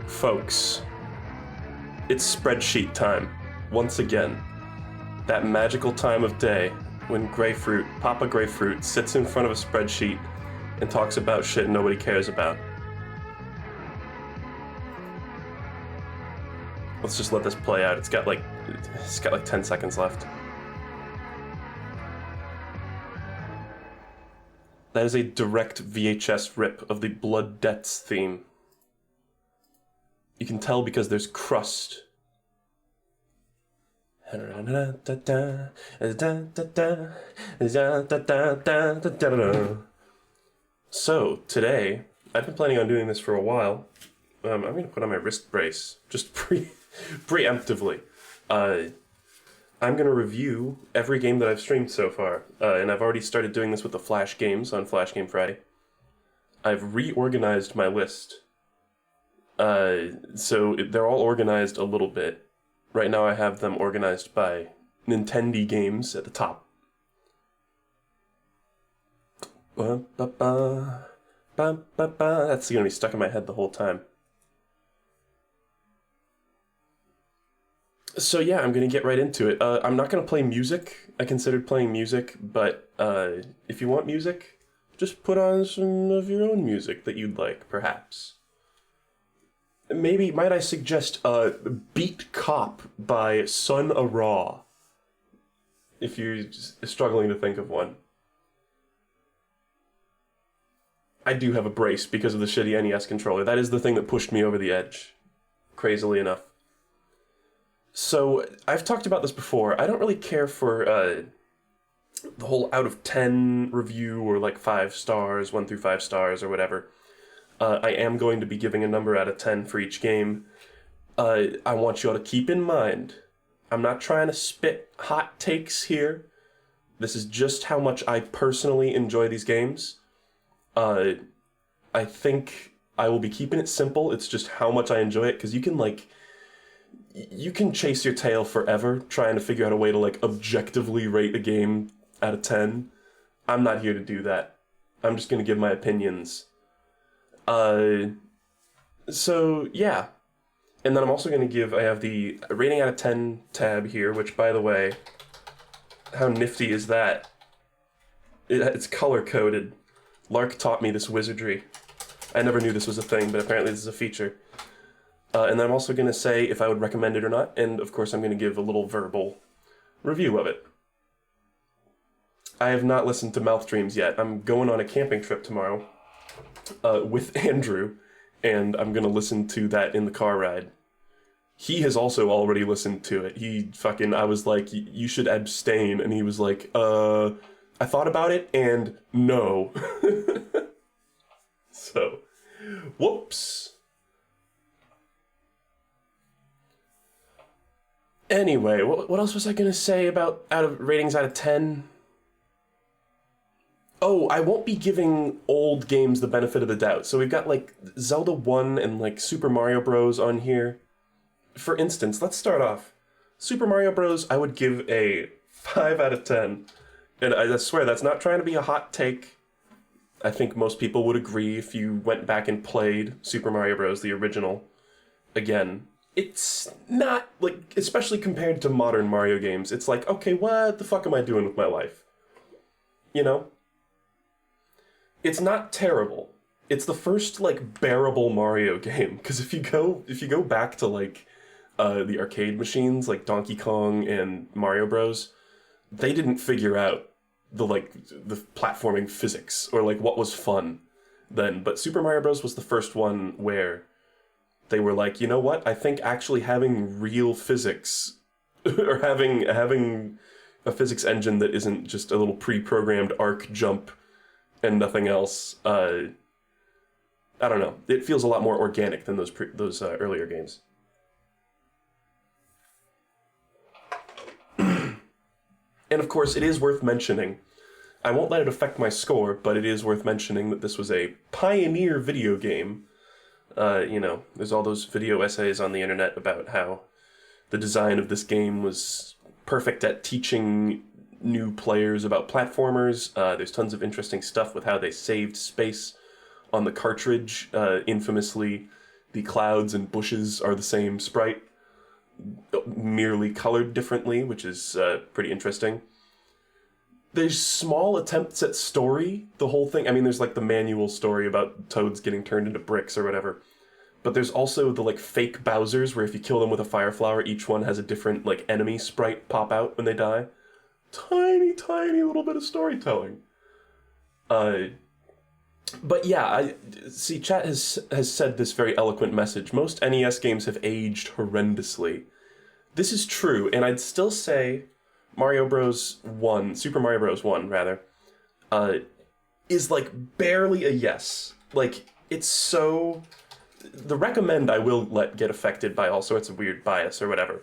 Folks, it's spreadsheet time, once again. That magical time of day when Papa Grapefruit sits in front of a spreadsheet and talks about shit nobody cares about. Let's just let this play out. It's got like 10 seconds left. That is a direct VHS rip of the Blood Debts theme. You can tell because there's crust. So, today, I've been planning on doing this for a while. I'm going to put on my wrist brace, just preemptively. I'm going to review every game that I've streamed so far, and I've already started doing this with the Flash games on Flash Game Friday. I've reorganized my list. So they're all organized a little bit. Right now I have them organized by Nintendo games at the top. That's going to be stuck in my head the whole time. So yeah, I'm going to get right into it. I'm not going to play music. I considered playing music, but if you want music, just put on some of your own music that you'd like, perhaps. Maybe, might I suggest Beat Cop by Sun Ra, if you're struggling to think of one. I do have a brace because of the shitty NES controller. That is the thing that pushed me over the edge, crazily enough. So, I've talked about this before. I don't really care for the whole out of 10 review or like 5 stars, 1 through 5 stars or whatever. I am going to be giving a number out of 10 for each game. I want you all to keep in mind, I'm not trying to spit hot takes here. This is just how much I personally enjoy these games. I think I will be keeping it simple. It's just how much I enjoy it, because you can chase your tail forever trying to figure out a way to like objectively rate a game out of 10. I'm not here to do that. I'm just going to give my opinions. So yeah. And then I'm also going to I have the rating out of 10 tab here, which, by the way, how nifty is that? It's color-coded. Lark taught me this wizardry. I never knew this was a thing, but apparently this is a feature. And then I'm also going to say if I would recommend it or not, and of course I'm going to give a little verbal review of it. I have not listened to Mouth Dreams yet. I'm going on a camping trip tomorrow with Andrew, and I'm going to listen to that in the car ride. He has also already listened to it. I was like, you should abstain, and he was like, I thought about it, and no. So, whoops. Anyway, what else was I going to say about ratings out of 10? Oh, I won't be giving old games the benefit of the doubt. So we've got like Zelda 1 and like Super Mario Bros. On here. For instance, let's start off. Super Mario Bros. I would give a 5 out of 10. And I swear, that's not trying to be a hot take. I think most people would agree if you went back and played Super Mario Bros., the original, again. It's not, like, especially compared to modern Mario games, it's like, okay, what the fuck am I doing with my life? You know? It's not terrible. It's the first, like, bearable Mario game, because if you go back to, like, the arcade machines, like Donkey Kong and Mario Bros., they didn't figure out the platforming physics, or, like, what was fun then, but Super Mario Bros. Was the first one where they were like, you know what, I think actually having real physics, or having a physics engine that isn't just a little pre-programmed arc jump and nothing else, I don't know, it feels a lot more organic than those earlier games. And of course, it is worth mentioning, I won't let it affect my score, but it is worth mentioning that this was a pioneer video game. There's all those video essays on the internet about how the design of this game was perfect at teaching new players about platformers. There's tons of interesting stuff with how they saved space on the cartridge, infamously the clouds and bushes are the same sprite, merely colored differently, which is pretty interesting. There's small attempts at story, the whole thing. I mean, there's like the manual story about toads getting turned into bricks or whatever. But there's also the like fake Bowsers, where if you kill them with a fire flower, each one has a different like enemy sprite pop out when they die. Tiny, tiny little bit of storytelling. But yeah, see, chat has said this very eloquent message. Most NES games have aged horrendously. This is true, and I'd still say Mario Bros. 1, Super Mario Bros. 1, rather, is like barely a yes. Like, it's so... The recommend I will let get affected by all sorts of weird bias or whatever.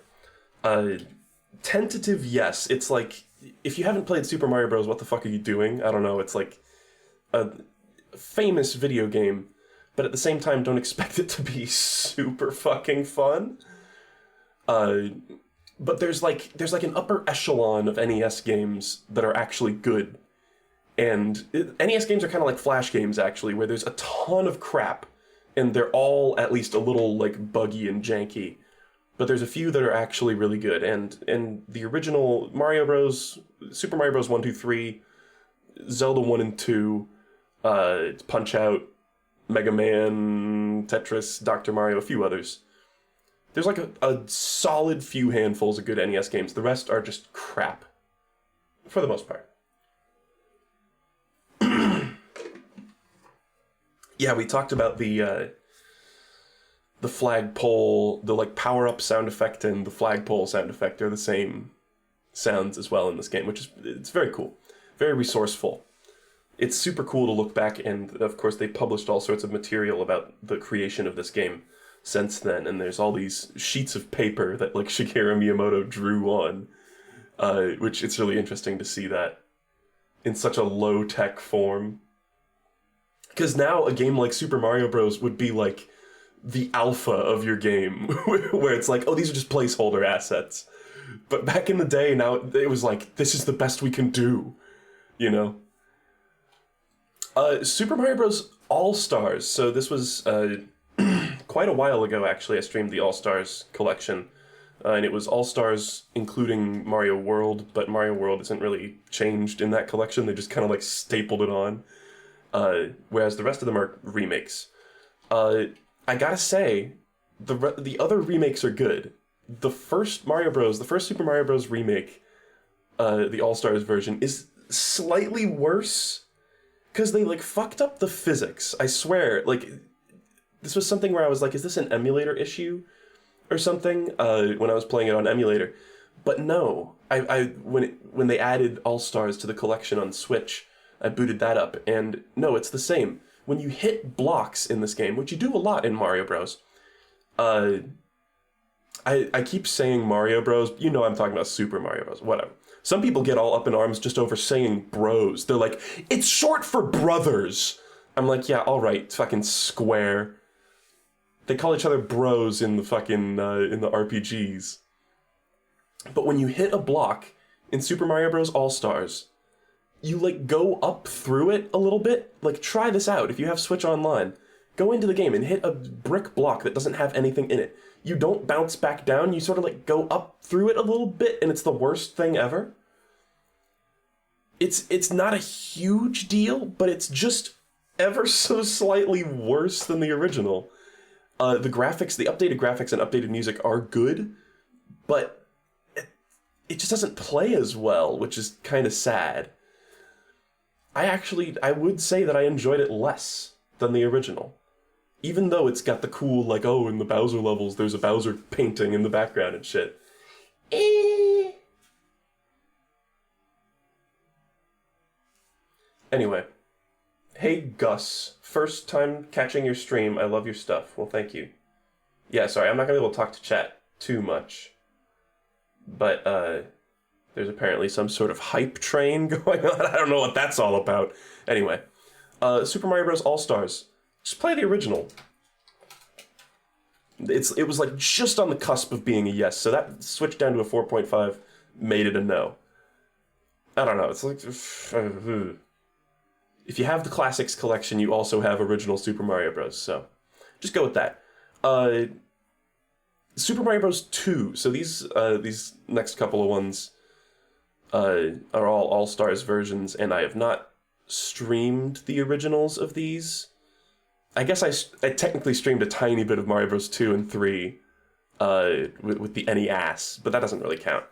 Tentative yes. It's like, if you haven't played Super Mario Bros., what the fuck are you doing? I don't know, it's like a famous video game, but at the same time don't expect it to be super fucking fun. But there's like an upper echelon of NES games that are actually good. And NES games are kind of like Flash games, actually, where there's a ton of crap, and they're all at least a little like buggy and janky. But there's a few that are actually really good. And the original Mario Bros, Super Mario Bros. 1, 2, 3, Zelda 1 and 2, Punch-Out, Mega Man, Tetris, Dr. Mario, a few others. There's like a solid few handfuls of good NES games. The rest are just crap, for the most part. Yeah, we talked about the flagpole, the like power-up sound effect and the flagpole sound effect are the same sounds as well in this game, it's very cool, very resourceful. It's super cool to look back, and of course they published all sorts of material about the creation of this game since then, and there's all these sheets of paper that like Shigeru Miyamoto drew on, which it's really interesting to see that in such a low-tech form. Because now a game like Super Mario Bros. Would be like the alpha of your game, where it's like, oh, these are just placeholder assets. But back in the day, now it was like, this is the best we can do, you know? Super Mario Bros. All-Stars. So this was quite a while ago, actually. I streamed the All-Stars collection. And it was All-Stars including Mario World, but Mario World isn't really changed in that collection. They just kind of like stapled it on. Whereas the rest of them are remakes. I gotta say, the other remakes are good. The first Super Mario Bros. Remake, the All-Stars version, is slightly worse, because they, like, fucked up the physics. I swear, like, this was something where I was like, is this an emulator issue or something, when I was playing it on emulator? But no, when they added All-Stars to the collection on Switch, I booted that up, and no, it's the same. When you hit blocks in this game, which you do a lot in Mario Bros. I keep saying Mario Bros. You know I'm talking about Super Mario Bros. Whatever. Some people get all up in arms just over saying bros. They're like, it's short for brothers. I'm like, yeah, all right, fucking Square. They call each other bros in the fucking, in the RPGs. But when you hit a block in Super Mario Bros. All-Stars, you, like, go up through it a little bit. Like, try this out if you have Switch Online. Go into the game and hit a brick block that doesn't have anything in it. You don't bounce back down, you sort of, like, go up through it a little bit, and it's the worst thing ever. It's not a huge deal, but it's just ever so slightly worse than the original. The graphics, the updated graphics and updated music are good, but it just doesn't play as well, which is kind of sad. I would say that I enjoyed it less than the original. Even though it's got the cool, like, oh, in the Bowser levels, there's a Bowser painting in the background and shit. Anyway. Hey, Gus. First time catching your stream. I love your stuff. Well, thank you. Yeah, sorry, I'm not gonna be able to talk to chat too much. But, there's apparently some sort of hype train going on. I don't know what that's all about. Anyway, Super Mario Bros. All-Stars. Just play the original. It was like just on the cusp of being a yes, so that switched down to a 4.5 made it a no. I don't know, it's like... If you have the Classics collection, you also have original Super Mario Bros., so just go with that. Uh, Super Mario Bros. 2. So these next couple of ones are all All-Stars versions, and I have not streamed the originals of these. I guess I technically streamed a tiny bit of Mario Bros. 2 and 3 with the NES, but that doesn't really count.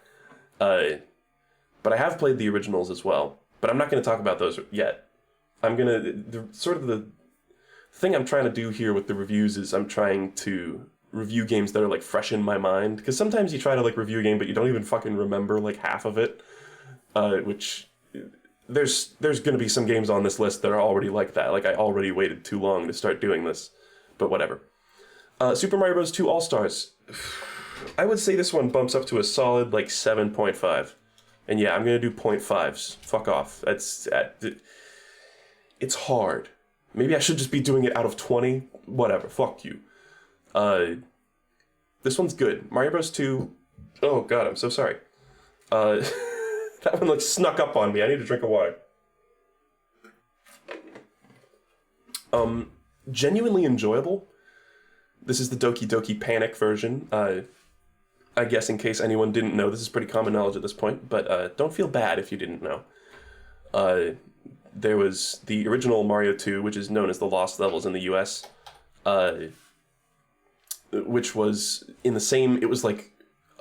But I have played the originals as well, but I'm not going to talk about those yet. I'm going to... the thing I'm trying to do here with the reviews is I'm trying to review games that are like fresh in my mind, because sometimes you try to like review a game but you don't even fucking remember like half of it, which there's going to be some games on this list that are already like that. Like I already waited too long to start doing this, but whatever. Super Mario Bros. 2 All-Stars. I would say this one bumps up to a solid like 7.5. And yeah, I'm going to do 0.5s. Fuck off. It's hard. Maybe I should just be doing it out of 20. Whatever. Fuck you. This one's good. Mario Bros. 2. Oh god, I'm so sorry. That one like snuck up on me. I need a drink of water. Genuinely enjoyable. This is the Doki Doki Panic version. I guess in case anyone didn't know, this is pretty common knowledge at this point, but don't feel bad if you didn't know. There was the original Mario 2, which is known as the Lost Levels in the US, which was in the same... It was like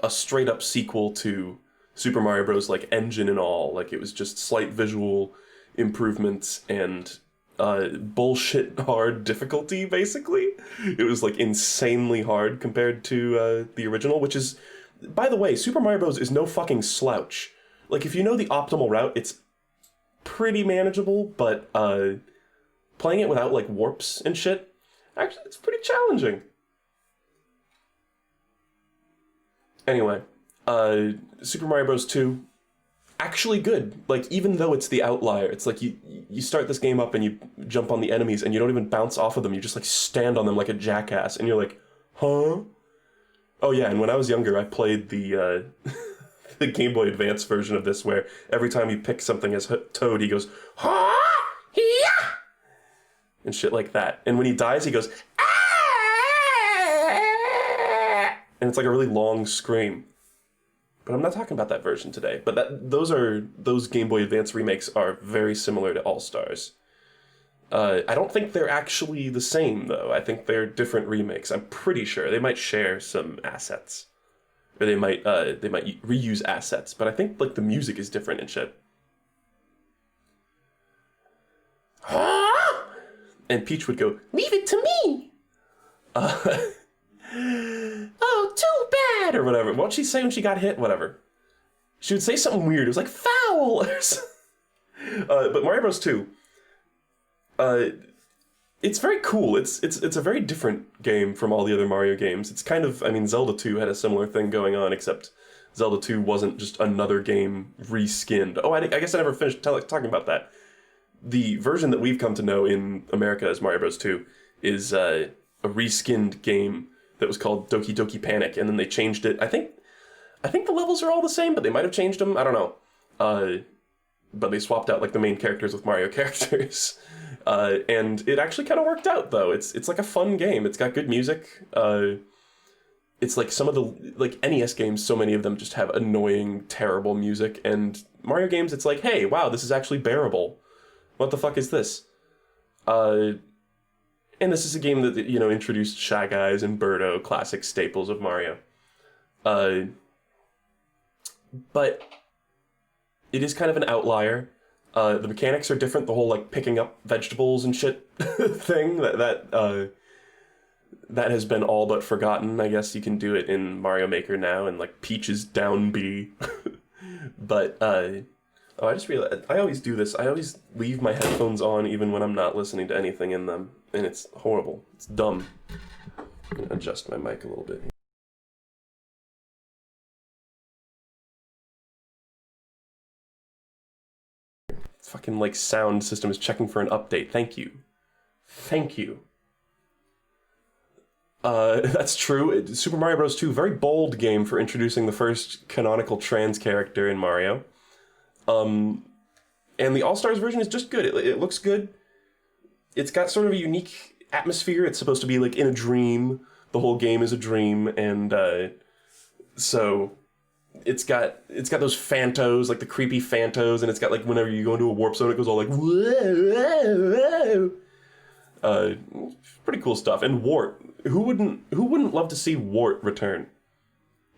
a straight-up sequel to Super Mario Bros. Like engine and all. Like it was just slight visual improvements and bullshit hard difficulty, basically. It was like insanely hard compared to the original, which is... By the way, Super Mario Bros. Is no fucking slouch. Like if you know the optimal route, it's pretty manageable, but playing it without like warps and shit, actually it's pretty challenging. Anyway, Super Mario Bros. 2, actually good. Like, even though it's the outlier, it's like you start this game up and you jump on the enemies and you don't even bounce off of them, you just like stand on them like a jackass, and you're like, huh? Oh yeah, and when I was younger, I played the the Game Boy Advance version of this, where every time you pick something as Toad, he goes, ha, yeah, and shit like that. And when he dies, he goes, ah, and it's like a really long scream. But I'm not talking about that version today. But those Game Boy Advance remakes are very similar to All-Stars. I don't think they're actually the same, though. I think they're different remakes. I'm pretty sure they might share some assets, or they might reuse assets. But I think like the music is different and shit. And Peach would go, "Leave it to me." Oh, too bad, or whatever. What'd she say when she got hit? Whatever. She would say something weird. It was like foul. But Mario Bros. 2. It's very cool. It's a very different game from all the other Mario games. It's kind of, I mean, Zelda 2 had a similar thing going on, except Zelda 2 wasn't just another game reskinned. Oh, I guess I never finished talking about that. The version that we've come to know in America as Mario Bros. 2 is a reskinned game that was called Doki Doki Panic, and then they changed it. I think the levels are all the same, but they might have changed them. I don't know. But they swapped out like the main characters with Mario characters. And it actually kind of worked out, though. It's like a fun game. It's got good music. It's like some of the like NES games, so many of them just have annoying, terrible music. And Mario games, it's like, hey, wow, this is actually bearable. What the fuck is this? And this is a game that, you know, introduced Shy Guys and Birdo, classic staples of Mario. But it is kind of an outlier. The mechanics are different. The whole like picking up vegetables and shit thing that has been all but forgotten. I guess you can do it in Mario Maker now, and like Peach's down B. But oh, I just realized I always do this. I always leave my headphones on even when I'm not listening to anything in them, and it's horrible. It's dumb. I'm gonna adjust my mic a little bit. Fucking like sound system is checking for an update. Thank you. Thank you. That's true. Super Mario Bros. 2, very bold game for introducing the first canonical trans character in Mario. And the All-Stars version is just good. It looks good. It's got sort of a unique atmosphere. It's supposed to be like in a dream, the whole game is a dream, and so it's got those Phantos, like the creepy Phantos, and it's got like whenever you go into a warp zone, it goes all like whoa, whoa. Pretty cool stuff. And Wart, who wouldn't love to see Wart return?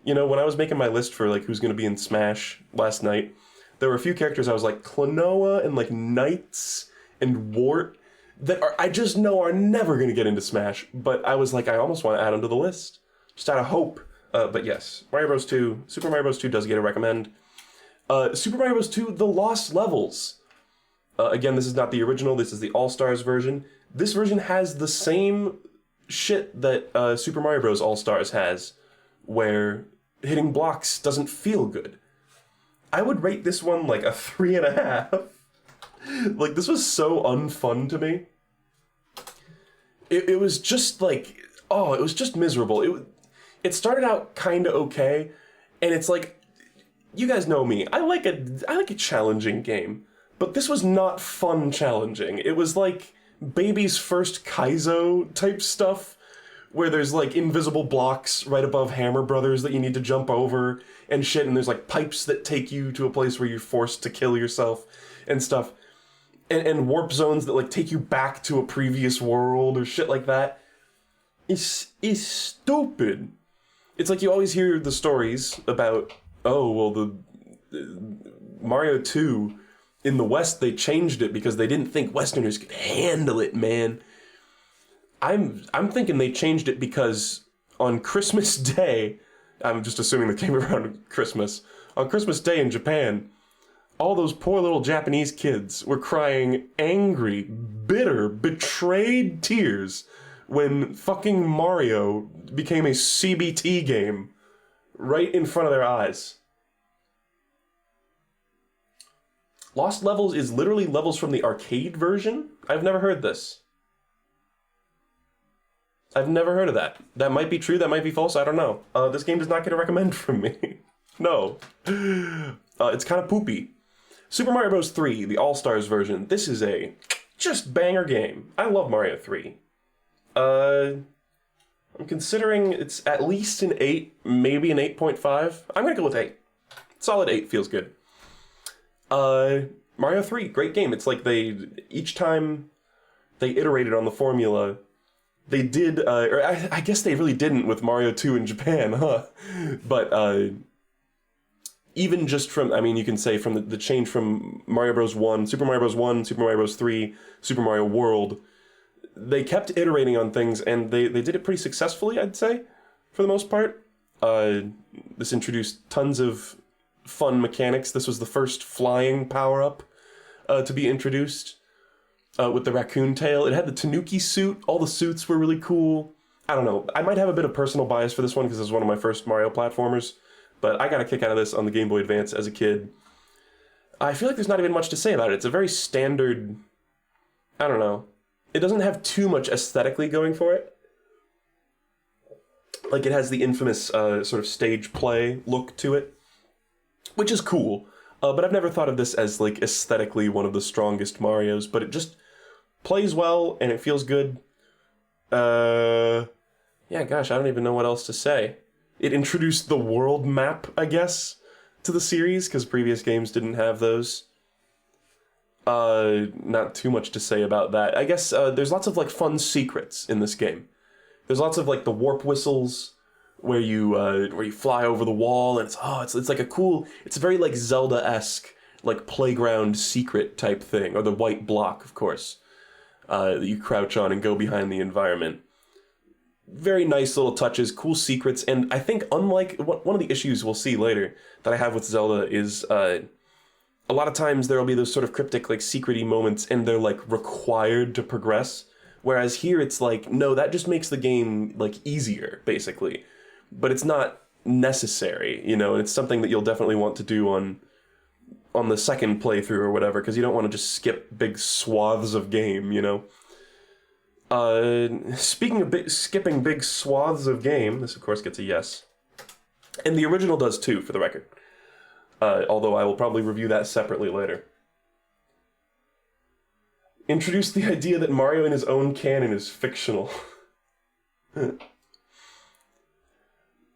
You know, when I was making my list for like who's gonna be in Smash last night, there were a few characters I was like Klonoa and like Knights and Wart that I just know are never gonna get into Smash, but I was like, I almost want to add them to the list, just out of hope. But yes, Mario Bros. 2, Super Mario Bros. 2 does get a recommend. Super Mario Bros. 2, The Lost Levels. Again, this is not the original, this is the All-Stars version. This version has the same shit that Super Mario Bros. All-Stars has, where hitting blocks doesn't feel good. I would rate this one like a 3.5. Like, this was so unfun to me. It was just like, oh, it was just miserable. It started out kind of okay, and it's like, you guys know me, I like a challenging game, but this was not fun challenging. It was like baby's first Kaizo type stuff, where there's like invisible blocks right above Hammer Brothers that you need to jump over and shit, and there's like pipes that take you to a place where you're forced to kill yourself and stuff, and warp zones that like take you back to a previous world or shit like that. It's stupid. It's like you always hear the stories about, oh, well, the Mario 2, in the West, they changed it because they didn't think Westerners could handle it, man. I'm thinking they changed it because on Christmas Day, I'm just assuming they came around Christmas, on Christmas Day in Japan, all those poor little Japanese kids were crying angry, bitter, betrayed tears when fucking Mario became a CBT game right in front of their eyes. Lost Levels is literally levels from the arcade version? I've never heard this. I've never heard of that. That might be true, that might be false, I don't know. This game does not get a recommend from me. No. It's kind of poopy. Super Mario Bros. 3, the All-Stars version. This is a just banger game. I love Mario 3. I'm considering it's at least an 8, maybe an 8.5. I'm gonna go with 8. Solid 8 feels good. Mario 3, great game. It's like each time they iterated on the formula, they did, or I guess they really didn't with Mario 2 in Japan, huh? But, even just from, I mean, you can say from the change from Mario Bros. 1, Super Mario Bros. 1, Super Mario Bros. 3, Super Mario World, they kept iterating on things, and they did it pretty successfully, I'd say, for the most part. This introduced tons of fun mechanics. This was the first flying power-up to be introduced with the raccoon tail. It had the Tanuki suit. All the suits were really cool. I don't know. I might have a bit of personal bias for this one because this was one of my first Mario platformers, but I got a kick out of this on the Game Boy Advance as a kid. I feel like there's not even much to say about it. It's a very standard, I don't know. It doesn't have too much aesthetically going for it. Like, it has the infamous sort of stage play look to it, which is cool. But I've never thought of this as, like, aesthetically one of the strongest Marios, but it just plays well, and it feels good. Yeah, gosh, I don't even know what else to say. It introduced the world map, I guess, to the series, because previous games didn't have those. Not too much to say about that. I guess there's lots of like fun secrets in this game. There's lots of like the warp whistles where you fly over the wall, and it's like a cool. It's very like Zelda-esque, like playground secret type thing, or the white block, of course, that you crouch on and go behind the environment. Very nice little touches, cool secrets, and I think unlike one of the issues we'll see later that I have with Zelda is a lot of times there will be those sort of cryptic, like, secret-y moments, and they're, like, required to progress. Whereas here it's like, no, that just makes the game, like, easier, basically. But it's not necessary, you know, and it's something that you'll definitely want to do on the second playthrough or whatever, because you don't want to just skip big swaths of game, you know? Speaking of skipping big swaths of game, this, of course, gets a yes. And the original does, too, for the record. Although I will probably review that separately later. Introduced the idea that Mario in his own canon is fictional.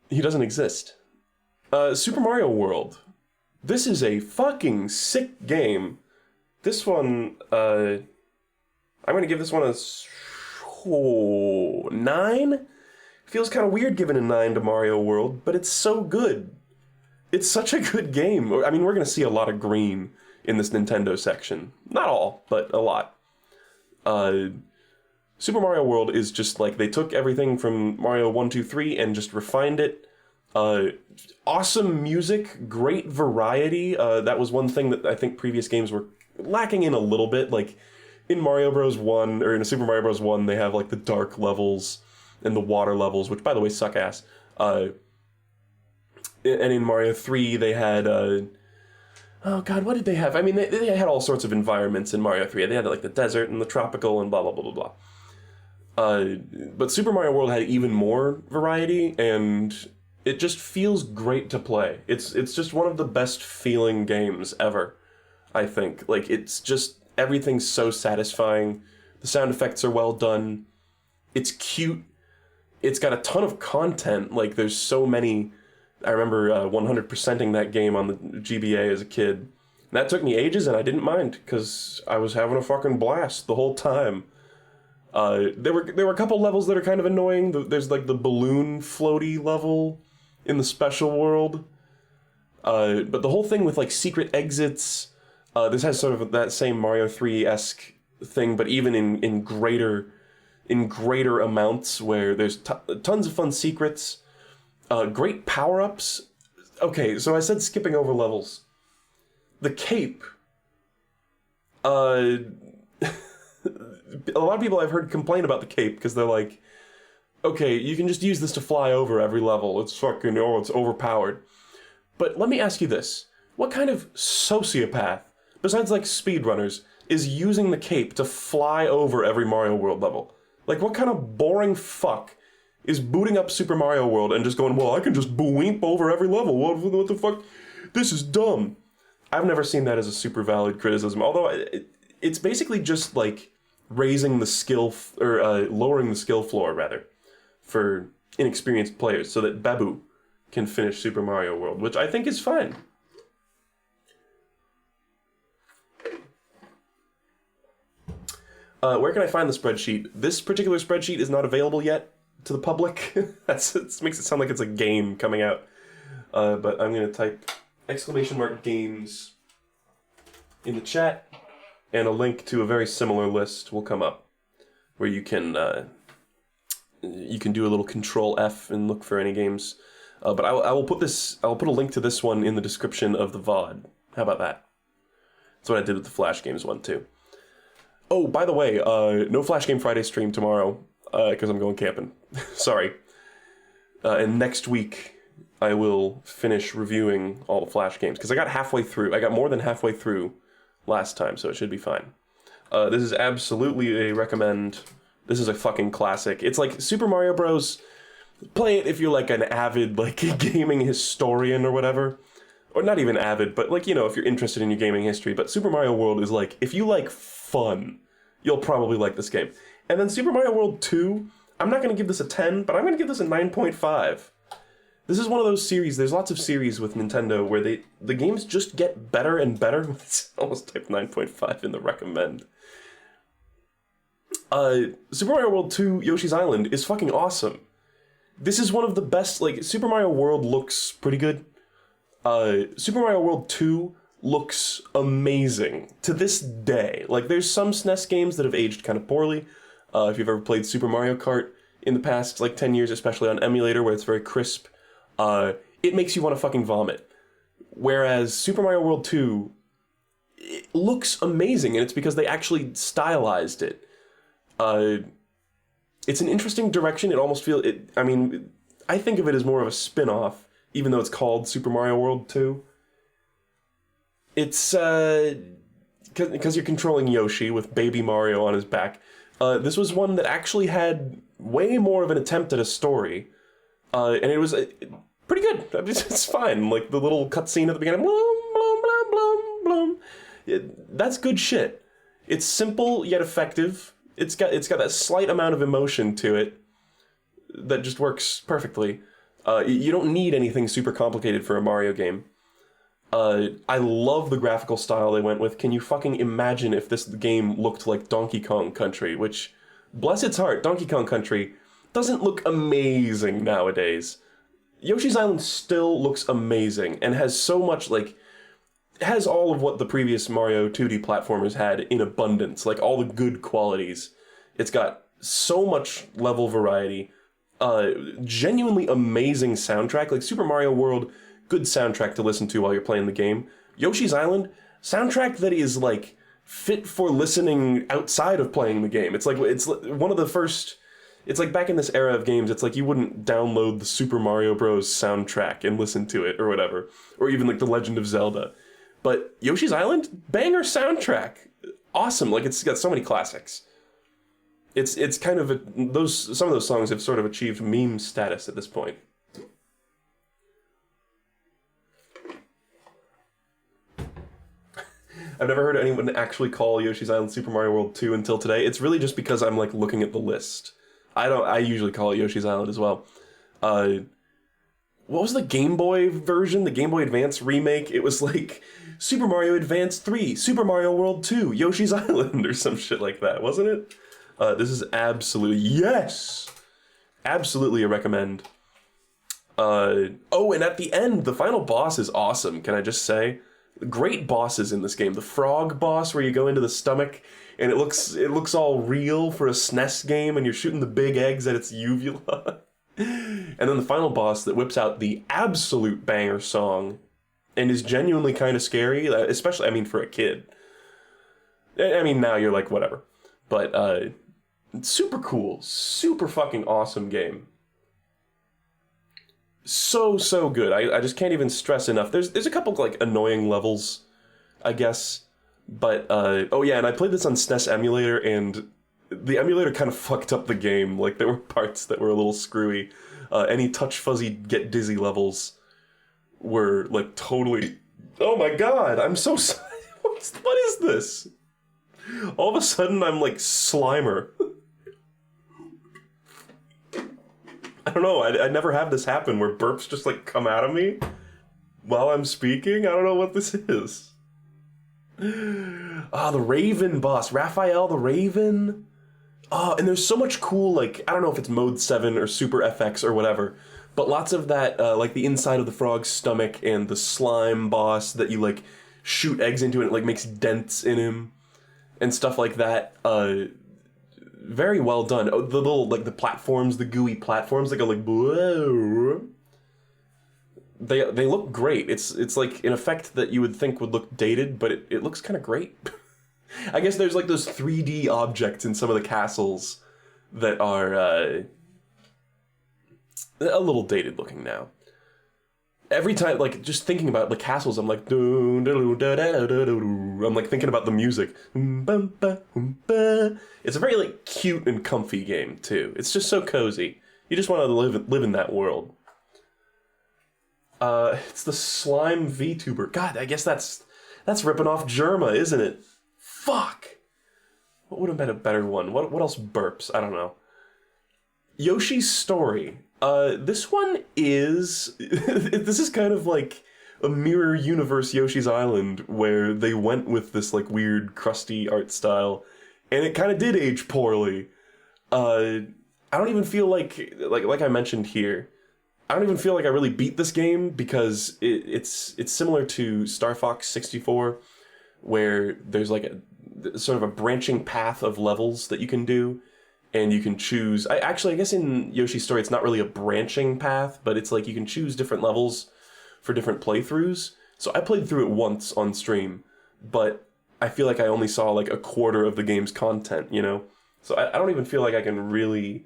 He doesn't exist. Super Mario World. This is a fucking sick game. This one, I'm gonna give this one a 9? Feels kind of weird giving a 9 to Mario World, but it's so good. It's such a good game. I mean, we're gonna see a lot of green in this Nintendo section. Not all, but a lot. Super Mario World is just like, they took everything from Mario 1, 2, 3 and just refined it. Awesome music, great variety. That was one thing that I think previous games were lacking in a little bit. Like, in Mario Bros. 1, or in Super Mario Bros. 1, they have like the dark levels and the water levels, which by the way suck ass. And in Mario 3, they had, oh god, what did they have? I mean, they had all sorts of environments in Mario 3. They had like the desert and the tropical and blah, blah, blah, blah, blah. But Super Mario World had even more variety, and it just feels great to play. It's just one of the best feeling games ever, I think. Like, it's just, everything's so satisfying. The sound effects are well done. It's cute. It's got a ton of content. Like, there's so many. I remember 100%ing that game on the GBA as a kid. And that took me ages, and I didn't mind, because I was having a fucking blast the whole time. There were a couple levels that are kind of annoying. There's like the balloon floaty level in the special world. But the whole thing with like secret exits, this has sort of that same Mario 3-esque thing, but even in greater amounts, where there's tons of fun secrets, great power-ups. Okay, so I said skipping over levels. The cape, a lot of people I've heard complain about the cape because they're like, okay, you can just use this to fly over every level. It's fucking, oh, it's overpowered. But let me ask you this. What kind of sociopath, besides like speedrunners, is using the cape to fly over every Mario World level? Like, what kind of boring fuck is booting up Super Mario World and just going, well, I can just boink over every level. What the fuck? This is dumb. I've never seen that as a super valid criticism, although it's basically just like raising the skill, or lowering the skill floor, rather, for inexperienced players, so that Babu can finish Super Mario World, which I think is fine. Where can I find the spreadsheet? This particular spreadsheet is not available yet to the public. It makes it sound like it's a game coming out. But I'm going to type !games in the chat, and a link to a very similar list will come up, where you can do a little Control F and look for any games. But I will put a link to this one in the description of the VOD. How about that? That's what I did with the Flash Games one too. Oh, by the way, no Flash Game Friday stream tomorrow, because I'm going camping. Sorry. And next week, I will finish reviewing all the Flash games, because I got halfway through. I got more than halfway through last time, so it should be fine. This is absolutely a recommend. This is a fucking classic. It's like Super Mario Bros. Play it if you're like an avid like gaming historian or whatever. Or not even avid, but like, you know, if you're interested in your gaming history. But Super Mario World is like, if you like fun, you'll probably like this game. And then Super Mario World 2, I'm not going to give this a 10, but I'm going to give this a 9.5. This is one of those series, there's lots of series with Nintendo where the games just get better and better. It's almost type 9.5 in the recommend. Super Mario World 2 Yoshi's Island is fucking awesome. This is one of the best, like, Super Mario World looks pretty good. Super Mario World 2 looks amazing to this day. Like, there's some SNES games that have aged kind of poorly. If you've ever played Super Mario Kart in the past, like, 10 years, especially on emulator where it's very crisp, it makes you want to fucking vomit. Whereas Super Mario World 2, it looks amazing, and it's because they actually stylized it. It's an interesting direction. It almost feels... I mean, I think of it as more of a spin-off, even though it's called Super Mario World 2. It's... because you're controlling Yoshi with Baby Mario on his back. This was one that actually had way more of an attempt at a story. And it was pretty good. It's fine. Like, the little cutscene at the beginning... Blum, blum, blum, blum, blum. That's good shit. It's simple, yet effective. It's got that slight amount of emotion to it that just works perfectly. You don't need anything super complicated for a Mario game. I love the graphical style they went with. Can you fucking imagine if this game looked like Donkey Kong Country, which, bless its heart, Donkey Kong Country doesn't look amazing nowadays. Yoshi's Island still looks amazing and has so much, like, has all of what the previous Mario 2D platformers had in abundance, like all the good qualities. It's got so much level variety, genuinely amazing soundtrack, like Super Mario World, good soundtrack to listen to while you're playing the game. Yoshi's Island, soundtrack that is like fit for listening outside of playing the game. It's like, it's one of the first, it's like back in this era of games, it's like you wouldn't download the Super Mario Bros. Soundtrack and listen to it or whatever, or even like The Legend of Zelda. But Yoshi's Island, banger soundtrack. Awesome, like it's got so many classics. It's kind of some of those songs have sort of achieved meme status at this point. I've never heard anyone actually call Yoshi's Island Super Mario World 2 until today. It's really just because I'm like looking at the list. I usually call it Yoshi's Island as well. What was the Game Boy version? The Game Boy Advance remake? It was like Super Mario Advance 3, Super Mario World 2, Yoshi's Island, or some shit like that, wasn't it? This is absolutely, yes! Absolutely a recommend. Oh, and at the end, the final boss is awesome, can I just say? Great bosses in this game. The frog boss where you go into the stomach and it looks all real for a SNES game and you're shooting the big eggs at its uvula. And then the final boss that whips out the absolute banger song and is genuinely kind of scary, especially, I mean, for a kid. I mean, now you're like, whatever. But, super cool. Super fucking awesome game. So good. I just can't even stress enough. There's a couple like annoying levels, I guess, but oh yeah, and I played this on SNES emulator, and the emulator kind of fucked up the game. Like there were parts that were a little screwy. Any touch fuzzy get dizzy levels were like totally. Oh my god! I'm so sorry. What is this? All of a sudden, I'm like Slimer. I don't know, I never have this happen where burps just like come out of me while I'm speaking. I don't know what this is. Ah, the Raven boss, Raphael the Raven. Oh, and there's so much cool, like, I don't know if it's Mode 7 or Super FX or whatever, but lots of that, like the inside of the frog's stomach and the slime boss that you like shoot eggs into and it like makes dents in him and stuff like that. Very well done. Oh, the little, like, the platforms, the gooey platforms that go like, whoa. They look great. It's like an effect that you would think would look dated, but it looks kind of great. I guess there's like those 3D objects in some of the castles that are a little dated looking now. Every time, like, just thinking about the castles, I'm like, I'm like thinking about the music. It's a very, like, cute and comfy game, too. It's just so cozy. You just want to live in that world. It's the Slime VTuber. God, I guess that's ripping off Germa, isn't it? Fuck! What would have been a better one? What else burps? I don't know. Yoshi's Story. This one is... this is kind of like a mirror universe Yoshi's Island, where they went with this, like, weird, crusty art style, and it kind of did age poorly. I don't even feel like I mentioned here, I don't even feel like I really beat this game, because it's similar to Star Fox 64, where there's, like, a sort of a branching path of levels that you can do, and you can choose... I guess in Yoshi's Story it's not really a branching path, but it's like you can choose different levels for different playthroughs. So I played through it once on stream, but I feel like I only saw like a quarter of the game's content, you know? So I don't even feel like I can really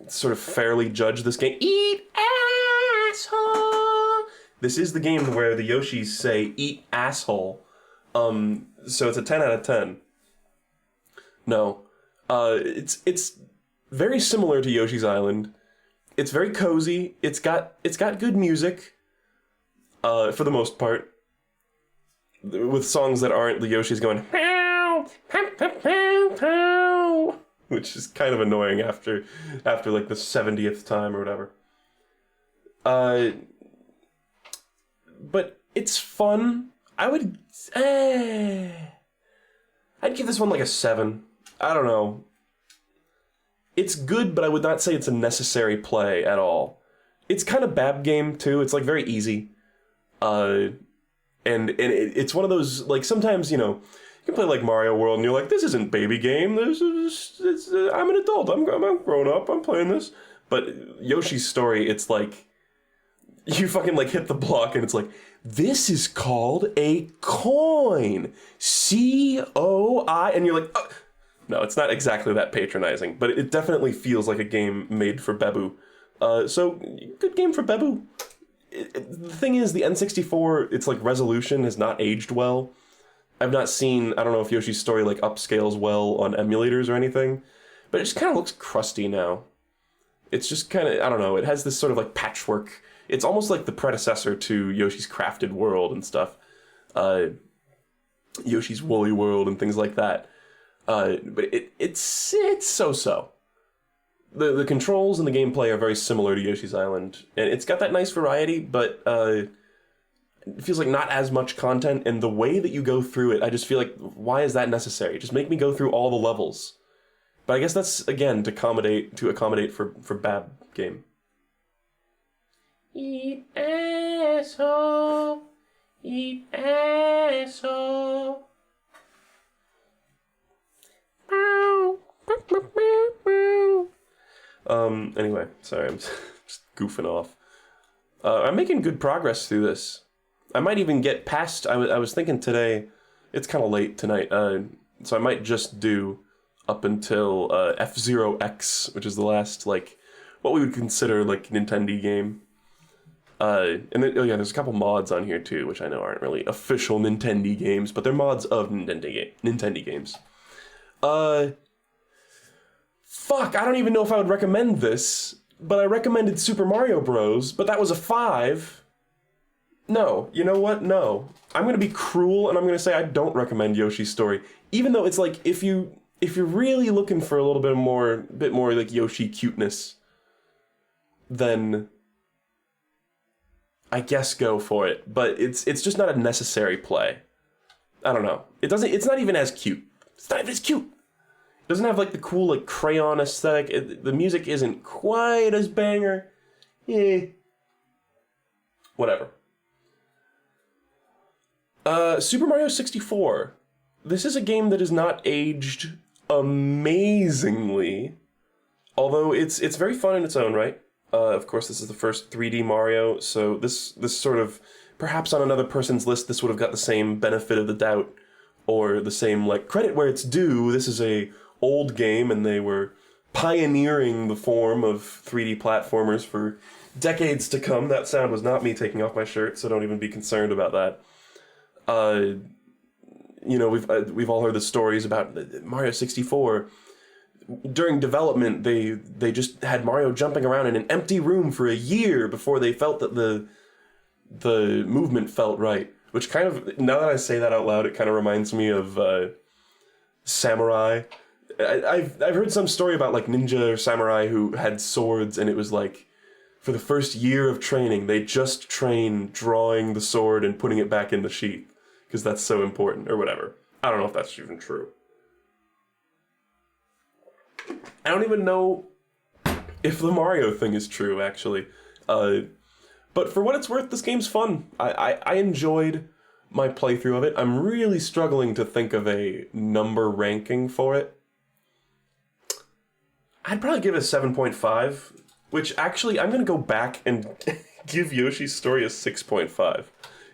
sort of fairly judge this game. Eat asshole! This is the game where the Yoshis say, eat asshole. So it's a 10 out of 10. No. It's very similar to Yoshi's Island. It's very cozy. It's got good music, for the most part, with songs that aren't the Yoshis going, pow, pow, pow, pow, pow. which is kind of annoying after like the 70th time or whatever. But it's fun. I'd give this one like a 7. I don't know. It's good, but I would not say it's a necessary play at all. It's kind of bad game too. It's like very easy. And it's one of those, like, sometimes, you can play like Mario World and you're like, this isn't baby game. I'm an adult. I'm grown up. I'm playing this. But Yoshi's Story, it's like, you fucking like hit the block and it's like, this is called a coin. C-O-I. And you're like, oh. No, it's not exactly that patronizing, but it definitely feels like a game made for Bebu. So, good game for Bebu. The thing is, the N64, its like resolution has not aged well. I've not seen, I don't know if Yoshi's Story like upscales well on emulators or anything, but it just kind of looks crusty now. It's just kind of, I don't know, it has this sort of like patchwork. It's almost like the predecessor to Yoshi's Crafted World and stuff. Yoshi's Woolly World and things like that. But it's so-so. The controls and the gameplay are very similar to Yoshi's Island, and it's got that nice variety, but it feels like not as much content, and the way that you go through it, I just feel like, why is that necessary? Just make me go through all the levels. But I guess that's, again, to accommodate for bad game. Eat asshole. Eat asshole. Anyway, sorry, I'm just goofing off. I'm making good progress through this. I might even get past, I was thinking today, it's kind of late tonight, so I might just do up until F-Zero X, which is the last, like, what we would consider, like, Nintendo game. And then, there's a couple mods on here, too, which I know aren't really official Nintendo games, but they're mods of Nintendo games. Fuck, I don't even know if I would recommend this, but I recommended Super Mario Bros., but that was a 5. No, you know what? No. I'm gonna be cruel and I'm gonna say I don't recommend Yoshi's Story. Even though it's like, if you're really looking for a little bit more like Yoshi cuteness, then I guess go for it. But it's just not a necessary play. I don't know. It's not even as cute. It's not even as cute. It doesn't have like the cool like crayon aesthetic. The music isn't quite as banger. Whatever. Super Mario 64. This is a game that is not aged amazingly, although it's very fun in its own right. Of course, this is the first 3D Mario, so this sort of, perhaps on another person's list, this would have got the same benefit of the doubt, or the same like credit where it's due. This is a old game, and they were pioneering the form of 3D platformers for decades to come. That sound was not me taking off my shirt, so don't even be concerned about that. We've all heard the stories about Mario 64. During development, they just had Mario jumping around in an empty room for a year before they felt that the movement felt right. Which kind of, now that I say that out loud, it kind of reminds me of Samurai. I've heard some story about like ninja or samurai who had swords, and it was like, for the first year of training, they just trained drawing the sword and putting it back in the sheath, because that's so important, or whatever. I don't know if that's even true. I don't even know if the Mario thing is true, actually. But for what it's worth, this game's fun. I enjoyed my playthrough of it. I'm really struggling to think of a number ranking for it. I'd probably give it a 7.5, which actually I'm going to go back and give Yoshi's Story a 6.5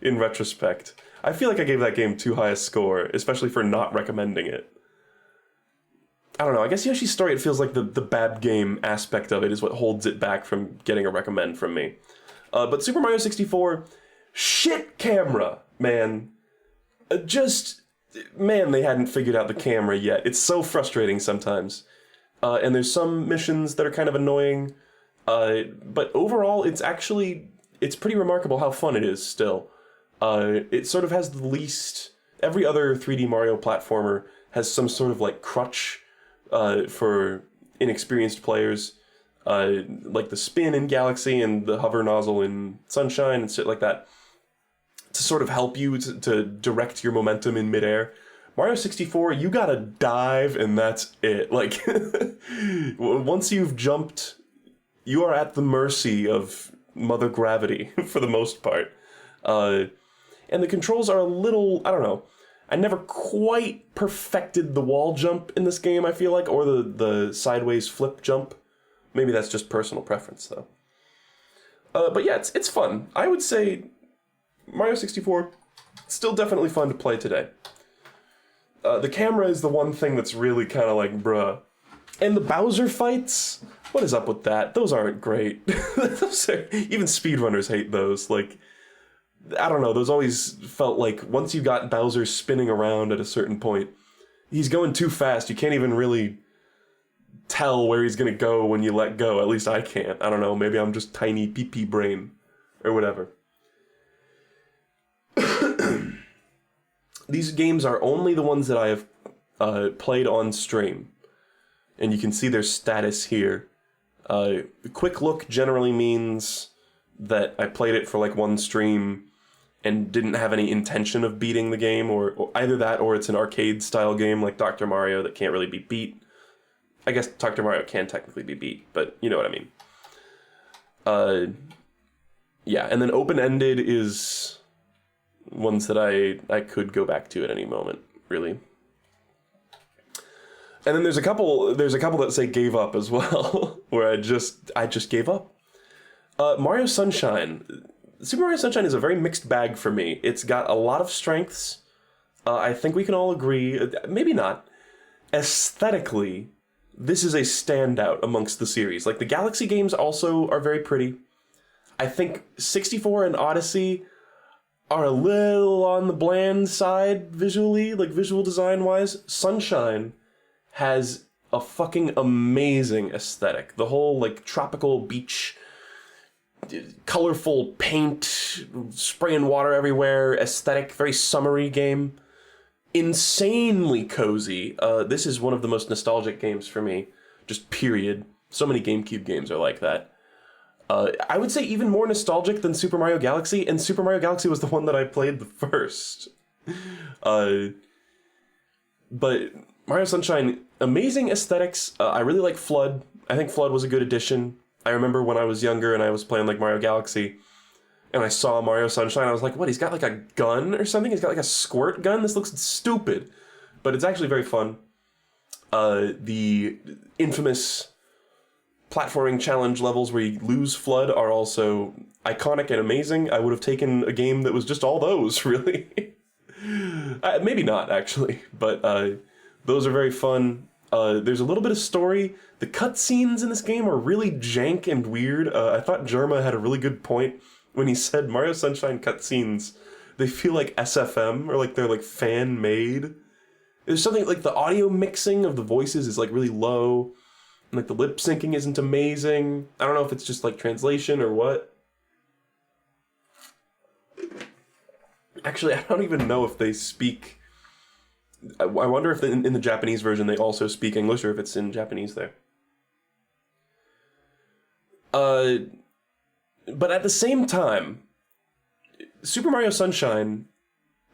in retrospect. I feel like I gave that game too high a score, especially for not recommending it. I don't know, I guess Yoshi's Story, it feels like the bad game aspect of it is what holds it back from getting a recommend from me. But Super Mario 64, shit camera, man. Man, they hadn't figured out the camera yet. It's so frustrating sometimes. And there's some missions that are kind of annoying. But overall, it's pretty remarkable how fun it is still. It sort of has the least... Every other 3D Mario platformer has some sort of like crutch for inexperienced players, like the spin in Galaxy and the hover nozzle in Sunshine and shit like that, to sort of help you to direct your momentum in midair. Mario 64, you gotta dive and that's it. Like, once you've jumped, you are at the mercy of Mother Gravity for the most part. And the controls are a little, I don't know, I never quite perfected the wall jump in this game, I feel like, or the sideways flip jump. Maybe that's just personal preference, though. But yeah, it's fun. I would say Mario 64, still definitely fun to play today. The camera is the one thing that's really kind of like, bruh. And the Bowser fights, what is up with that? Those aren't great. Even speedrunners hate those. Like, I don't know, those always felt like once you got Bowser spinning around at a certain point, he's going too fast. You can't even really tell where he's gonna go when you let go. At least I can't. I don't know, maybe I'm just tiny pee-pee brain or whatever. These games are only the ones that I have played on stream. And you can see their status here. Quick look generally means that I played it for like one stream and didn't have any intention of beating the game, or either that or it's an arcade-style game like Dr. Mario that can't really be beat. I guess Dr. Mario can technically be beat, but you know what I mean. Yeah, and then open-ended is ones that I could go back to at any moment, really. And then there's a couple that say gave up as well, where I just gave up. Mario Sunshine. Super Mario Sunshine is a very mixed bag for me. It's got a lot of strengths. I think we can all agree, maybe not. Aesthetically, this is a standout amongst the series. Like, the Galaxy games also are very pretty. I think 64 and Odyssey are a little on the bland side visually, like visual design-wise. Sunshine has a fucking amazing aesthetic. The whole, like, tropical beach, colorful paint, spraying water everywhere, aesthetic, very summery game. Insanely cozy. This is one of the most nostalgic games for me, just period. So many GameCube games are like that. I would say even more nostalgic than Super Mario Galaxy, and Super Mario Galaxy was the one that I played the first. But Mario Sunshine, amazing aesthetics. I really like Flood. I think Flood was a good addition. I remember when I was younger and I was playing like Mario Galaxy, and I saw Mario Sunshine, I was like, what, he's got like a gun or something? He's got like a squirt gun? This looks stupid. But it's actually very fun. The infamous platforming challenge levels where you lose Flood are also iconic and amazing. I would have taken a game that was just all those, really. Maybe not, actually, but those are very fun. There's a little bit of story. The cutscenes in this game are really jank and weird. I thought Jerma had a really good point when he said Mario Sunshine cutscenes, they feel like SFM, or like they're like fan-made. There's something like the audio mixing of the voices is like really low. And like the lip syncing isn't amazing. I don't know if it's just like translation or what. Actually, I don't even know if they speak. I wonder if in the Japanese version they also speak English, or if it's in Japanese there. But at the same time, Super Mario Sunshine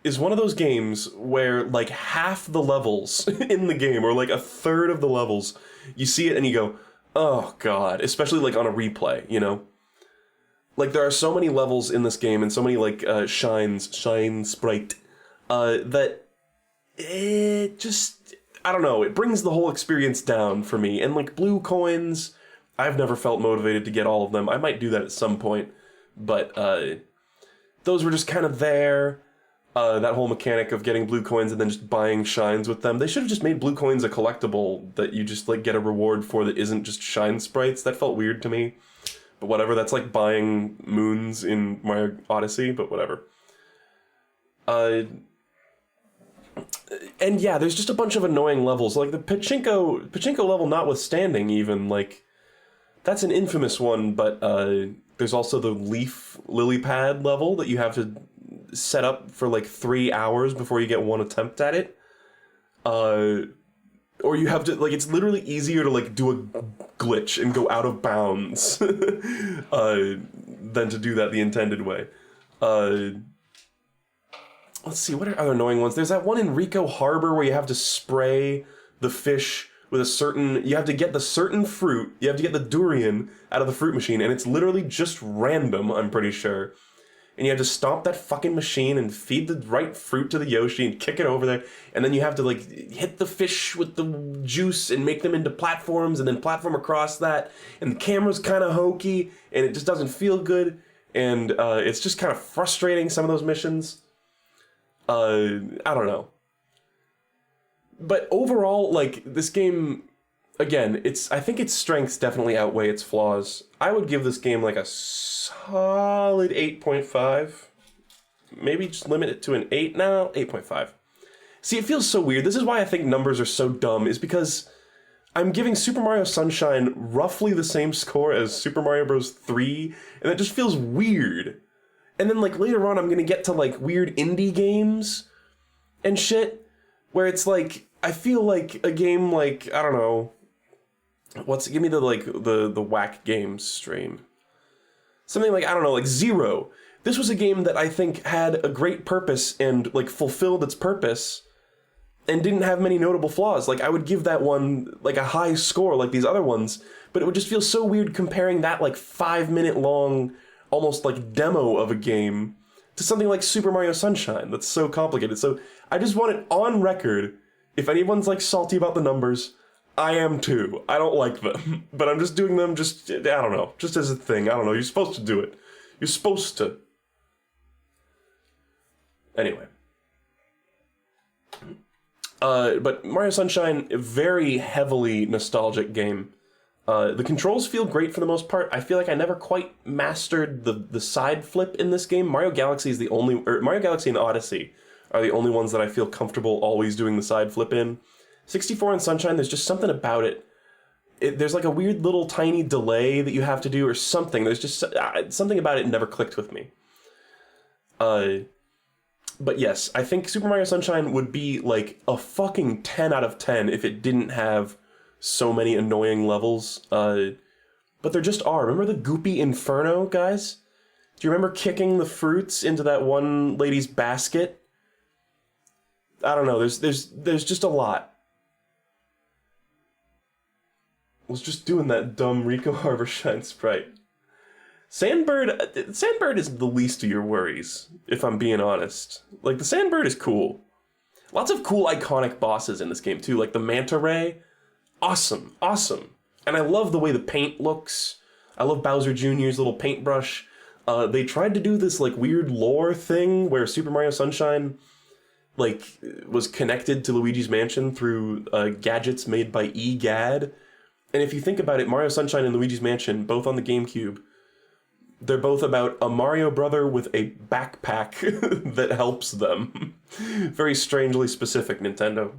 is one of those games where like half the levels in the game, or like a third of the levels, you see it and you go, oh god, especially like on a replay, you know? Like there are so many levels in this game and so many like shine sprite, that it just, I don't know, it brings the whole experience down for me. And like blue coins, I've never felt motivated to get all of them. I might do that at some point, but those were just kind of there. That whole mechanic of getting blue coins and then just buying shines with them. They should have just made blue coins a collectible that you just like get a reward for that isn't just shine sprites. That felt weird to me. But whatever, that's like buying moons in Mario Odyssey, but whatever. And yeah, there's just a bunch of annoying levels. Like the Pachinko level notwithstanding even, like, that's an infamous one, but there's also the lily pad level that you have to set up for like 3 hours before you get one attempt at it. Or you have to, like, it's literally easier to, like, do a glitch and go out of bounds than to do that the intended way. Let's see, what are other annoying ones? There's that one in Rico Harbor where you have to spray the fish with a certain... You have to get the certain fruit, you have to get the durian out of the fruit machine, and it's literally just random, I'm pretty sure. And you have to stomp that fucking machine and feed the right fruit to the Yoshi and kick it over there, and then you have to, like, hit the fish with the juice and make them into platforms and then platform across that, and the camera's kind of hokey, and it just doesn't feel good, and it's just kind of frustrating, some of those missions. I don't know. But overall, like, this game, again, I think its strengths definitely outweigh its flaws. I would give this game, like, a solid 8.5. Maybe just limit it to an 8 now? 8.5. See, it feels so weird. This is why I think numbers are so dumb, is because I'm giving Super Mario Sunshine roughly the same score as Super Mario Bros. 3, and it just feels weird. And then, like, later on, I'm gonna get to, like, weird indie games and shit, where it's, like, I feel like a game like, I don't know, give me the, like, the whack games stream. Something like, I don't know, like Zero. This was a game that I think had a great purpose and, like, fulfilled its purpose and didn't have many notable flaws. Like, I would give that one, like, a high score like these other ones, but it would just feel so weird comparing that, like, 5-minute long, almost like demo of a game to something like Super Mario Sunshine that's so complicated. So I just want it on record. If anyone's, like, salty about the numbers, I am too. I don't like them. But I'm just doing them just, I don't know, just as a thing. I don't know, you're supposed to do it. You're supposed to. Anyway. But Mario Sunshine, a very heavily nostalgic game. The controls feel great for the most part. I feel like I never quite mastered the side flip in this game. Mario Galaxy and Odyssey are the only ones that I feel comfortable always doing the side flip in. 64 and Sunshine, there's just something about it. There's like a weird little tiny delay that you have to do or something. There's just something about it never clicked with me. But yes, I think Super Mario Sunshine would be like a fucking 10 out of 10 if it didn't have so many annoying levels. But there just are. Remember the Goopy Inferno, guys? Do you remember kicking the fruits into that one lady's basket? I don't know, there's just a lot. I was just doing that dumb Rico Harbor Shine sprite. Sandbird is the least of your worries, if I'm being honest. Like, the Sandbird is cool. Lots of cool iconic bosses in this game too, like the Manta Ray. Awesome, awesome. And I love the way the paint looks. I love Bowser Jr.'s little paintbrush. They tried to do this, like, weird lore thing where Super Mario Sunshine, like, was connected to Luigi's Mansion through gadgets made by EGAD. And if you think about it, Mario Sunshine and Luigi's Mansion, both on the GameCube, they're both about a Mario brother with a backpack that helps them. Very strangely specific, Nintendo.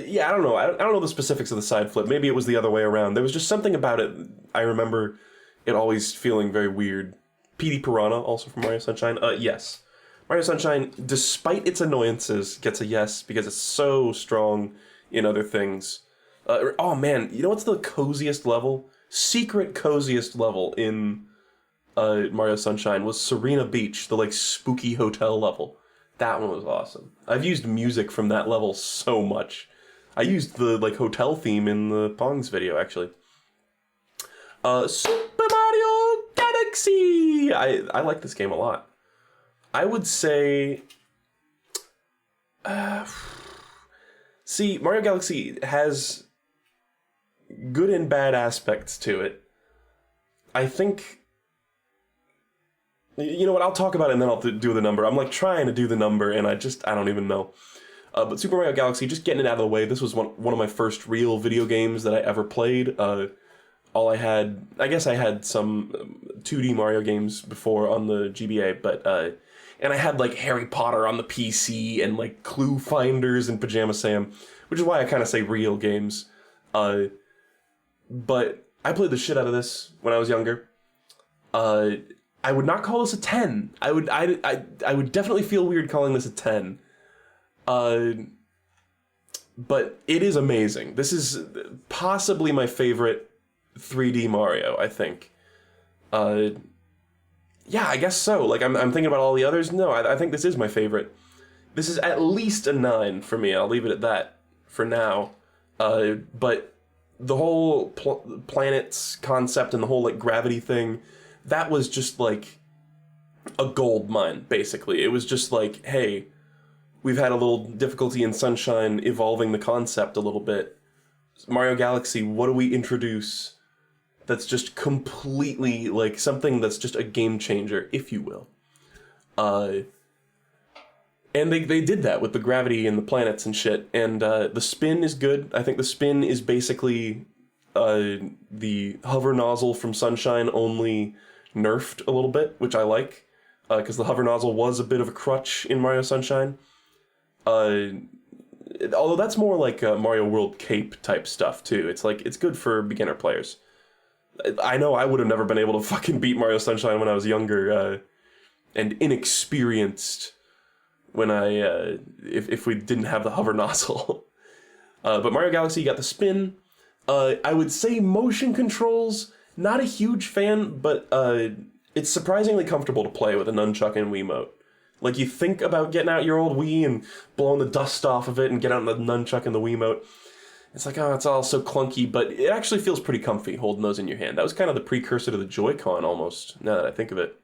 Yeah, I don't know. I don't know the specifics of the side flip. Maybe it was the other way around. There was just something about it. I remember it always feeling very weird. Petey Piranha, also from Mario Sunshine. Yes. Mario Sunshine, despite its annoyances, gets a yes because it's so strong in other things. Oh man, you know what's the coziest level? Secret coziest level in Mario Sunshine was Serena Beach, the, like, spooky hotel level. That one was awesome. I've used music from that level so much. I used the, like, hotel theme in the Pongs video, actually. Super Mario Galaxy! I like this game a lot. I would say... see, Mario Galaxy has good and bad aspects to it. I think... You know what, I'll talk about it and then I'll do the number. I'm, like, trying to do the number and I don't even know. But Super Mario Galaxy, just getting it out of the way, this was one of my first real video games that I ever played. All I guess I had some 2D Mario games before on the GBA, but, and I had, like, Harry Potter on the PC and, like, Clue Finders and Pajama Sam, which is why I kind of say real games. But I played the shit out of this when I was younger. Uh, I would not call this a 10. I would definitely feel weird calling this a 10. But it is amazing. This is possibly my favorite 3D Mario, I think. Yeah, I guess so. Like, I'm thinking about all the others. No, I think this is my favorite. This is at least a 9 for me. I'll leave it at that for now. But the whole planets concept and the whole, like, gravity thing, that was just, like, a gold mine, basically. It was just like, hey, we've had a little difficulty in Sunshine evolving the concept a little bit. Mario Galaxy, what do we introduce that's just completely, like, something that's just a game changer, if you will. And they did that with the gravity and the planets and shit, and the spin is good. I think the spin is basically the hover nozzle from Sunshine only nerfed a little bit, which I like, because the hover nozzle was a bit of a crutch in Mario Sunshine. Although that's more like Mario World Cape type stuff, too. It's like, it's good for beginner players. I know I would have never been able to fucking beat Mario Sunshine when I was younger, and inexperienced when if we didn't have the hover nozzle. But Mario Galaxy, you got the spin. I would say motion controls, not a huge fan, but it's surprisingly comfortable to play with a nunchuck and Wiimote. Like, you think about getting out your old Wii and blowing the dust off of it and get out the nunchuck and the Wiimote. It's like, oh, it's all so clunky, but it actually feels pretty comfy holding those in your hand. That was kind of the precursor to the Joy-Con, almost, now that I think of it.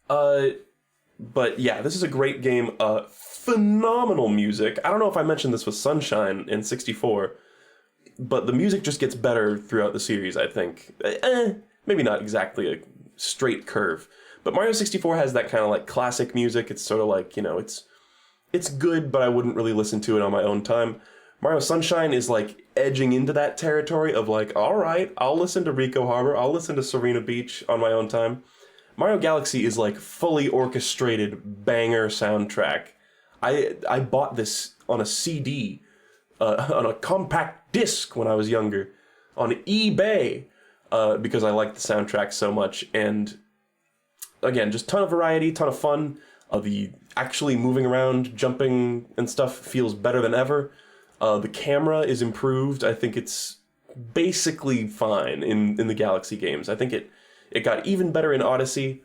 But yeah, this is a great game. Phenomenal music. I don't know if I mentioned this with Sunshine in 64, but the music just gets better throughout the series, I think. Maybe not exactly a straight curve. But Mario 64 has that kind of like classic music. It's sort of like, you know, it's good, but I wouldn't really listen to it on my own time. Mario Sunshine is like edging into that territory of like, all right, I'll listen to Rico Harbor, I'll listen to Serena Beach on my own time. Mario Galaxy is like fully orchestrated banger soundtrack. I bought this on a CD, on a compact disc when I was younger, on eBay, because I liked the soundtrack so much. And again, just ton of variety, ton of fun. The actually moving around, jumping and stuff feels better than ever. The camera is improved. I think it's basically fine in the Galaxy games. I think it got even better in Odyssey.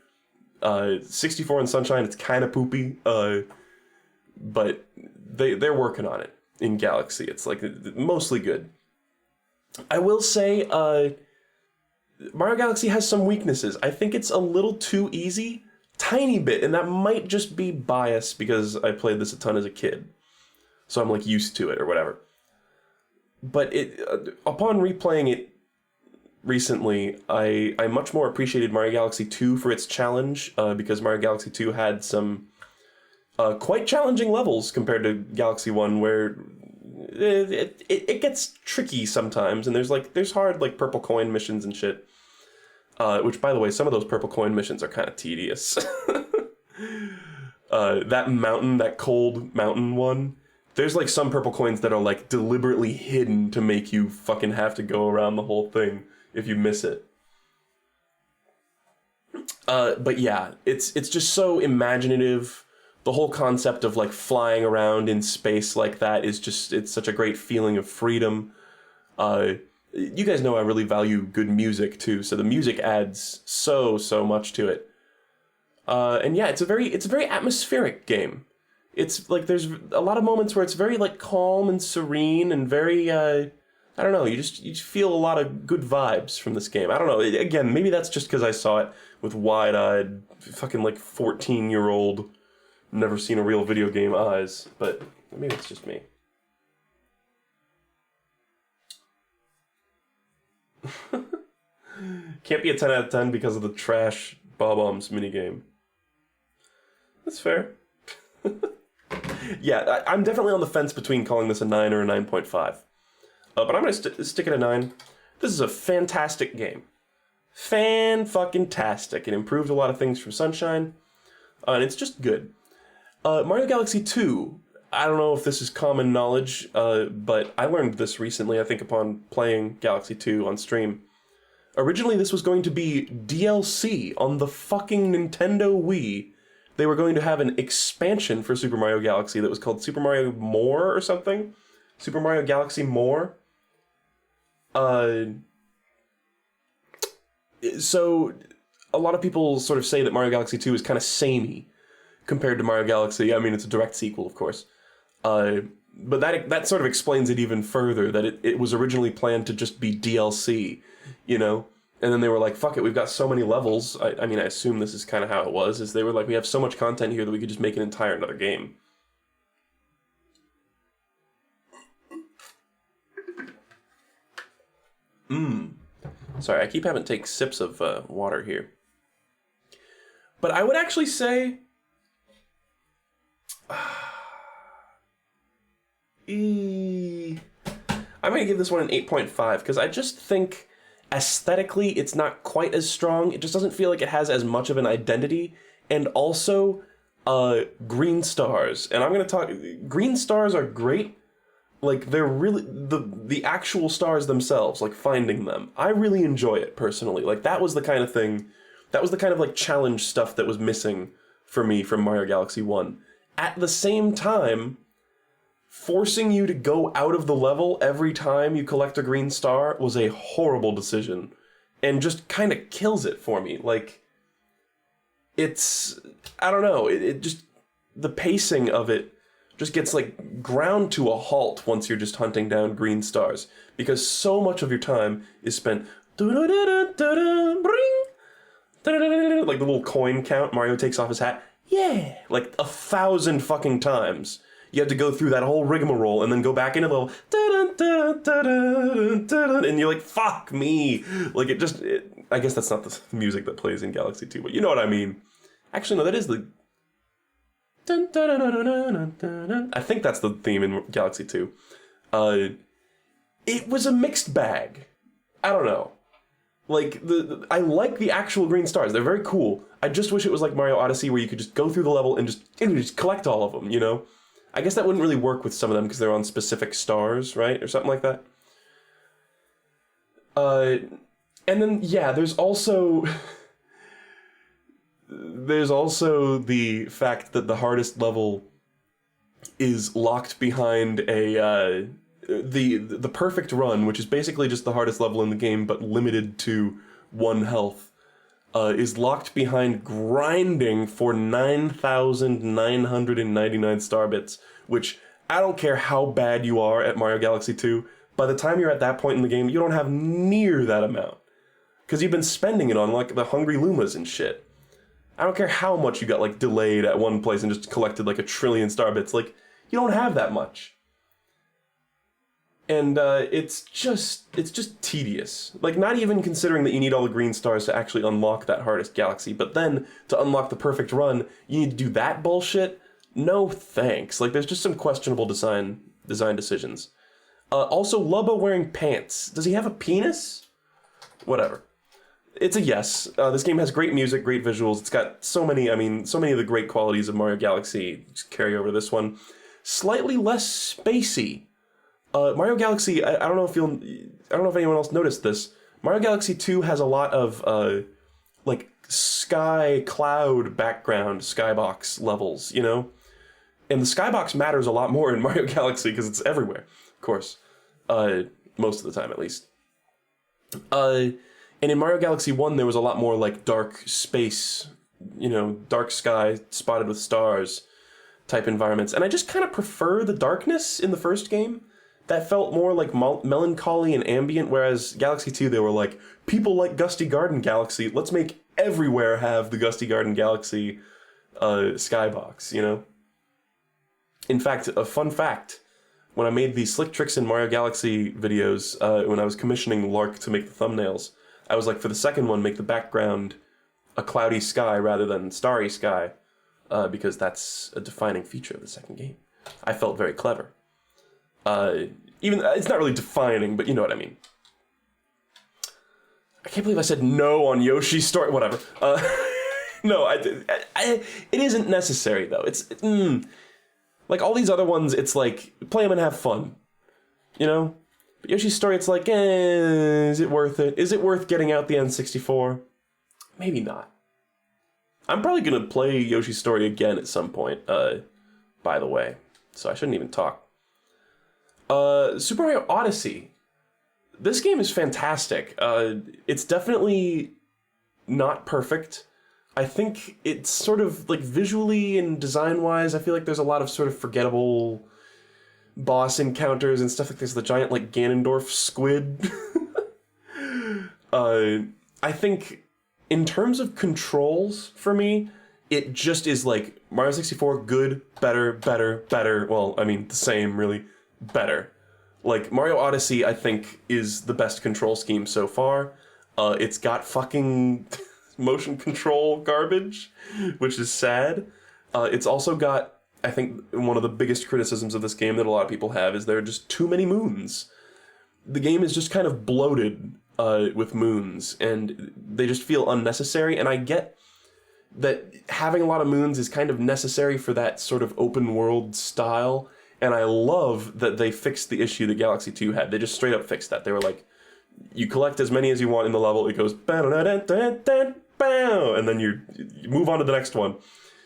64 and Sunshine, it's kind of poopy. But they're working on it in Galaxy. It's like mostly good. I will say, Mario Galaxy has some weaknesses. I think it's a little too easy. Tiny bit, and that might just be bias because I played this a ton as a kid. So I'm like used to it or whatever. But upon replaying it recently, I much more appreciated Mario Galaxy 2 for its challenge, because Mario Galaxy 2 had some quite challenging levels compared to Galaxy 1, where it gets tricky sometimes, and there's hard like purple coin missions and shit. Which, by the way, some of those purple coin missions are kind of tedious. That cold mountain one, there's like some purple coins that are like deliberately hidden to make you fucking have to go around the whole thing if you miss it. But yeah, it's just so imaginative. The whole concept of like flying around in space like that is just, it's such a great feeling of freedom. You guys know I really value good music too, so the music adds so much to it. And yeah, it's a very atmospheric game. It's like there's a lot of moments where it's very like calm and serene and very I don't know, you just feel a lot of good vibes from this game. I don't know, again, maybe that's just because I saw it with wide-eyed fucking like 14-year-old never seen a real video game eyes, but maybe it's just me. Can't be a 10 out of 10 because of the trash Bob-ombs minigame. That's fair. Yeah, I'm definitely on the fence between calling this a 9 or a 9.5. But I'm going to stick it at 9. This is a fantastic game. Fan-fucking-tastic. It improved a lot of things from Sunshine. And it's just good. Mario Galaxy 2, I don't know if this is common knowledge, but I learned this recently, I think, upon playing Galaxy 2 on stream. Originally, this was going to be DLC on the fucking Nintendo Wii. They were going to have an expansion for Super Mario Galaxy that was called Super Mario More or something. Super Mario Galaxy More. So, a lot of people sort of say that Mario Galaxy 2 is kind of samey compared to Mario Galaxy. I mean, it's a direct sequel, of course. But that sort of explains it even further, that it was originally planned to just be DLC, you know? And then they were like, fuck it, we've got so many levels. I mean, I assume this is kind of how it was, is they were like, we have so much content here that we could just make an entire another game. Sorry, I keep having to take sips of water here. But I would actually say... I'm going to give this one an 8.5, because I just think aesthetically it's not quite as strong. It just doesn't feel like it has as much of an identity. And also, green stars. And I'm going to talk... Green stars are great. Like, they're really... The actual stars themselves, like, finding them. I really enjoy it, personally. Like, that was the kind of thing... That was the kind of, like, challenge stuff that was missing for me from Mario Galaxy 1. At the same time, forcing you to go out of the level every time you collect a green star was a horrible decision. And just kind of kills it for me. Like, it's... I don't know, it just... The pacing of it just gets, like, ground to a halt once you're just hunting down green stars. Because so much of your time is spent... Like the little coin count, Mario takes off his hat. Yeah! Like 1,000 fucking times. You have to go through that whole rigmarole and then go back into the little... And you're like, fuck me! Like, I guess that's not the music that plays in Galaxy 2, but you know what I mean. Actually, no, that is the... I think that's the theme in Galaxy 2. It was a mixed bag. I don't know. Like, I like the actual green stars. They're very cool. I just wish it was like Mario Odyssey where you could just go through the level and just collect all of them, you know? I guess that wouldn't really work with some of them because they're on specific stars, right? Or something like that. And then, yeah, there's also... There's also the fact that the hardest level is locked behind a... The perfect run, which is basically just the hardest level in the game, but limited to 1 health, is locked behind grinding for 9,999 star bits, which I don't care how bad you are at Mario Galaxy 2, by the time you're at that point in the game, you don't have near that amount. Because you've been spending it on, like, the Hungry Lumas and shit. I don't care how much you got, like, delayed at one place and just collected, like, 1 trillion star bits. Like, you don't have that much. And it's just tedious. Like, not even considering that you need all the green stars to actually unlock that hardest galaxy, but then to unlock the perfect run, you need to do that bullshit? No thanks. Like, there's just some questionable design decisions. Also, Lubba wearing pants. Does he have a penis? Whatever. It's a yes. This game has great music, great visuals. It's got so many of the great qualities of Mario Galaxy just carry over to this one. Slightly less spacey. Mario Galaxy, I don't know if anyone else noticed this. Mario Galaxy 2 has a lot of, like, sky, cloud background skybox levels, you know? And the skybox matters a lot more in Mario Galaxy because it's everywhere, of course. Most of the time, at least. And in Mario Galaxy 1, there was a lot more, like, dark space, you know, dark sky spotted with stars type environments. And I just kind of prefer the darkness in the first game. That felt more like melancholy and ambient, whereas Galaxy 2, they were like, people like Gusty Garden Galaxy, let's make everywhere have the Gusty Garden Galaxy skybox, you know? In fact, a fun fact, when I made the Slick Tricks in Mario Galaxy videos, when I was commissioning Lark to make the thumbnails, I was like, for the second one, make the background a cloudy sky rather than starry sky, because that's a defining feature of the second game. I felt very clever. Even it's not really defining, but you know what I mean. I can't believe I said no on Yoshi's story. Whatever. No, it isn't necessary though. It's like all these other ones. It's like play them and have fun. You know, But Yoshi's Story, it's like, is it worth it? Is it worth getting out the N64? Maybe not. I'm probably gonna play Yoshi's Story again at some point, by the way. So I shouldn't even talk. Super Mario Odyssey. This game is fantastic. It's definitely not perfect. I think it's sort of, like, visually and design-wise, I feel like there's a lot of sort of forgettable boss encounters and stuff like this. The giant, like, Ganondorf squid. I think, in terms of controls, for me, it just is, like, Mario 64, good, better, better, better. Well, I mean, the same, really. Better. Like, Mario Odyssey, I think, is the best control scheme so far. It's got fucking motion control garbage, which is sad. It's also got, I think, one of the biggest criticisms of this game that a lot of people have is there are just too many moons. The game is just kind of bloated with moons, and they just feel unnecessary, and I get that having a lot of moons is kind of necessary for that sort of open world style, and I love that they fixed the issue that Galaxy 2 had. They just straight up fixed that. They were like, you collect as many as you want in the level, it goes, and then you move on to the next one.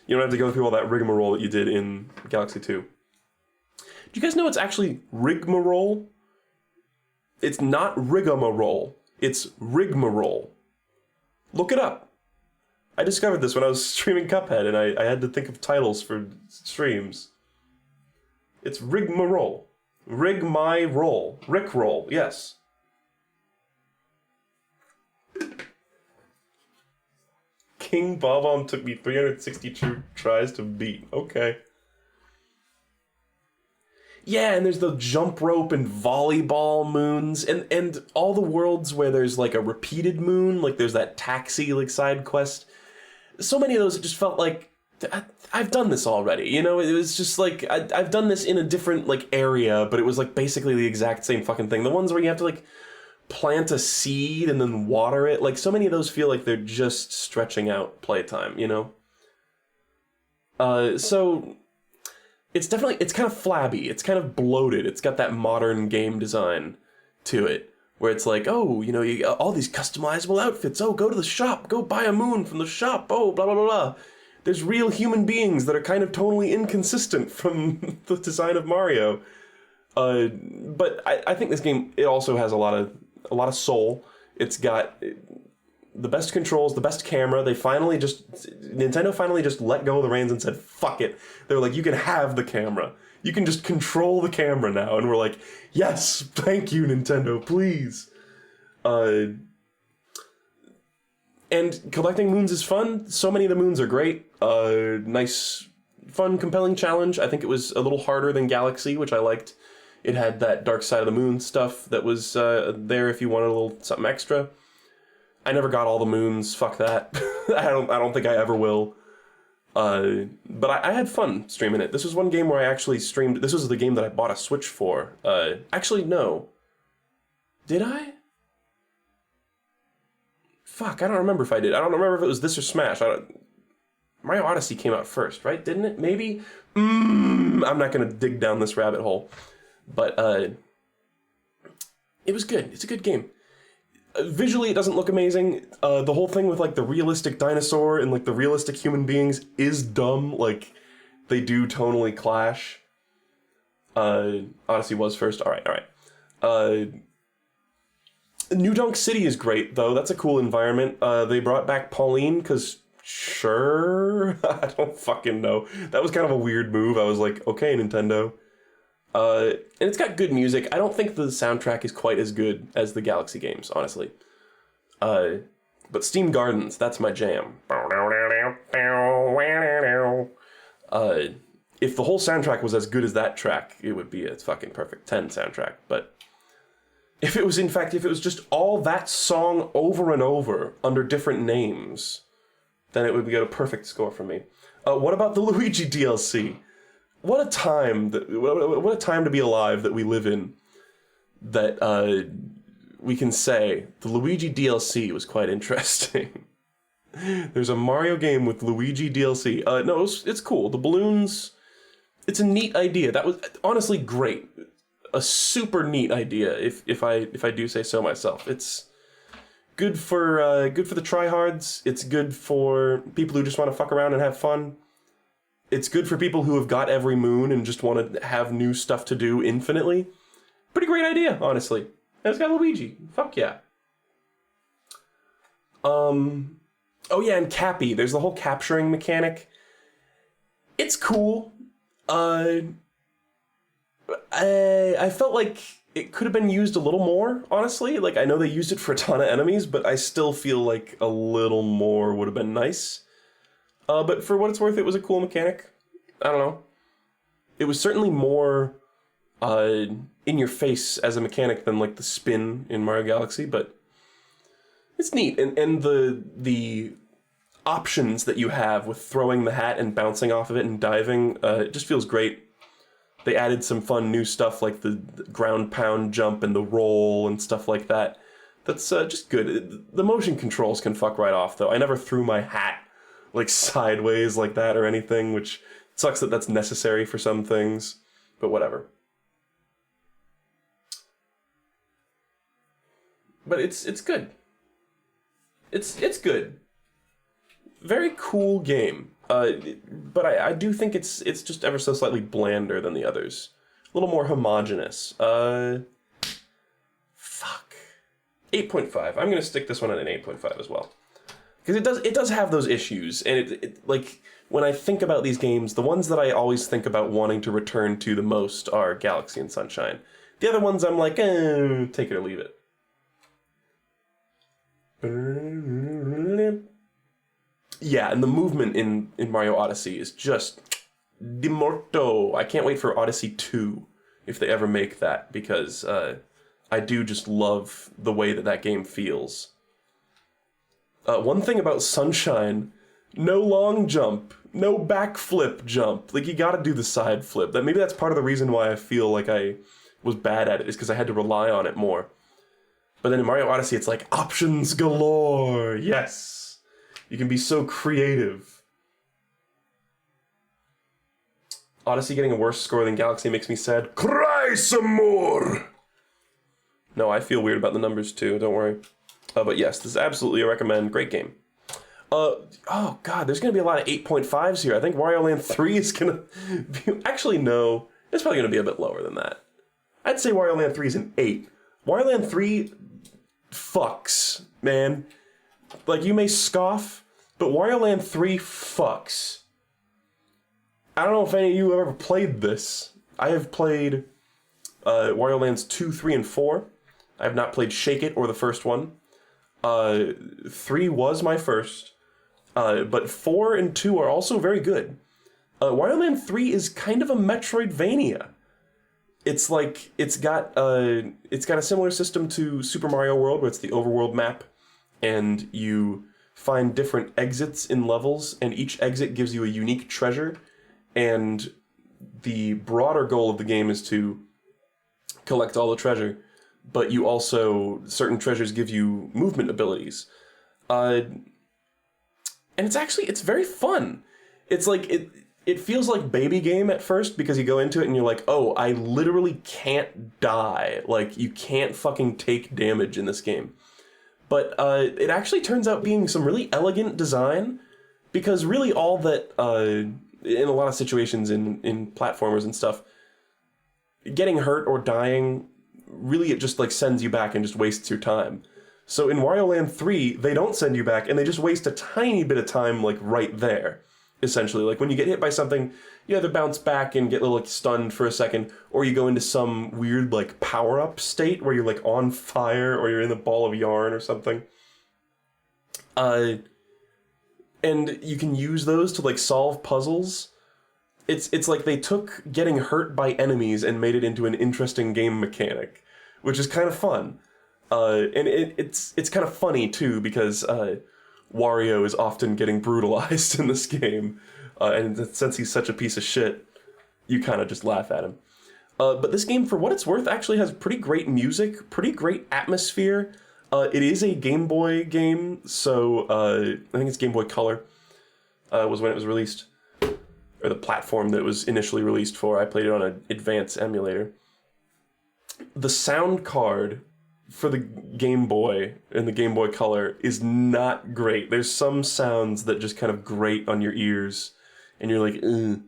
You don't have to go through all that rigmarole that you did in Galaxy 2. Do you guys know it's actually rigmarole? It's not rigmarole. It's rigmarole. Look it up. I discovered this when I was streaming Cuphead, and I had to think of titles for streams. It's rigmarole. Rig my roll. Rickroll, yes. King Bob-omb took me 362 tries to beat. Okay. Yeah, and there's the jump rope and volleyball moons, and all the worlds where there's like a repeated moon, like there's that taxi like side quest. So many of those, it just felt like I've done this already, you know? It was just like I've done this in a different like area, but it was like basically the exact same fucking thing. The ones where you have to like plant a seed and then water it, like so many of those feel like they're just stretching out playtime, you know? So it's kind of flabby, it's kind of bloated, it's got that modern game design to it, where it's like, oh, you know, you got all these customizable outfits, oh, go to the shop, go buy a moon from the shop, oh, blah, blah, blah, blah. There's real human beings that are kind of tonally inconsistent from the design of Mario. But I think this game, it also has a lot of soul. It's got the best controls, the best camera. Nintendo finally just let go of the reins and said, fuck it. They were like, you can have the camera. You can just control the camera now. And we're like, yes, thank you, Nintendo, please. And collecting moons is fun. So many of the moons are great. Nice, fun, compelling challenge. I think it was a little harder than Galaxy, which I liked. It had that Dark Side of the Moon stuff that was there if you wanted a little something extra. I never got all the moons. Fuck that. I don't think I ever will. But I had fun streaming it. This was one game where I actually streamed. This was the game that I bought a Switch for. Actually, no. Did I? Fuck, I don't remember if I did. I don't remember if it was this or Smash. Mario Odyssey came out first, right? Didn't it? Maybe? I'm not going to dig down this rabbit hole. But it was good. It's a good game. Visually, it doesn't look amazing. The whole thing with like the realistic dinosaur and like the realistic human beings is dumb. Like, they do tonally clash. Odyssey was first. All right. New Donk City is great, though. That's a cool environment. They brought back Pauline, because sure? I don't fucking know. That was kind of a weird move. I was like, okay, Nintendo. And it's got good music. I don't think the soundtrack is quite as good as the Galaxy games, honestly. But Steam Gardens, that's my jam. If the whole soundtrack was as good as that track, it would be a fucking perfect 10 soundtrack. But if it was just all that song over and over under different names, then it would get a perfect score for me. What about the Luigi DLC? What a time to be alive that we live in, that we can say the Luigi DLC was quite interesting. There's a Mario game with Luigi DLC. No, it's cool. The balloons, it's a neat idea. That was honestly great. a super neat idea, if I do say so myself. It's good for the tryhards. It's good for people who just want to fuck around and have fun. It's good for people who have got every moon and just want to have new stuff to do infinitely. Pretty great idea, honestly. And it's got Luigi. Fuck yeah. Oh yeah, and Cappy. There's the whole capturing mechanic. It's cool. I felt like it could have been used a little more, honestly. Like, I know they used it for a ton of enemies, but I still feel like a little more would have been nice. But for what it's worth, it was a cool mechanic. I don't know. It was certainly more in your face as a mechanic than like the spin in Mario Galaxy, but it's neat. And the options that you have with throwing the hat and bouncing off of it and diving, it just feels great. They added some fun new stuff like the ground pound jump and the roll and stuff like that. That's just good. The motion controls can fuck right off, though. I never threw my hat like sideways like that or anything, which sucks that that's necessary for some things, but whatever. But it's good. It's good. Very cool game. But I do think it's just ever so slightly blander than the others. A little more homogeneous. Fuck. 8.5. I'm gonna stick this one at an 8.5 as well. Because it does have those issues, and it like, when I think about these games, the ones that I always think about wanting to return to the most are Galaxy and Sunshine. The other ones I'm like, take it or leave it. Yeah, and the movement in Mario Odyssey is just di morto. I can't wait for Odyssey 2, if they ever make that, because I do just love the way that game feels. One thing about Sunshine, no long jump, no backflip jump. Like, you gotta do the side flip. Maybe that's part of the reason why I feel like I was bad at it, is because I had to rely on it more. But then in Mario Odyssey, it's like, options galore, yes! You can be so creative. Odyssey getting a worse score than Galaxy makes me sad. Cry some more! No, I feel weird about the numbers too, don't worry. But yes, this is absolutely a recommend. Great game. Oh god, there's gonna be a lot of 8.5s here. I think Wario Land 3 is gonna be... Actually, no. It's probably gonna be a bit lower than that. I'd say Wario Land 3 is an 8. Wario Land 3 fucks, man. Like, you may scoff, but Wario Land 3 fucks. I don't know if any of you have ever played this. I have played Wario Lands 2, 3, and 4. I have not played Shake It or the first one. 3 was my first, but 4 and 2 are also very good. Wario Land 3 is kind of a Metroidvania. It's like, it's got a similar system to Super Mario World, where it's the overworld map, and you find different exits in levels, and each exit gives you a unique treasure, and the broader goal of the game is to collect all the treasure, but you also, certain treasures give you movement abilities. And it's very fun. It's like, it feels like baby game at first, because you go into it and you're like, oh, I literally can't die. Like, you can't fucking take damage in this game. But it actually turns out being some really elegant design, because really all that, in a lot of situations in platformers and stuff, getting hurt or dying, really it just like sends you back and just wastes your time. So in Wario Land 3, they don't send you back, and they just waste a tiny bit of time like right there. Essentially, like when you get hit by something, you either bounce back and get a little like stunned for a second, or you go into some weird like power-up state where you're like on fire, or you're in a ball of yarn or something. And you can use those to like solve puzzles. It's like they took getting hurt by enemies and made it into an interesting game mechanic, which is kind of fun. And it's kind of funny too, because Wario is often getting brutalized in this game, and since he's such a piece of shit, you kind of just laugh at him. But this game, for what it's worth, actually has pretty great music, pretty great atmosphere. It is a Game Boy game, so I think it's Game Boy Color was when it was released, or the platform that it was initially released for. I played it on an advanced emulator. the sound card for the Game Boy and the Game Boy Color is not great. There's some sounds that just kind of grate on your ears, and you're like, ugh.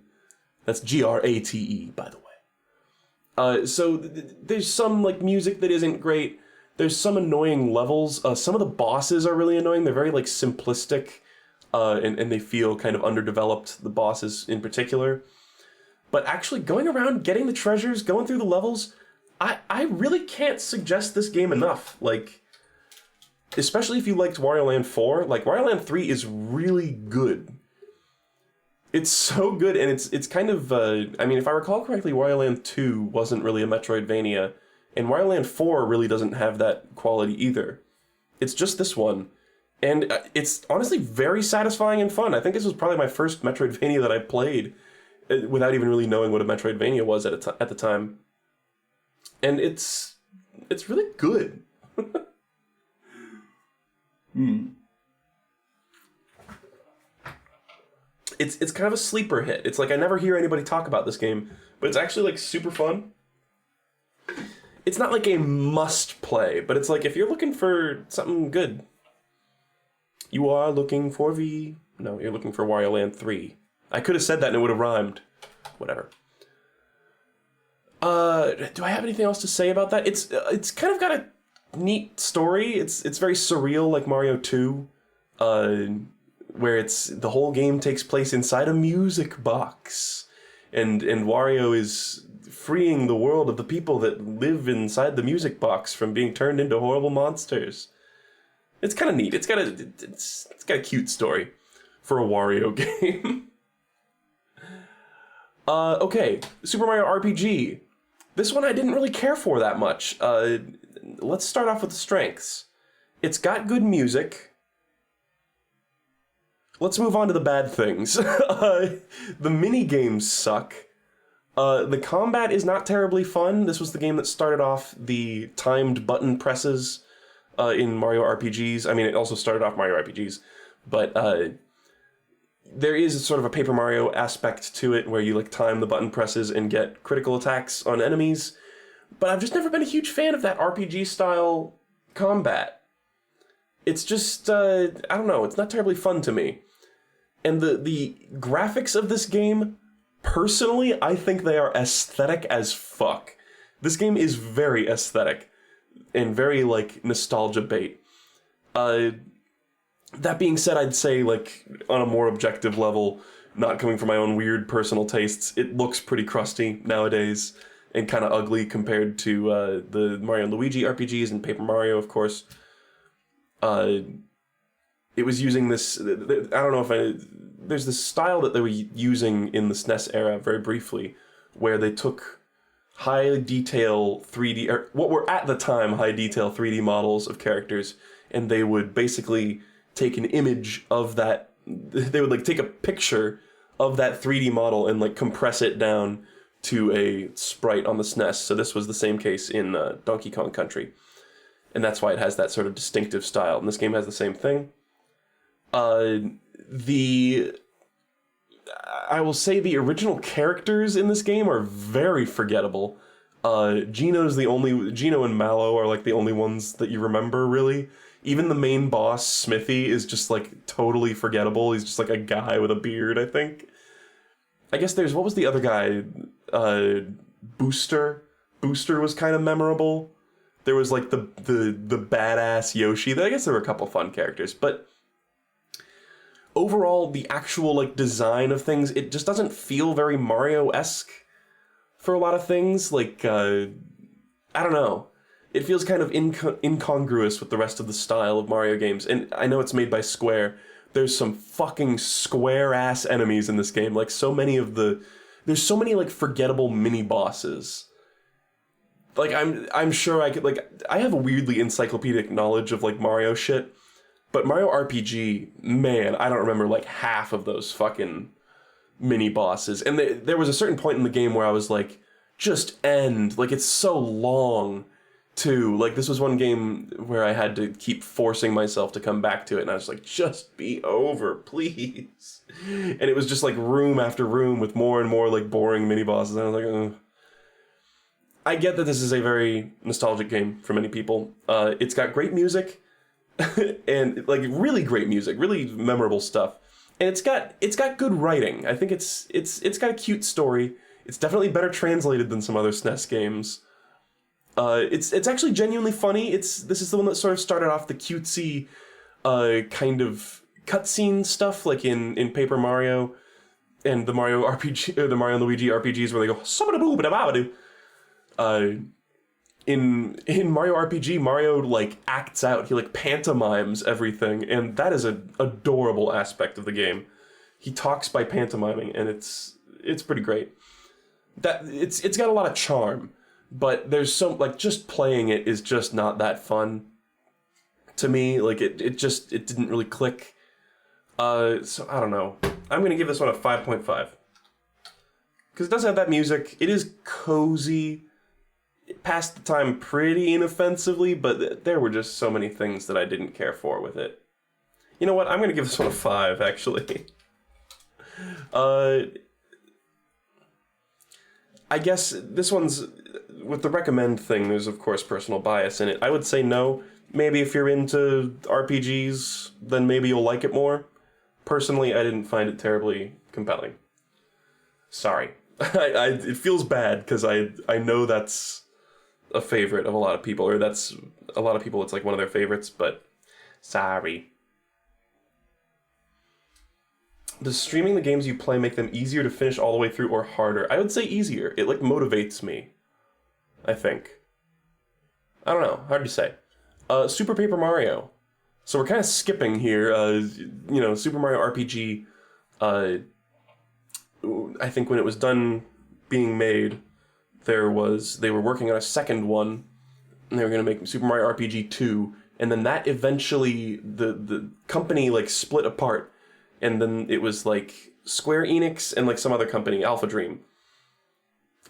That's Grate, by the way. So there's some like music that isn't great. There's some annoying levels. Some of the bosses are really annoying. They're very like simplistic, and they feel kind of underdeveloped, the bosses in particular. But actually going around, getting the treasures, going through the levels, I really can't suggest this game enough. Like, especially if you liked Wario Land 4, like Wario Land 3 is really good. It's so good, and it's kind of, I mean, if I recall correctly, Wario Land 2 wasn't really a Metroidvania, and Wario Land 4 really doesn't have that quality either. It's just this one. And it's honestly very satisfying and fun. I think this was probably my first Metroidvania that I played without even really knowing what a Metroidvania was at the time. And it's really good. It's kind of a sleeper hit. It's like I never hear anybody talk about this game, but it's actually like super fun. It's not like a must play, but it's like if you're looking for something good, you are looking for you're looking for Wario Land 3. I could have said that and it would have rhymed. Whatever. Do I have anything else to say about that? It's kind of got a neat story. It's very surreal, like Mario 2, where the whole game takes place inside a music box, and Wario is freeing the world of the people that live inside the music box from being turned into horrible monsters. It's kind of neat. It's got a cute story for a Wario game. Okay, Super Mario RPG. This one I didn't really care for that much. Let's start off with the strengths. It's got good music. Let's move on to the bad things. The mini-games suck. The combat is not terribly fun. This was the game that started off the timed button presses in Mario RPGs. I mean, it also started off Mario RPGs, but there is sort of a Paper Mario aspect to it where you like time the button presses and get critical attacks on enemies. But I've just never been a huge fan of that RPG-style combat. It's just, I don't know, it's not terribly fun to me. And the graphics of this game, personally, I think they are aesthetic as fuck. This game is very aesthetic and very, like, nostalgia bait. That being said, I'd say, like, on a more objective level, not coming from my own weird personal tastes, it looks pretty crusty nowadays and kind of ugly compared to the Mario and Luigi RPGs and Paper Mario, of course. It was using this, I don't know if there's this style that they were using in the SNES era very briefly, where they took high detail 3D, or what were at the time high detail 3D models of characters, and they would basically take an image of that, they would like take a picture of that 3D model and like compress it down to a sprite on the SNES. So this was the same case in Donkey Kong Country. And that's why it has that sort of distinctive style. And this game has the same thing. I will say the original characters in this game are very forgettable. Gino and Mallow are like the only ones that you remember, really. Even the main boss, Smithy, is just like totally forgettable. He's just like a guy with a beard, I think. I guess what was the other guy? Booster? Booster was kind of memorable. There was like the badass Yoshi. I guess there were a couple fun characters, but overall, the actual like design of things, it just doesn't feel very Mario-esque for a lot of things. Like, I don't know. It feels kind of incongruous with the rest of the style of Mario games. And I know it's made by Square. There's some fucking Square-ass enemies in this game. Like, there's so many like forgettable mini-bosses. Like, I'm sure I could, like, I have a weirdly encyclopedic knowledge of, like, Mario shit, but Mario RPG, man, I don't remember, like, half of those fucking mini-bosses. And there was a certain point in the game where I was like, just end. Like, it's so long, too. Like, this was one game where I had to keep forcing myself to come back to it, and I was like, just be over, please. And it was just, like, room after room with more and more, like, boring mini-bosses, and I was like, ugh. I get that this is a very nostalgic game for many people. It's got great music, and like really great music, really memorable stuff. And it's got good writing. I think it's got a cute story. It's definitely better translated than some other SNES games. It's actually genuinely funny. This is the one that sort of started off the cutesy kind of cutscene stuff, like in Paper Mario and the Mario RPG, or the Mario and Luigi RPGs, where they go sabadaboo. In Mario RPG, Mario like acts out. He like pantomimes everything, and that is an adorable aspect of the game. He talks by pantomiming, and it's pretty great. It's got a lot of charm, but there's like just playing it is just not that fun to me. Like it didn't really click. So I don't know. I'm gonna give this one a 5.5 because it does have that music. It is cozy. It passed the time pretty inoffensively, but there were just so many things that I didn't care for with it. You know what? I'm gonna give this one a 5, actually. I guess this one's, with the recommend thing, there's of course personal bias in it. I would say no. Maybe if you're into RPGs, then maybe you'll like it more. Personally, I didn't find it terribly compelling. Sorry. It feels bad, because I know that's a favorite of a lot of people, or that's a lot of people, it's like one of their favorites, but sorry. Does streaming the games you play make them easier to finish all the way through or harder? I would say easier. It like motivates me, I think. I don't know, hard to say. Super Paper Mario. So we're kind of skipping here. You know, Super Mario RPG, I think when it was done being made, they were working on a second one, and they were going to make Super Mario RPG 2, and then that eventually, the company like split apart, and then it was like Square Enix and like some other company, Alpha Dream.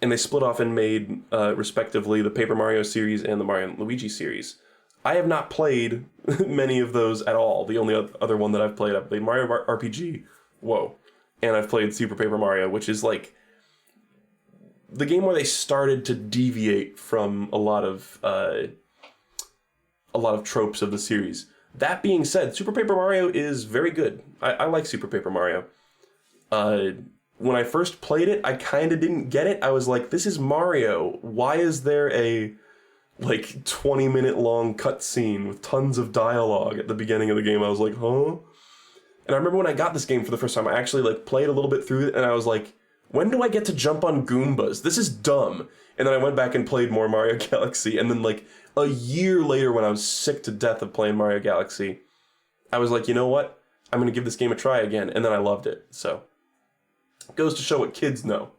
And they split off and made, respectively, the Paper Mario series and the Mario and Luigi series. I have not played many of those at all. The only other one that I've played Mario RPG, and I've played Super Paper Mario, which is like the game where they started to deviate from a lot of tropes of the series. That being said, Super Paper Mario is very good. I like Super Paper Mario. When I first played it, I kind of didn't get it. I was like, this is Mario. Why is there a like 20-minute long cutscene with tons of dialogue at the beginning of the game? I was like, huh? And I remember when I got this game for the first time, I actually like played a little bit through it, and I was like, when do I get to jump on Goombas? This is dumb. And then I went back and played more Mario Galaxy, and then like a year later, when I was sick to death of playing Mario Galaxy, I was like, you know what? I'm gonna give this game a try again, and then I loved it. So it goes to show what kids know.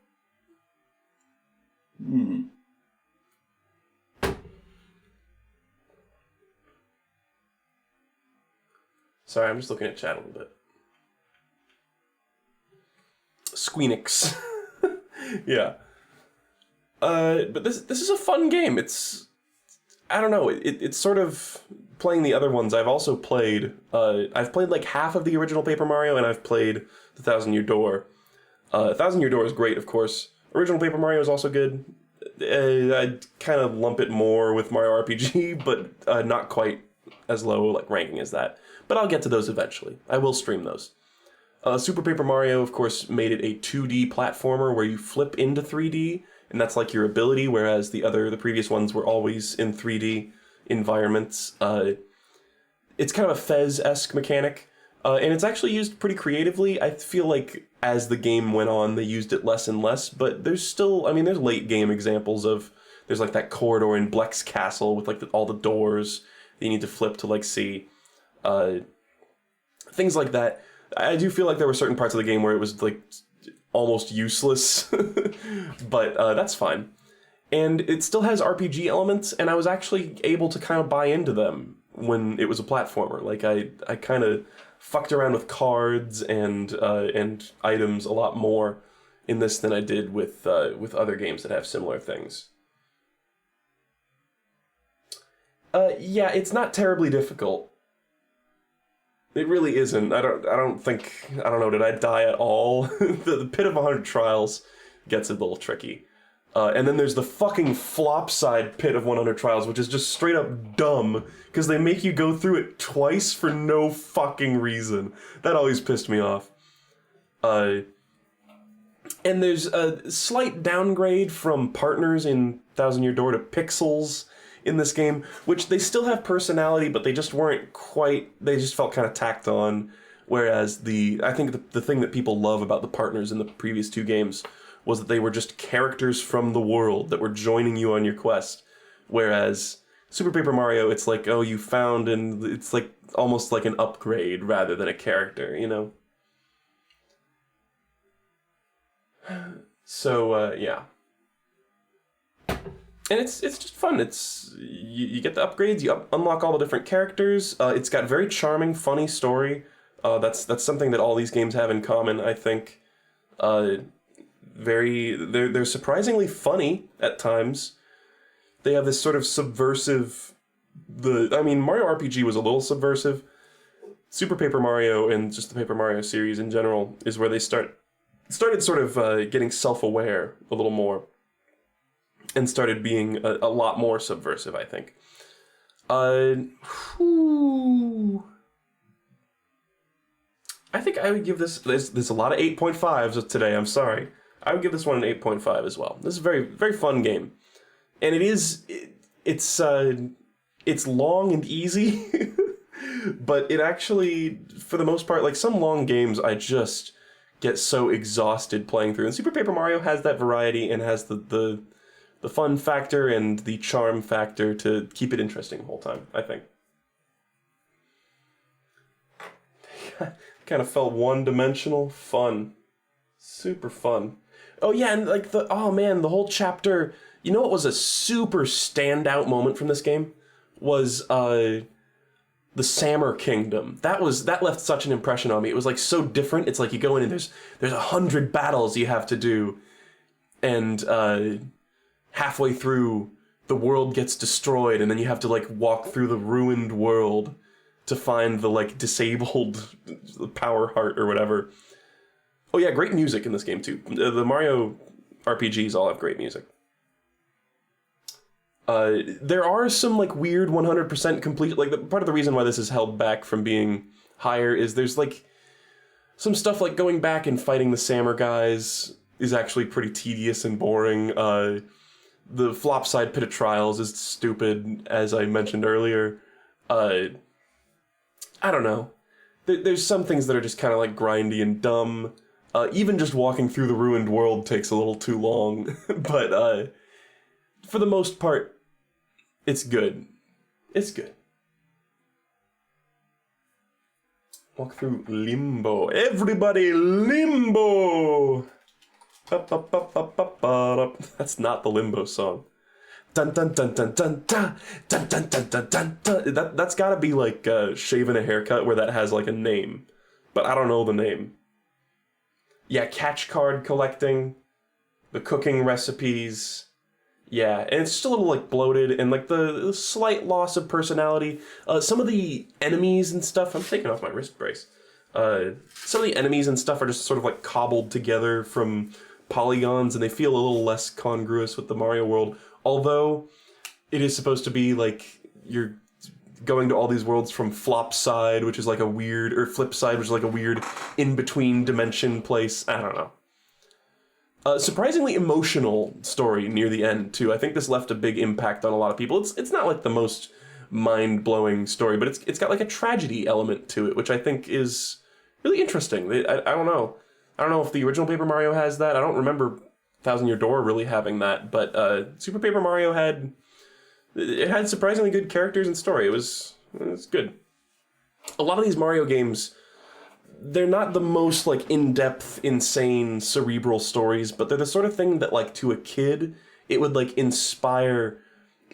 Sorry, I'm just looking at chat a little bit. Squeenix. Yeah. But this is a fun game. I don't know, it's sort of playing the other ones. I've also played, I've played like half of the original Paper Mario, and I've played The Thousand Year Door. Thousand Year Door is great, of course. Original Paper Mario is also good. I'd kind of lump it more with Mario RPG, but not quite as low like ranking as that. But I'll get to those eventually. I will stream those. Super Paper Mario, of course, made it a 2D platformer where you flip into 3D, and that's like your ability, whereas the previous ones were always in 3D environments. It's kind of a Fez-esque mechanic, and it's actually used pretty creatively. I feel like as the game went on, they used it less and less, but there's still, I mean, there's late game examples of, there's like that corridor in Bleck's Castle with like all the doors that you need to flip to like see. Things like that. I do feel like there were certain parts of the game where it was like almost useless, but that's fine. And it still has RPG elements, and I was actually able to kind of buy into them when it was a platformer. Like I kind of fucked around with cards and items a lot more in this than I did with other games that have similar things. Yeah, it's not terribly difficult. It really isn't. I don't know, did I die at all? The Pit of 100 Trials gets a little tricky. And then there's the fucking flop side pit of 100 Trials, which is just straight up dumb, because they make you go through it twice for no fucking reason. That always pissed me off. And there's a slight downgrade from partners in Thousand Year Door to pixels in this game, which they still have personality, but they just weren't quite, they just felt kind of tacked on. Whereas I think the thing that people love about the partners in the previous two games was that they were just characters from the world that were joining you on your quest. Whereas Super Paper Mario, it's like, oh, you found, and it's like almost like an upgrade rather than a character, you know? So, yeah. And it's just fun. It's you get the upgrades, you unlock all the different characters. It's got very charming, funny story. That's something that all these games have in common, I think. They're surprisingly funny at times. They have this sort of subversive. Mario RPG was a little subversive. Super Paper Mario and just the Paper Mario series in general is where they started sort of getting self-aware a little more, and started being a lot more subversive, I think. I think I would give this. There's a lot of 8.5s today. I'm sorry. I would give this one an 8.5 as well. This is a very, very fun game, and it's long and easy, but it actually, for the most part, like some long games, I just get so exhausted playing through. And Super Paper Mario has that variety and has the fun factor and the charm factor to keep it interesting the whole time, I think. Kind of felt one-dimensional. Fun. Super fun. Oh yeah, and like the whole chapter, you know what was a super standout moment from this game? Was the Sammer Kingdom. That left such an impression on me. It was like so different. It's like you go in and there's 100 battles you have to do, and halfway through the world gets destroyed, and then you have to like walk through the ruined world to find the like disabled power heart or whatever. Oh yeah, great music in this game too. The Mario RPGs all have great music. There are some like weird 100% complete, like part of the reason why this is held back from being higher is there's like some stuff like going back and fighting the Sammer guys is actually pretty tedious and boring. The flop side pit of trials is stupid, as I mentioned earlier. I don't know. There's some things that are just kind of like grindy and dumb. Even just walking through the ruined world takes a little too long. But for the most part, it's good. It's good. Walk through Limbo. Everybody, Limbo! That's not the Limbo song. Dun dun dun dun dun dun dun dun dun dun dun dun. That's gotta be like Shaving a Haircut, where that has like a name. But I don't know the name. Yeah, catch card collecting. The cooking recipes. Yeah, and it's just a little like bloated, and like the slight loss of personality. Some of the enemies and stuff, I'm taking off my wrist brace. Some of the enemies and stuff are just sort of like cobbled together from polygons, and they feel a little less congruous with the Mario world. Although it is supposed to be like you're going to all these worlds from flop side, which is like a weird, or flip side, which is like a weird in-between dimension place. I don't know. Surprisingly emotional story near the end, too. I think this left a big impact on a lot of people. It's not like the most mind-blowing story, but it's got like a tragedy element to it, which I think is really interesting. I don't know. I don't know if the original Paper Mario has that. I don't remember Thousand Year Door really having that, but Super Paper Mario had surprisingly good characters and story. It was good. A lot of these Mario games, they're not the most like in-depth, insane, cerebral stories, but they're the sort of thing that like to a kid, it would like inspire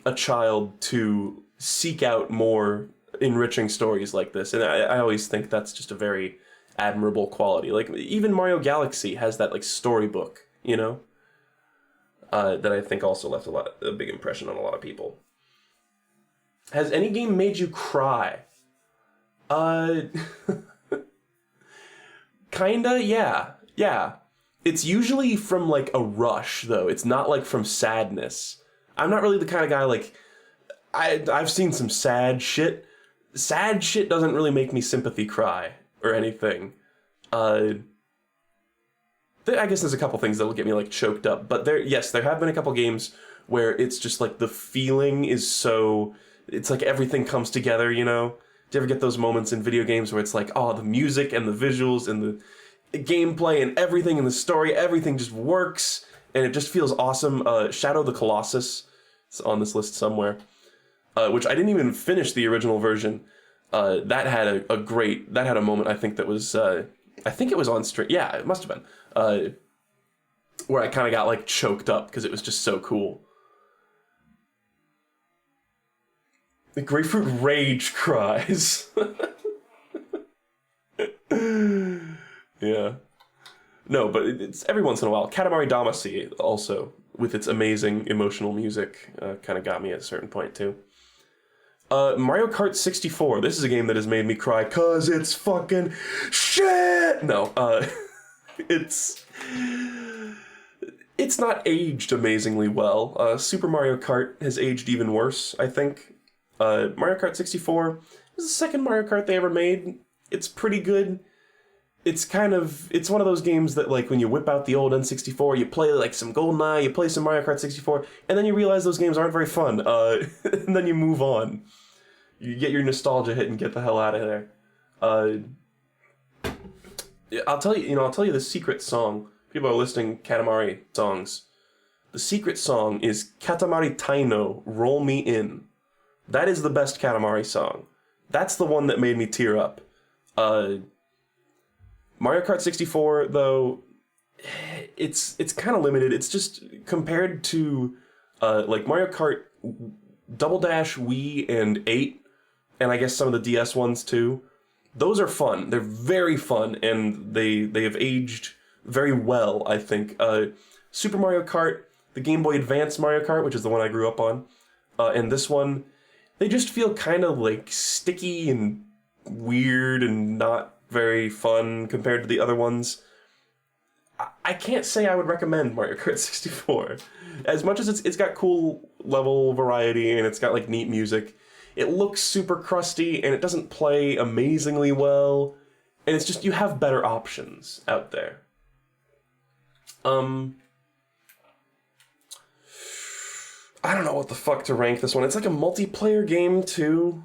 a child to seek out more enriching stories like this. And I always think that's just a very admirable quality. Like even Mario Galaxy has that like storybook, you know, that I think also left a big impression on a lot of people. Has any game made you cry? Kinda, yeah. It's usually from, like, a rush, though. It's not, like, from sadness. I'm not really the kind of guy, like... I've seen some sad shit. Sad shit doesn't really make me sympathy cry or anything. I guess there's a couple things that'll get me, like, choked up. But there have been a couple games where it's just, like, the feeling is so... It's like everything comes together, you know? Do you ever get those moments in video games where it's like, oh, the music and the visuals and the gameplay and everything and the story, everything just works, and it just feels awesome. Shadow of the Colossus, it's on this list somewhere, which I didn't even finish the original version. That had that had a moment, I think, that was, I think it was on stream. Yeah, it must have been. Where I kind of got, like, choked up because it was just so cool. The Grapefruit Rage cries. Yeah. No, but it's every once in a while. Katamari Damacy also, with its amazing emotional music, kind of got me at a certain point, too. Mario Kart 64. This is a game that has made me cry, cause it's fucking shit! No, it's not aged amazingly well. Super Mario Kart has aged even worse, I think. Mario Kart 64 is the second Mario Kart they ever made. It's pretty good. It's one of those games that, like, when you whip out the old N64, you play, like, some GoldenEye, you play some Mario Kart 64, and then you realize those games aren't very fun, and then you move on. You get your nostalgia hit and get the hell out of there. I'll tell you the secret song. People are listing Katamari songs. The secret song is Katamari Taino, Roll Me In. That is the best Katamari song. That's the one that made me tear up. Mario Kart 64, though, it's kind of limited. It's just compared to like Mario Kart Double Dash, Wii, and 8, and I guess some of the DS ones too. Those are fun. They're very fun, and they have aged very well, I think. Super Mario Kart, the Game Boy Advance Mario Kart, which is the one I grew up on, and this one, they just feel kind of like sticky and weird and not very fun compared to the other ones. I can't say I would recommend Mario Kart 64. As much as it's got cool level variety and it's got, like, neat music, it looks super crusty and it doesn't play amazingly well, and it's just, you have better options out there. I don't know what the fuck to rank this one. It's like a multiplayer game too.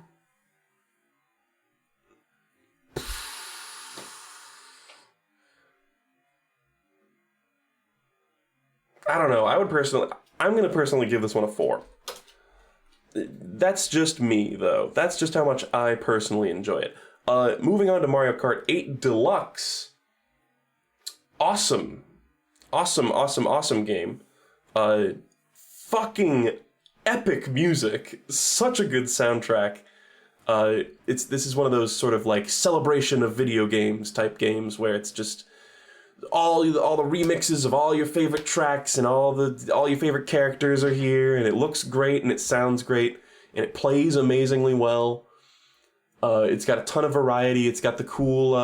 I don't know. I'm gonna personally give this one a 4. That's just me, though. That's just how much I personally enjoy it. Moving on to Mario Kart 8 Deluxe. Awesome. Awesome game. Fucking epic music. Such a good soundtrack. This is one of those sort of, like, celebration of video games type games where it's just all the remixes of all your favorite tracks and all your favorite characters are here, and it looks great and it sounds great and it plays amazingly well. It's got a ton of variety. It's got the cool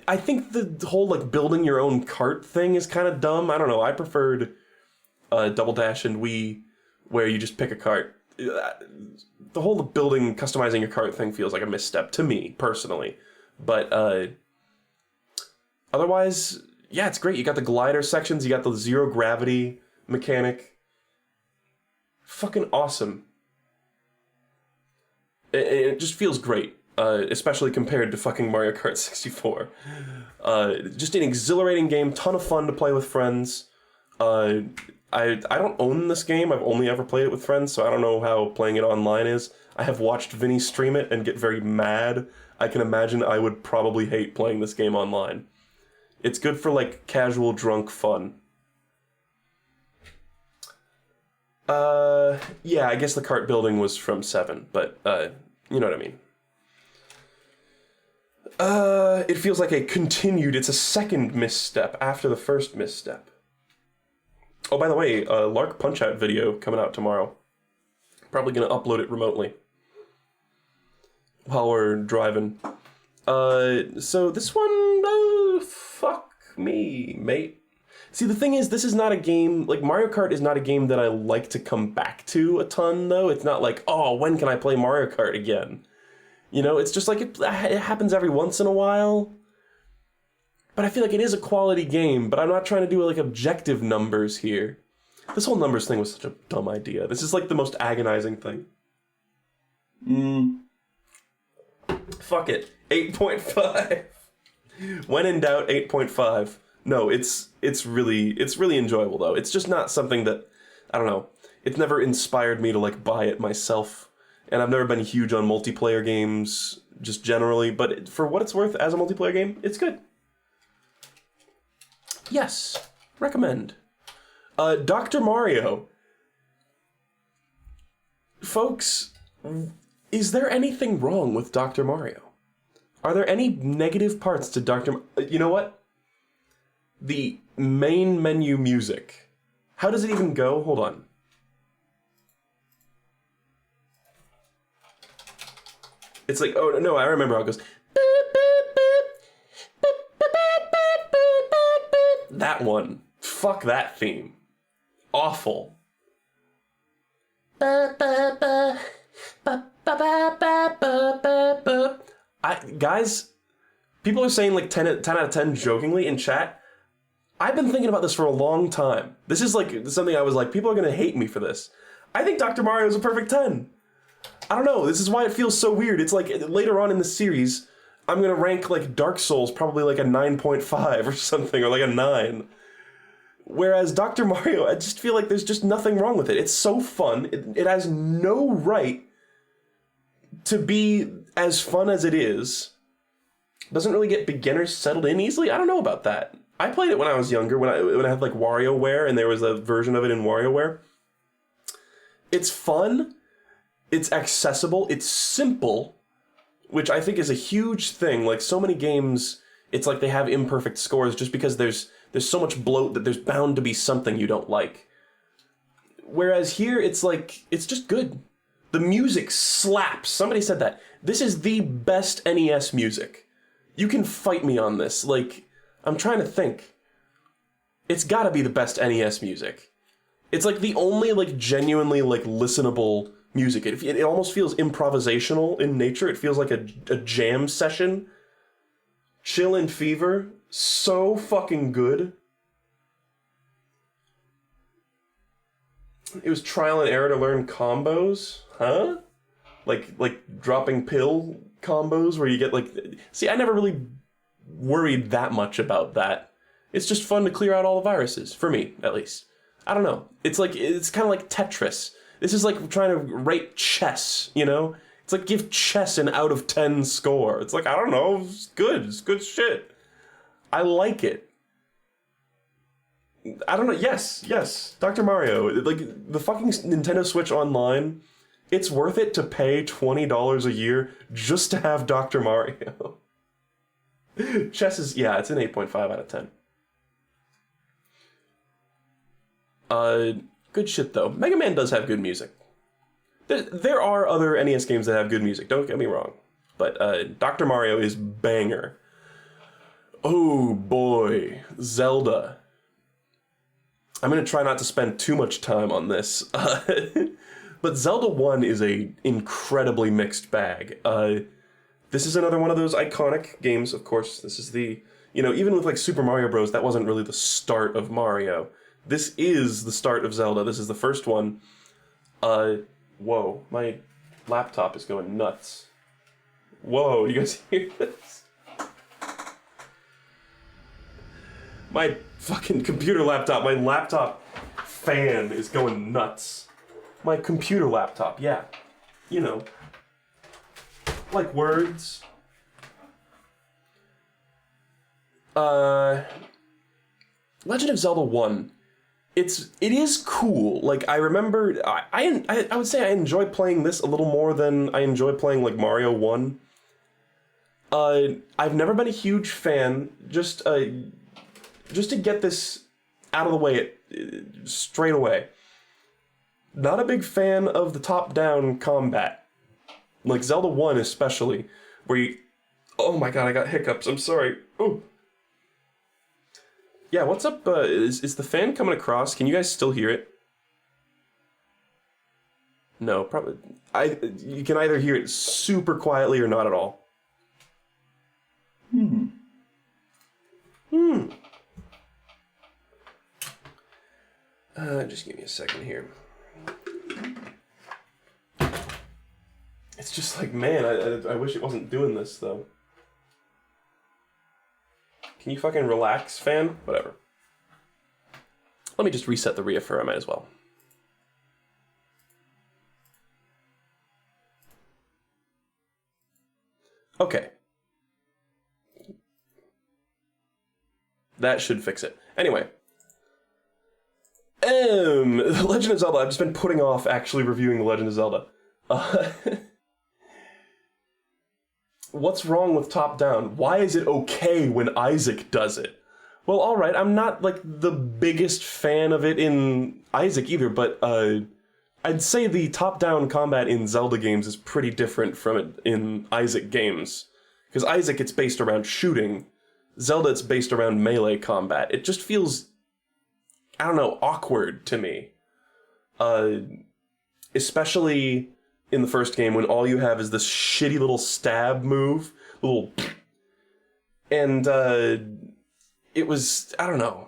I think the whole, like, building your own cart thing is kind of dumb. I don't know. I preferred Double Dash and Wii, where you just pick a cart. The whole building, customizing your cart thing feels like a misstep to me personally, but otherwise, yeah, it's great. You got the glider sections, you got the zero gravity mechanic. Fucking awesome. It just feels great, especially compared to fucking Mario Kart 64. Just an exhilarating game, ton of fun to play with friends. I don't own this game, I've only ever played it with friends, so I don't know how playing it online is. I have watched Vinny stream it and get very mad. I can imagine I would probably hate playing this game online. It's good for, like, casual drunk fun. Yeah, I guess the cart building was from 7, but, you know what I mean. It feels like it's a second misstep after the first misstep. Oh, by the way, Lark Punch-Out video coming out tomorrow. Probably gonna upload it remotely while we're driving. So this one, fuck me, mate. See, the thing is, this is not a game, like, Mario Kart is not a game that I like to come back to a ton, though. It's not like, oh, when can I play Mario Kart again? You know, it's just like, it happens every once in a while. But I feel like it is a quality game, but I'm not trying to do, like, objective numbers here. This whole numbers thing was such a dumb idea. This is, like, the most agonizing thing. Fuck it. 8.5. When in doubt, 8.5. No, it's really enjoyable though. It's just not something that, I don't know, it's never inspired me to like buy it myself. And I've never been huge on multiplayer games just generally, but for what it's worth as a multiplayer game, it's good. Yes, recommend. Dr. Mario. Folks, is there anything wrong with Dr. Mario? Are there any negative parts to Dr. You know what? The main menu music. How does it even go? Hold on. It's like, oh no, I remember how it goes. That one. Fuck that theme. Awful. Guys, people are saying like 10 out of 10 jokingly in chat. I've been thinking about this for a long time. This is like something I was like, people are gonna hate me for this. I think Dr. Mario is a perfect 10. I don't know, this is why it feels so weird. It's like later on in the series, I'm gonna rank like Dark Souls probably like a 9.5 or something, or like a 9. Whereas Dr. Mario, I just feel like there's just nothing wrong with it. It's so fun. It has no right to be as fun as it is. Doesn't really get beginners settled in easily. I don't know about that. I played it when I was younger, when I had like WarioWare, and there was a version of it in WarioWare. It's fun, it's accessible, it's simple, which I think is a huge thing. Like so many games, it's like they have imperfect scores just because there's so much bloat that there's bound to be something you don't like. Whereas here, it's like, it's just good. The music slaps. Somebody said that. This is the best NES music. You can fight me on this. Like, I'm trying to think. It's gotta be the best NES music. It's like the only like genuinely like listenable music. It almost feels improvisational in nature. It feels like a jam session. Chill and Fever, so fucking good. It was trial and error to learn combos, huh? Like dropping pill combos where you get like... See, I never really worried that much about that. It's just fun to clear out all the viruses, for me, at least. I don't know. It's kind of like Tetris. This is like trying to rate chess, you know? It's like give chess an out of 10 score. It's like, I don't know, it's good shit. I like it. I don't know, yes, Dr. Mario. Like, the fucking Nintendo Switch Online, it's worth it to pay $20 a year just to have Dr. Mario. Chess is, yeah, it's an 8.5 out of 10. Good shit, though. Mega Man does have good music. There are other NES games that have good music, don't get me wrong. But Dr. Mario is banger. Oh boy, Zelda. I'm going to try not to spend too much time on this. But Zelda 1 is a incredibly mixed bag. This is another one of those iconic games, of course. This is the, you know, even with like Super Mario Bros., that wasn't really the start of Mario. This is the start of Zelda. This is the first one. Whoa, my laptop is going nuts. Whoa, you guys hear this? My fucking computer laptop, my laptop fan is going nuts. My computer laptop, yeah. You know. Like words. Legend of Zelda 1. It is cool. Like, I remember, I would say I enjoy playing this a little more than I enjoy playing, like, Mario 1. I've never been a huge fan. Just to get this out of the way, straight away. Not a big fan of the top-down combat. Like, Zelda 1 especially, where you... Oh my god, I got hiccups, I'm sorry. Ooh. Yeah, what's up? Is the fan coming across? Can you guys still hear it? No, probably. You can either hear it super quietly or not at all. Just give me a second here. It's just like, man, I wish it wasn't doing this, though. Can you fucking relax, fan? Whatever. Let me just reset the reaffirm, I might as well. Okay. That should fix it. Anyway. The Legend of Zelda. I've just been putting off actually reviewing The Legend of Zelda. What's wrong with top-down? Why is it okay when Isaac does it? Well, alright, I'm not, like, the biggest fan of it in Isaac either, but, I'd say the top-down combat in Zelda games is pretty different from it in Isaac games. Because Isaac, it's based around shooting. Zelda, it's based around melee combat. It just feels, I don't know, awkward to me. Especially in the first game when all you have is this shitty little stab move. And, it was, I don't know.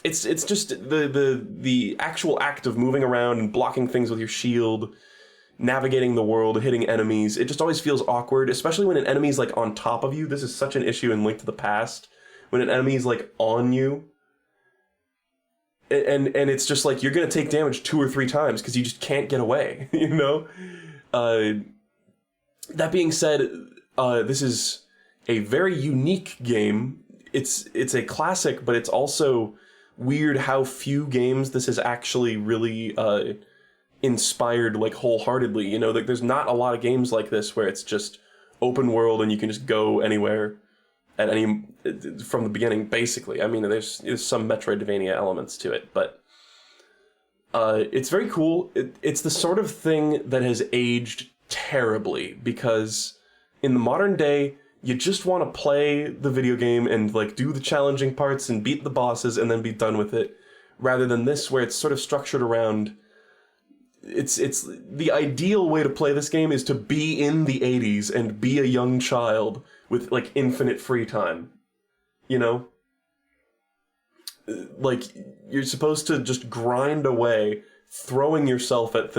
It's just the actual act of moving around and blocking things with your shield, navigating the world, hitting enemies. It just always feels awkward, especially when an enemy's like on top of you. This is such an issue in Link to the Past. When an enemy's like on you, and it's just like you're gonna take damage 2 or 3 times because you just can't get away, you know? That being said, this is a very unique game. It's a classic, but it's also weird how few games this has actually really inspired like wholeheartedly. You know, like there's not a lot of games like this where it's just open world and you can just go anywhere at any from the beginning. Basically, I mean, there's some Metroidvania elements to it, but it's very cool. It's the sort of thing that has aged terribly because in the modern day, you just want to play the video game and like do the challenging parts and beat the bosses and then be done with it, rather than this where it's sort of structured around. It's the ideal way to play this game is to be in the 80s and be a young child with like infinite free time, you know? Like you're supposed to just grind away, throwing yourself at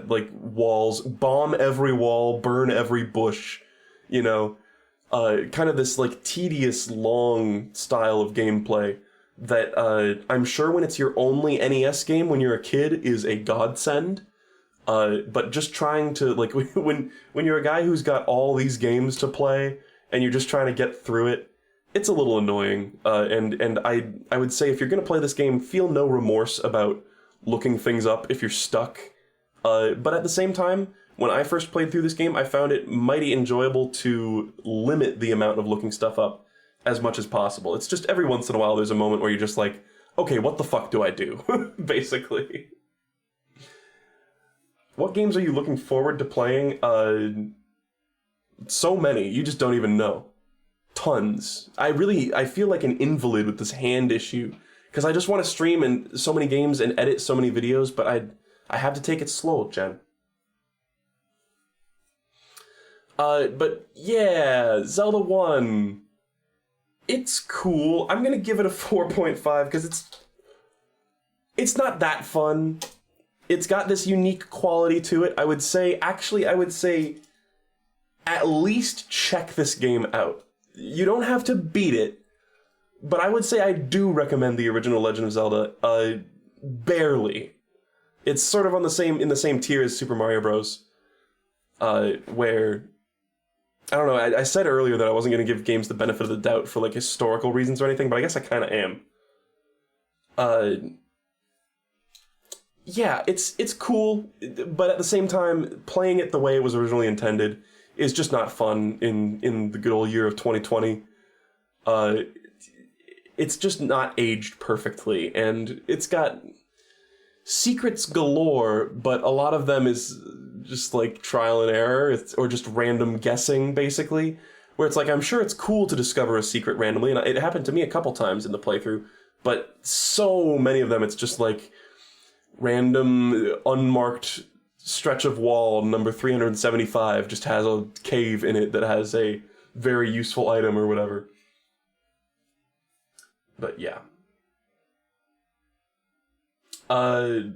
like walls, bomb every wall, burn every bush, you know? Kind of this like tedious, long style of gameplay that I'm sure when it's your only NES game when you're a kid is a godsend. But just trying to like when you're a guy who's got all these games to play and you're just trying to get through it, it's a little annoying. And I would say if you're gonna play this game, feel no remorse about looking things up if you're stuck. But at the same time, when I first played through this game, I found it mighty enjoyable to limit the amount of looking stuff up as much as possible. It's just every once in a while there's a moment where you're just like, okay, what the fuck do I do? Basically. What games are you looking forward to playing? So many, you just don't even know. Tons. I feel like an invalid with this hand issue, because I just want to stream and so many games and edit so many videos, but I have to take it slow, Jen. But yeah, Zelda 1. It's cool. I'm gonna give it a 4.5 because it's not that fun. It's got this unique quality to it. I would say at least check this game out. You don't have to beat it, but I would say I do recommend the original Legend of Zelda, barely. It's sort of in the same tier as Super Mario Bros. Where I don't know, I said earlier that I wasn't going to give games the benefit of the doubt for like historical reasons or anything, but I guess I kind of am. Yeah, it's cool, but at the same time, playing it the way it was originally intended is just not fun in the good old year of 2020. It's just not aged perfectly, and it's got secrets galore, but a lot of them is just like trial and error, or just random guessing, basically, where it's like, I'm sure it's cool to discover a secret randomly, and it happened to me a couple times in the playthrough, but so many of them, it's just like random, unmarked stretch of wall number 375 just has a cave in it that has a very useful item or whatever. But yeah. But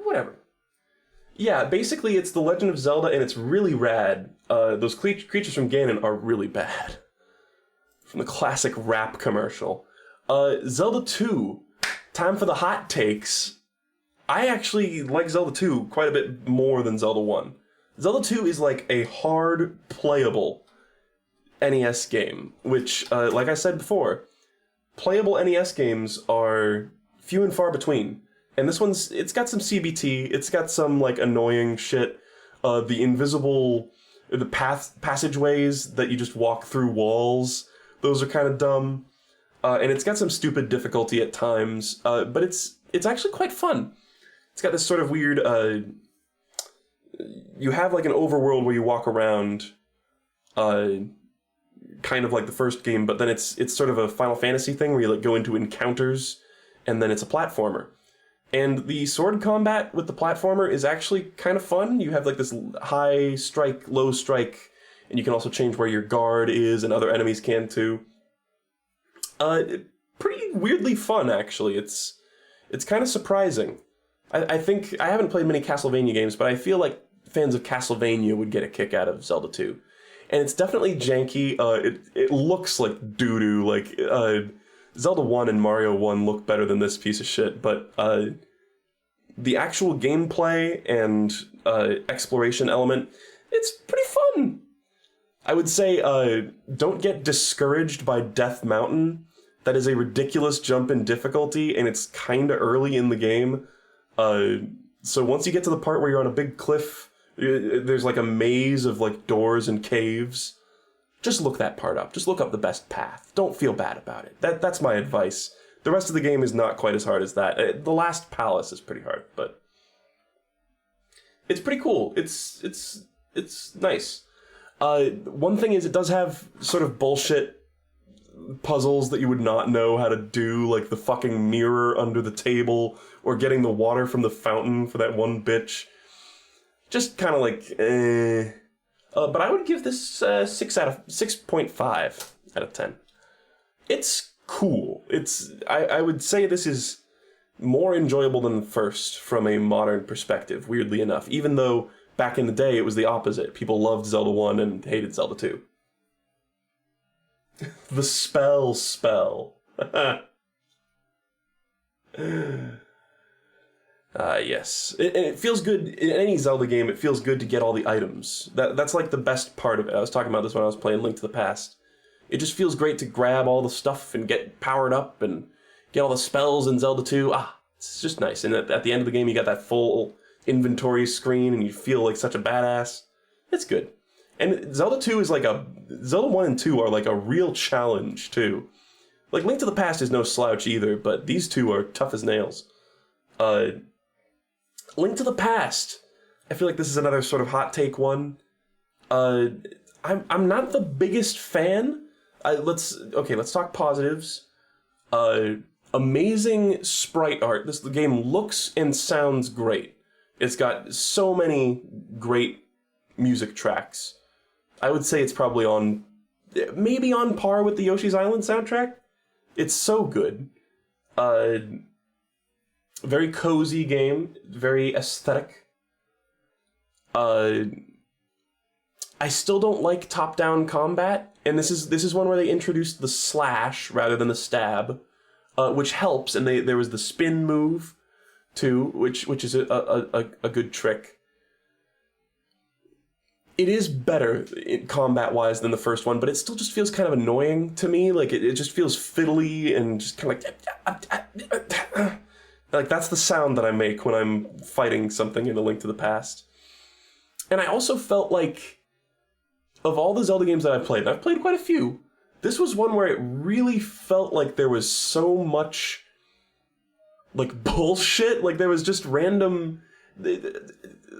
whatever. Yeah, basically it's The Legend of Zelda, and it's really rad. Those creatures from Ganon are really bad. From the classic rap commercial. Zelda 2, time for the hot takes. I actually like Zelda 2 quite a bit more than Zelda 1. Zelda 2 is like a hard, playable NES game, which, like I said before, playable NES games are few and far between. And this one's, it's got some CBT, it's got some, like, annoying shit. The invisible, the passageways that you just walk through walls, those are kind of dumb. And it's got some stupid difficulty at times, but it's actually quite fun. It's got this sort of weird, you have like an overworld where you walk around, kind of like the first game, but then it's sort of a Final Fantasy thing where you like go into encounters, and then it's a platformer. And the sword combat with the platformer is actually kind of fun. You have like this high strike, low strike, and you can also change where your guard is, and other enemies can too. Pretty weirdly fun, actually. It's kind of surprising. I think, I haven't played many Castlevania games, but I feel like fans of Castlevania would get a kick out of Zelda 2. And it's definitely janky. It looks like doo-doo. Like, Zelda 1 and Mario 1 look better than this piece of shit, but the actual gameplay and exploration element, it's pretty fun. I would say don't get discouraged by Death Mountain. That is a ridiculous jump in difficulty, and it's kind of early in the game. So once you get to the part where you're on a big cliff, there's like a maze of like doors and caves. Just look that part up. Just look up the best path. Don't feel bad about it. That's my advice. The rest of the game is not quite as hard as that. The last palace is pretty hard, but it's pretty cool. It's nice. One thing is it does have sort of bullshit puzzles that you would not know how to do, like the fucking mirror under the table, or getting the water from the fountain for that one bitch. Just kind of like, but I would give this 6.5 out of 10. It's cool. I would say this is more enjoyable than the first from a modern perspective, weirdly enough, even though back in the day it was the opposite. People loved Zelda 1 and hated Zelda 2. The spell. Yes. It feels good, in any Zelda game, it feels good to get all the items. That's like the best part of it. I was talking about this when I was playing Link to the Past. It just feels great to grab all the stuff and get powered up and get all the spells in Zelda 2. It's just nice. And at the end of the game, you got that full inventory screen and you feel like such a badass. It's good. And Zelda 2 is like Zelda 1 and 2 are like a real challenge, too. Like, Link to the Past is no slouch either, but these two are tough as nails. Link to the Past. I feel like this is another sort of hot take one. I'm not the biggest fan. Let's talk positives. Amazing sprite art. The game looks and sounds great. It's got so many great music tracks. I would say it's probably maybe on par with the Yoshi's Island soundtrack. It's so good. Very cozy game, very aesthetic. I still don't like top-down combat, and this is one where they introduced the slash rather than the stab, which helps. And there was the spin move too, which is a good trick. It is better combat-wise than the first one, but it still just feels kind of annoying to me. Like, it just feels fiddly and just kind of like that's the sound that I make when I'm fighting something in A Link to the Past. And I also felt like, of all the Zelda games that I've played, and I've played quite a few, this was one where it really felt like there was so much, like, bullshit. Like, there was just random...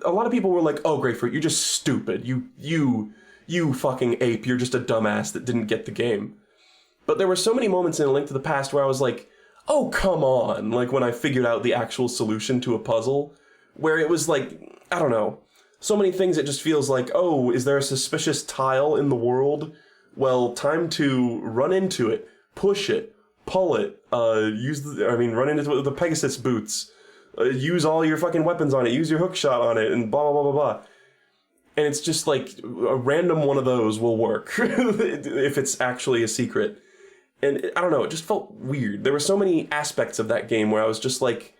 A lot of people were like, "Oh, Grapefruit, you're just stupid. You you fucking ape, you're just a dumbass that didn't get the game. But there were so many moments in A Link to the Past where I was like, oh, come on, like when I figured out the actual solution to a puzzle, where it was like, I don't know, so many things it just feels like, oh, is there a suspicious tile in the world? Well, time to run into it, push it, pull it, run into it with the Pegasus boots, use all your fucking weapons on it, use your hook shot on it, and blah, blah, blah, blah, blah. And it's just like, a random one of those will work, if it's actually a secret. And I don't know, it just felt weird. There were so many aspects of that game where I was just like,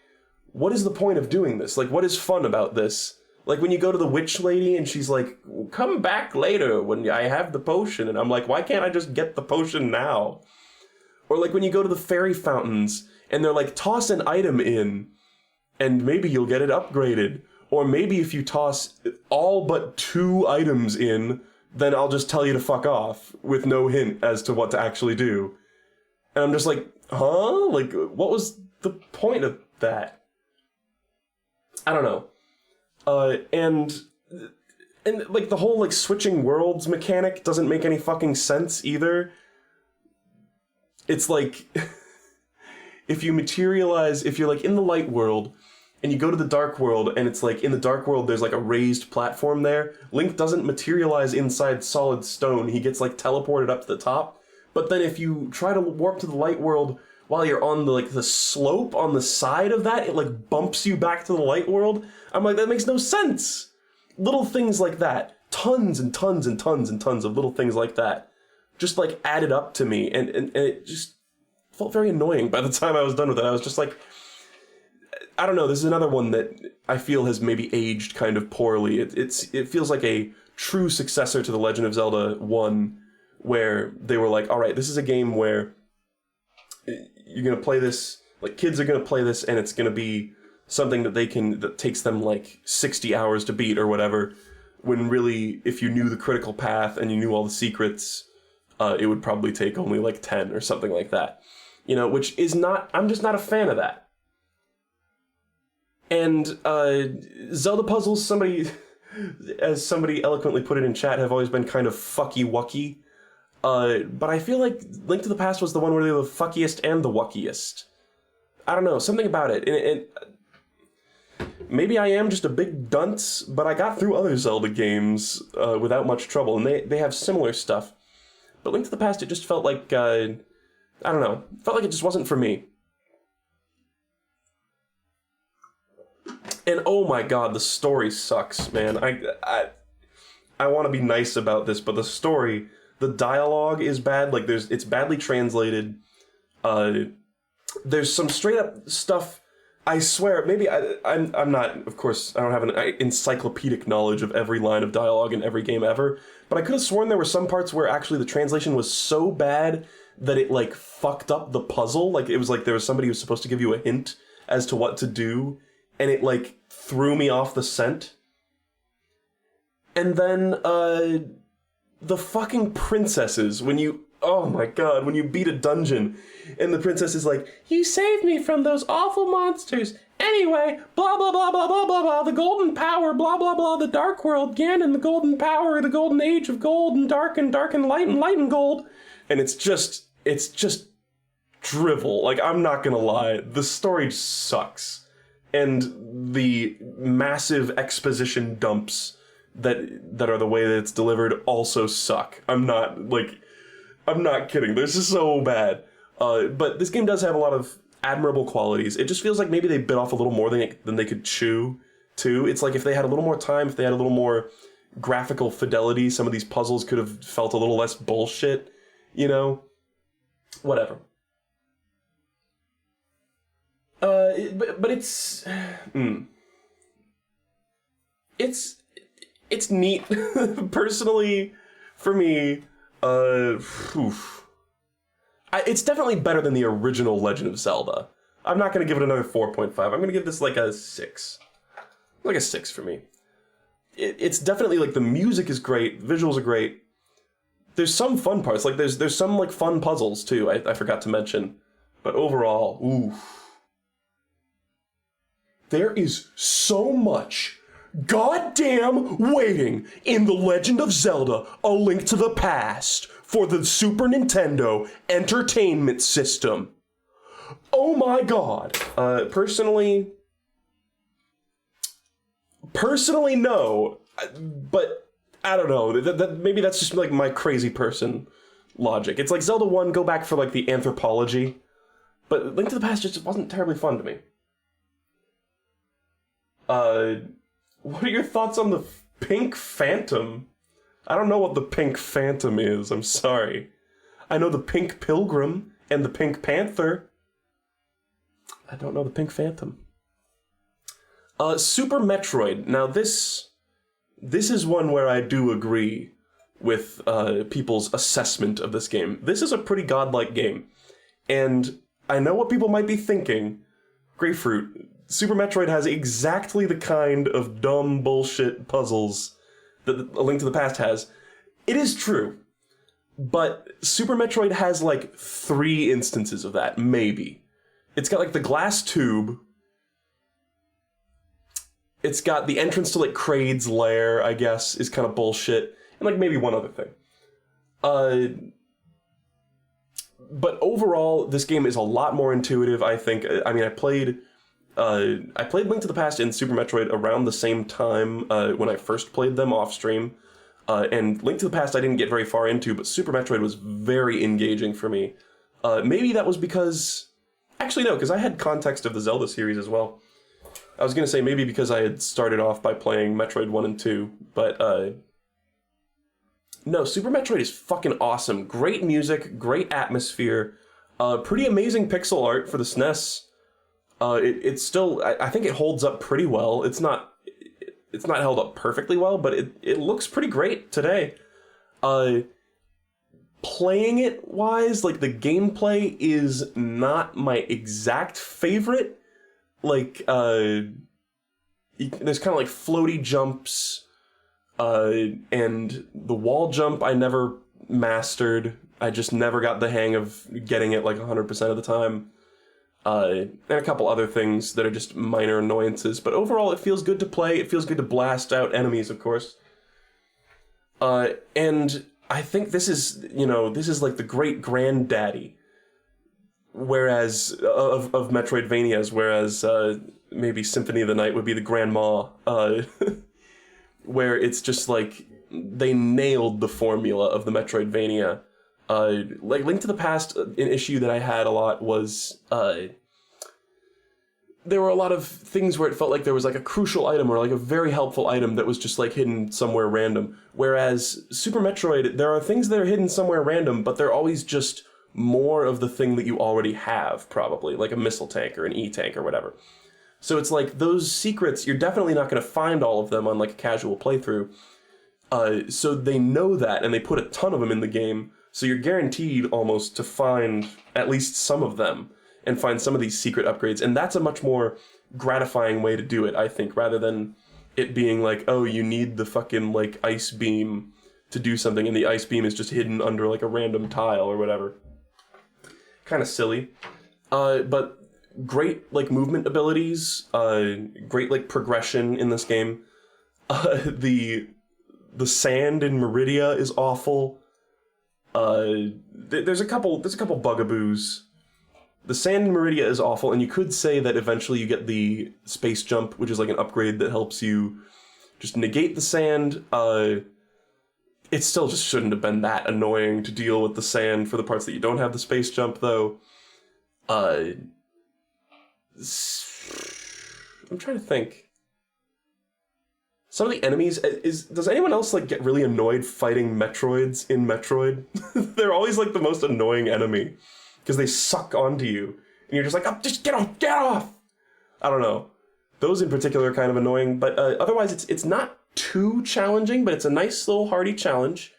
what is the point of doing this? Like, what is fun about this? Like, when you go to the witch lady and she's like, come back later when I have the potion. And I'm like, why can't I just get the potion now? Or like when you go to the fairy fountains and they're like, toss an item in and maybe you'll get it upgraded. Or maybe if you toss all but 2 items in, then I'll just tell you to fuck off with no hint as to what to actually do. And I'm just like, huh? Like, what was the point of that? I don't know. And like the whole like switching worlds mechanic doesn't make any fucking sense either. It's like, if you're like in the light world and you go to the dark world and it's like in the dark world there's like a raised platform there, Link doesn't materialize inside solid stone. He gets like teleported up to the top. But then if you try to warp to the light world while you're on the slope on the side of that, it like bumps you back to the light world. I'm like, that makes no sense. Little things like that. Tons and tons and tons and tons of little things like that. Just like added up to me. And it just felt very annoying by the time I was done with it. I was just like, I don't know, this is another one that I feel has maybe aged kind of poorly. It feels like a true successor to The Legend of Zelda 1, where they were like, all right, this is a game where you're going to play this, like kids are going to play this and it's going to be something that takes them like 60 hours to beat or whatever, when really, if you knew the critical path and you knew all the secrets, it would probably take only like 10 or something like that. You know, which is not, I'm just not a fan of that. And Zelda puzzles, as somebody eloquently put it in chat, have always been kind of fucky-wucky. But I feel like Link to the Past was the one where they were the fuckiest and the wuckiest. I don't know, something about it. And maybe I am just a big dunce, but I got through other Zelda games without much trouble, and they have similar stuff. But Link to the Past, it just felt like, I don't know, felt like it just wasn't for me. And oh my god, the story sucks, man. I want to be nice about this, but the story, the dialogue is bad. Like it's badly translated. There's some straight up stuff. I swear, maybe I'm not. Of course, I don't have an encyclopedic knowledge of every line of dialogue in every game ever. But I could have sworn there were some parts where actually the translation was so bad that it like fucked up the puzzle. Like it was like there was somebody who was supposed to give you a hint as to what to do, and it like threw me off the scent. And then the fucking princesses, when you, oh my god, when you beat a dungeon and the princess is like, you saved me from those awful monsters. Anyway, blah, blah, blah, blah, blah, blah, blah, the golden power, blah, blah, blah, the dark world, Ganon, the golden power, the golden age of gold, and dark and light and gold. And it's just drivel. Like, I'm not gonna lie, the story sucks. And the massive exposition dumps that are the way that it's delivered also suck. I'm not kidding. This is so bad. But this game does have a lot of admirable qualities. It just feels like maybe they bit off a little more than they could chew, too. It's like if they had a little more time, if they had a little more graphical fidelity, some of these puzzles could have felt a little less bullshit, you know? Whatever. But it's... It's neat. Personally, for me, it's definitely better than the original Legend of Zelda. I'm not going to give it another 4.5. I'm going to give this like a 6. Like a 6 for me. It's definitely, like, the music is great, visuals are great. There's some fun parts, like, there's some, like, fun puzzles, too, I forgot to mention. But overall, oof. There is so much goddamn waiting in The Legend of Zelda: A Link to the Past for the Super Nintendo Entertainment System. Oh my god. Personally, no, but I don't know. Maybe that's just like my crazy person logic. It's like Zelda 1, go back for like the anthropology, but Link to the Past just wasn't terribly fun to me. What are your thoughts on the Pink Phantom? I don't know what the Pink Phantom is, I'm sorry. I know the Pink Pilgrim and the Pink Panther. I don't know the Pink Phantom. Super Metroid. Now this is one where I do agree with people's assessment of this game. This is a pretty godlike game. And I know what people might be thinking. Grapefruit, Super Metroid has exactly the kind of dumb bullshit puzzles that A Link to the Past has. It is true. But Super Metroid has like 3 instances of that, maybe. It's got like the glass tube. It's got the entrance to like Kraid's lair, I guess, is kind of bullshit. And like maybe one other thing. But overall, this game is a lot more intuitive, I think. I mean, I played Link to the Past and Super Metroid around the same time when I first played them off stream. And Link to the Past I didn't get very far into, but Super Metroid was very engaging for me. Maybe that was because... Actually, no, because I had context of the Zelda series as well. I was going to say maybe because I had started off by playing Metroid 1 and 2, but no, Super Metroid is fucking awesome. Great music, great atmosphere, pretty amazing pixel art for the SNES. It's still, I think it holds up pretty well. It's not held up perfectly well, but it looks pretty great today. Playing it wise, like the gameplay is not my exact favorite. Like, there's kind of like floaty jumps, and the wall jump I never mastered. I just never got the hang of getting it like 100% of the time. And a couple other things that are just minor annoyances, but overall it feels good to play. It feels good to blast out enemies, of course. And I think this is like the great granddaddy, whereas of Metroidvanias, whereas maybe Symphony of the Night would be the grandma, where it's just like they nailed the formula of the Metroidvania. Like Link to the Past, an issue that I had a lot was there were a lot of things where it felt like there was like a crucial item or like a very helpful item that was just like hidden somewhere random. Whereas Super Metroid, there are things that are hidden somewhere random, but they're always just more of the thing that you already have, probably, like a missile tank or an E-tank or whatever. So it's like those secrets, you're definitely not going to find all of them on like a casual playthrough. So they know that, and they put a ton of them in the game, so you're guaranteed almost to find at least some of them, and find some of these secret upgrades, and that's a much more gratifying way to do it, I think, rather than it being like, oh, you need the fucking, like, ice beam to do something, and the ice beam is just hidden under, like, a random tile or whatever. Kind of silly. But great, like, movement abilities, great, like, progression in this game. The sand in Meridia is awful. There's a couple bugaboos. The sand in Meridia is awful, and you could say that eventually you get the space jump, which is like an upgrade that helps you just negate the sand. It still just shouldn't have been that annoying to deal with the sand for the parts that you don't have the space jump, though. I'm trying to think. Some of the enemies, does anyone else like get really annoyed fighting Metroids in Metroid? They're always like the most annoying enemy, because they suck onto you, and you're just like, oh, just get off! I don't know. Those in particular are kind of annoying, but otherwise it's not too challenging, but it's a nice little hearty challenge,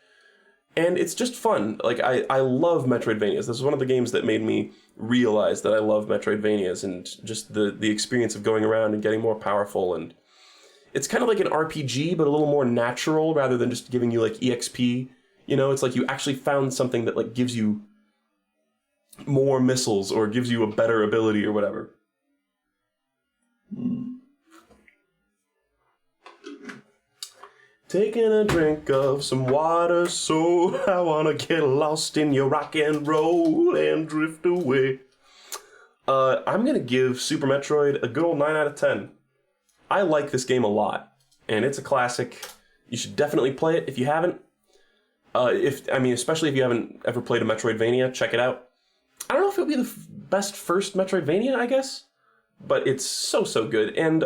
and it's just fun. Like, I love Metroidvanias. This is one of the games that made me realize that I love Metroidvanias, and just the experience of going around and getting more powerful, and it's kind of like an RPG, but a little more natural, rather than just giving you, like, EXP. You know, it's like you actually found something that, like, gives you more missiles or gives you a better ability or whatever. taking a drink of some water, so I wanna get lost in your rock and roll and drift away. I'm gonna give Super Metroid a good old 9 out of 10. I like this game a lot, and it's a classic. You should definitely play it if you haven't. Especially if you haven't ever played a Metroidvania, check it out. I don't know if it'll be the best first Metroidvania, I guess, but it's so good. And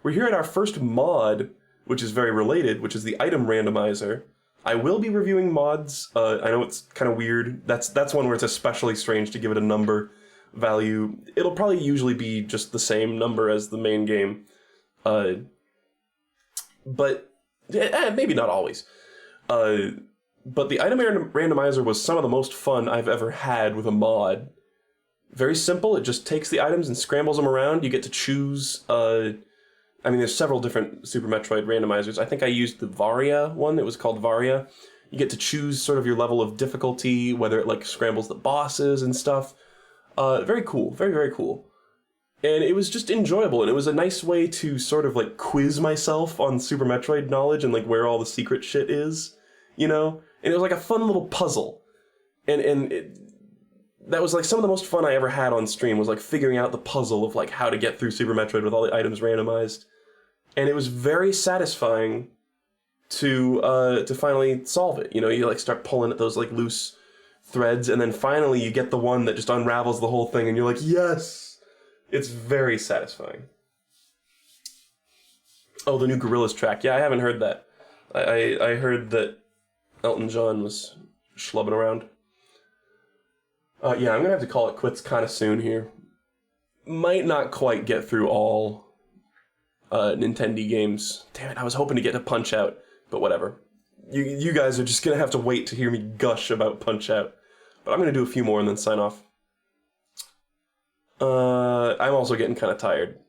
we're here at our first mod, which is very related, which is the item randomizer. I will be reviewing mods. I know it's kind of weird. That's one where it's especially strange to give it a number value. It'll probably usually be just the same number as the main game. But maybe not always. But the item randomizer was some of the most fun I've ever had with a mod. Very simple, it just takes the items and scrambles them around. You get to choose, there's several different Super Metroid randomizers. I think I used the Varia one, it was called Varia. You get to choose sort of your level of difficulty, whether it like scrambles the bosses and stuff. Very cool, very cool. And it was just enjoyable, and it was a nice way to sort of like quiz myself on Super Metroid knowledge and like where all the secret shit is, you know? And it was like a fun little puzzle. That was like some of the most fun I ever had on stream, was like figuring out the puzzle of like how to get through Super Metroid with all the items randomized. And it was very satisfying to finally solve it. You know, you like start pulling at those like loose threads, and then finally you get the one that just unravels the whole thing, and you're like, yes! It's very satisfying. Oh, the new Gorillaz track. Yeah, I haven't heard that. I heard that Elton John was schlubbing around. Yeah, I'm gonna have to call it quits kind of soon here. Might not quite get through all Nintendo games. Damn it, I was hoping to get to Punch-Out, but whatever. You guys are just gonna have to wait to hear me gush about Punch-Out. But I'm gonna do a few more and then sign off. I'm also getting kind of tired.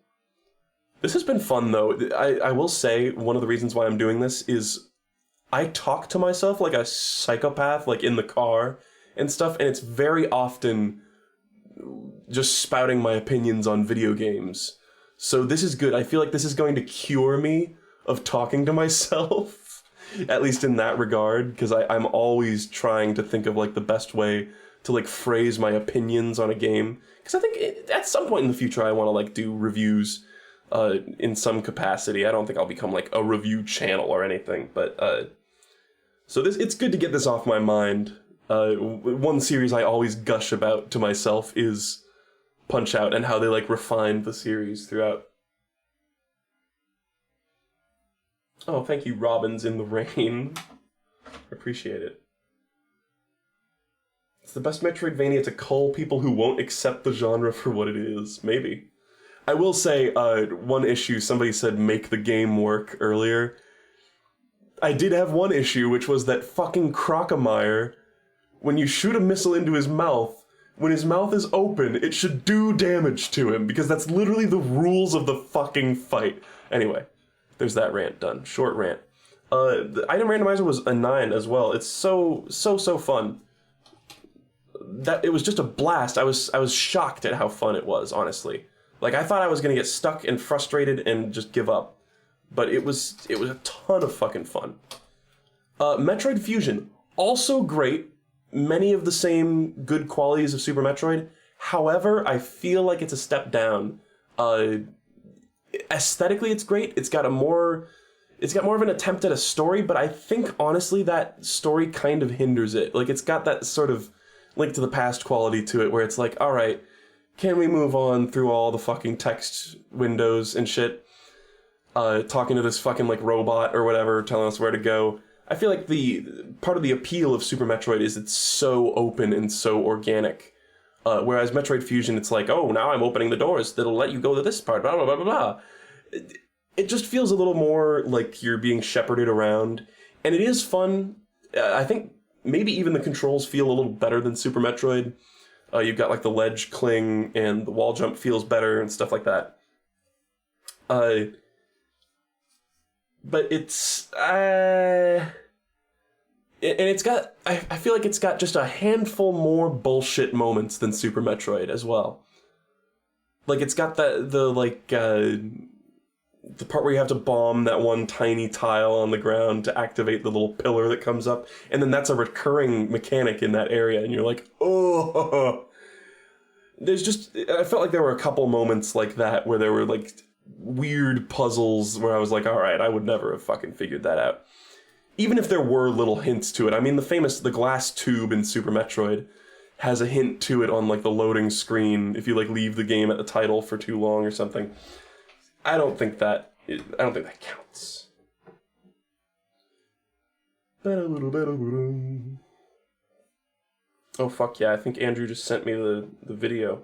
This has been fun, though. I will say, one of the reasons why I'm doing this is I talk to myself like a psychopath, like in the car and stuff, and it's very often just spouting my opinions on video games. So this is good. I feel like this is going to cure me of talking to myself, at least in that regard, because I'm always trying to think of like the best way to like phrase my opinions on a game. Because I think at some point in the future I want to like do reviews in some capacity. I don't think I'll become like a review channel or anything, but so it's good to get this off my mind. One series I always gush about to myself is Punch-Out, and how they like refined the series throughout. Oh, thank you, Robins in the Rain. Appreciate it. It's the best Metroidvania to cull people who won't accept the genre for what it is. Maybe. I will say, one issue, somebody said make the game work earlier. I did have one issue, which was that fucking Crocomire, when you shoot a missile into his mouth, when his mouth is open, it should do damage to him, because that's literally the rules of the fucking fight. Anyway, there's that rant done. Short rant. The item randomizer was a 9 as well. It's so fun. That it was just a blast. I was shocked at how fun it was, honestly. Like, I thought I was gonna get stuck and frustrated and just give up. But it was a ton of fucking fun. Metroid Fusion, also great. Many of the same good qualities of Super Metroid. However, I feel like it's a step down. Aesthetically, it's great. It's got more of an attempt at a story, but I think, honestly, that story kind of hinders it. Like, it's got that sort of Link to the Past quality to it, where it's like, alright, can we move on through all the fucking text windows and shit? Talking to this fucking, like, robot or whatever, telling us where to go. I feel like part of the appeal of Super Metroid is it's so open and so organic. Whereas Metroid Fusion, it's like, oh, now I'm opening the doors that'll let you go to this part, blah, blah, blah, blah, blah. It just feels a little more like you're being shepherded around. And it is fun. I think maybe even the controls feel a little better than Super Metroid. You've got like the ledge cling, and the wall jump feels better and stuff like that. But it's... and it's got... I feel like it's got just a handful more bullshit moments than Super Metroid as well. Like, it's got the the part where you have to bomb that one tiny tile on the ground to activate the little pillar that comes up, and then that's a recurring mechanic in that area, and you're like, oh. I felt like there were a couple moments like that where there were like weird puzzles where I was like, all right, I would never have fucking figured that out. Even if there were little hints to it. I mean, the glass tube in Super Metroid has a hint to it on like the loading screen if you like leave the game at the title for too long or something. I don't think that counts. Oh fuck yeah, I think Andrew just sent me the video.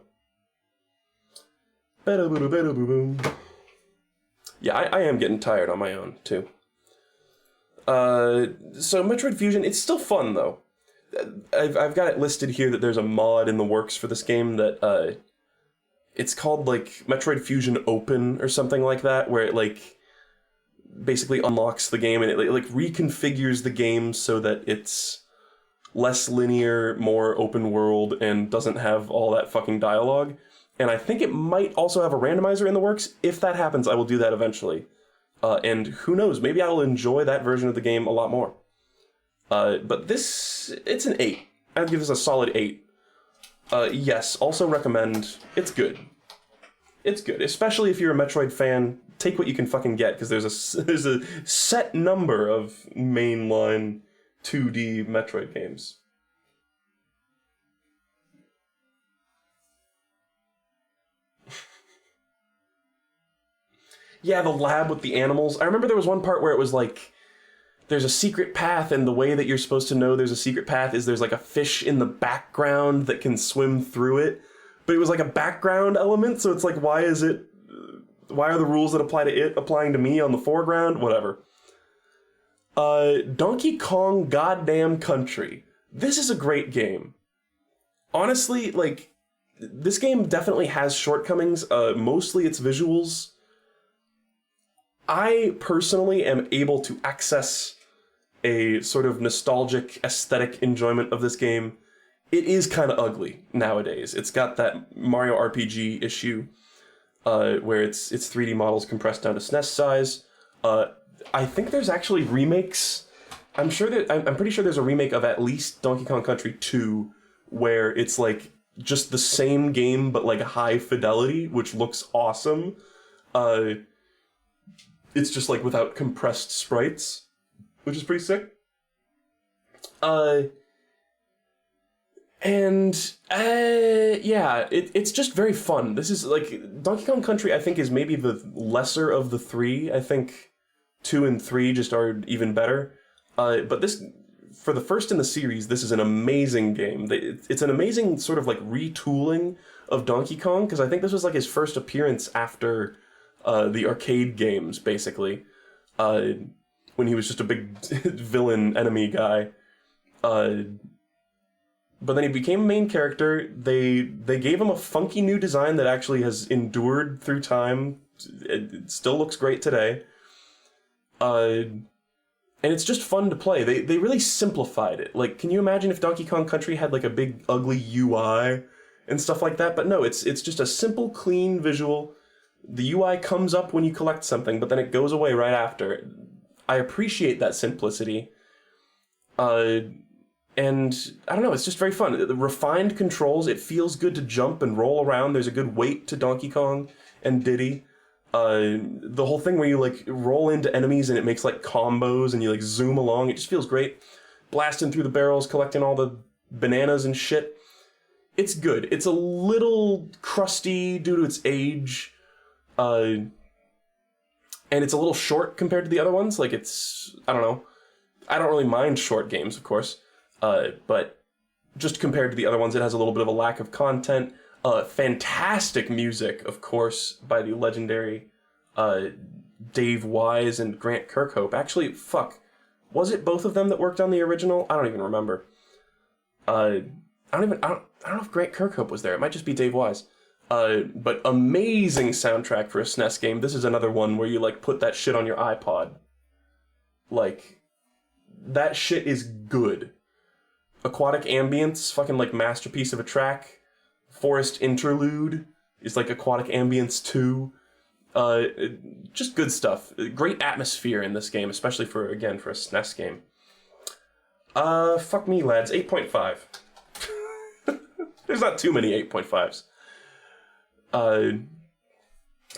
Yeah, I am getting tired on my own, too. So Metroid Fusion, it's still fun, though. I've got it listed here that there's a mod in the works for this game that, it's called, like, Metroid Fusion Open or something like that, where it, like, basically unlocks the game and it like reconfigures the game so that it's less linear, more open world, and doesn't have all that fucking dialogue. And I think it might also have a randomizer in the works. If that happens, I will do that eventually. And who knows, maybe I'll enjoy that version of the game a lot more. But this, it's an 8. I'd give this a solid 8. Yes, also recommend. It's good. It's good, especially if you're a Metroid fan. Take what you can fucking get, because there's a set number of mainline 2D Metroid games. Yeah, the lab with the animals. I remember there was one part where it was like, there's a secret path, and the way that you're supposed to know there's a secret path is there's like a fish in the background that can swim through it. But it was like a background element, so it's like, why are the rules that apply to it applying to me on the foreground? Whatever. Donkey Kong Goddamn Country. This is a great game. Honestly, like, this game definitely has shortcomings. Mostly its visuals. I personally am able to access a sort of nostalgic aesthetic enjoyment of this game. It is kind of ugly nowadays. It's got that Mario RPG issue where it's 3D models compressed down to SNES size. I think there's actually remakes. I'm pretty sure there's a remake of at least Donkey Kong Country 2 where it's like just the same game but like high fidelity, which looks awesome. It's just like without compressed sprites, which is pretty sick. Yeah, it's just very fun. This is like Donkey Kong Country, I think, is maybe the lesser of the three. I think 2 and 3 just are even better. But this, for the first in the series, this is an amazing game. It's an amazing sort of like retooling of Donkey Kong, because I think this was like his first appearance after the arcade games, basically. When he was just a big villain enemy guy. But then he became a main character. They gave him a funky new design that actually has endured through time. It still looks great today. And it's just fun to play. They really simplified it. Like, can you imagine if Donkey Kong Country had like a big ugly UI and stuff like that? But no, it's just a simple, clean visual. The UI comes up when you collect something, but then it goes away right after. I appreciate that simplicity. And I don't know, it's just very fun. The refined controls, it feels good to jump and roll around. There's a good weight to Donkey Kong and Diddy. The whole thing where you like roll into enemies and it makes like combos and you like zoom along, it just feels great. Blasting through the barrels, collecting all the bananas and shit. It's good. It's a little crusty due to its age. And it's a little short compared to the other ones. Like, it's, I don't know. I don't really mind short games, of course. But just compared to the other ones, it has a little bit of a lack of content. Fantastic music, of course, by the legendary Dave Wise and Grant Kirkhope. Actually, fuck. Was it both of them that worked on the original? I don't even remember. I don't know if Grant Kirkhope was there. It might just be Dave Wise. But amazing soundtrack for a SNES game. This is another one where you like put that shit on your iPod. Like, that shit is good. Aquatic Ambience, fucking like masterpiece of a track. Forest Interlude is like Aquatic Ambience 2. Just good stuff. Great atmosphere in this game, especially for a SNES game. Fuck me, lads. 8.5. There's not too many 8.5s.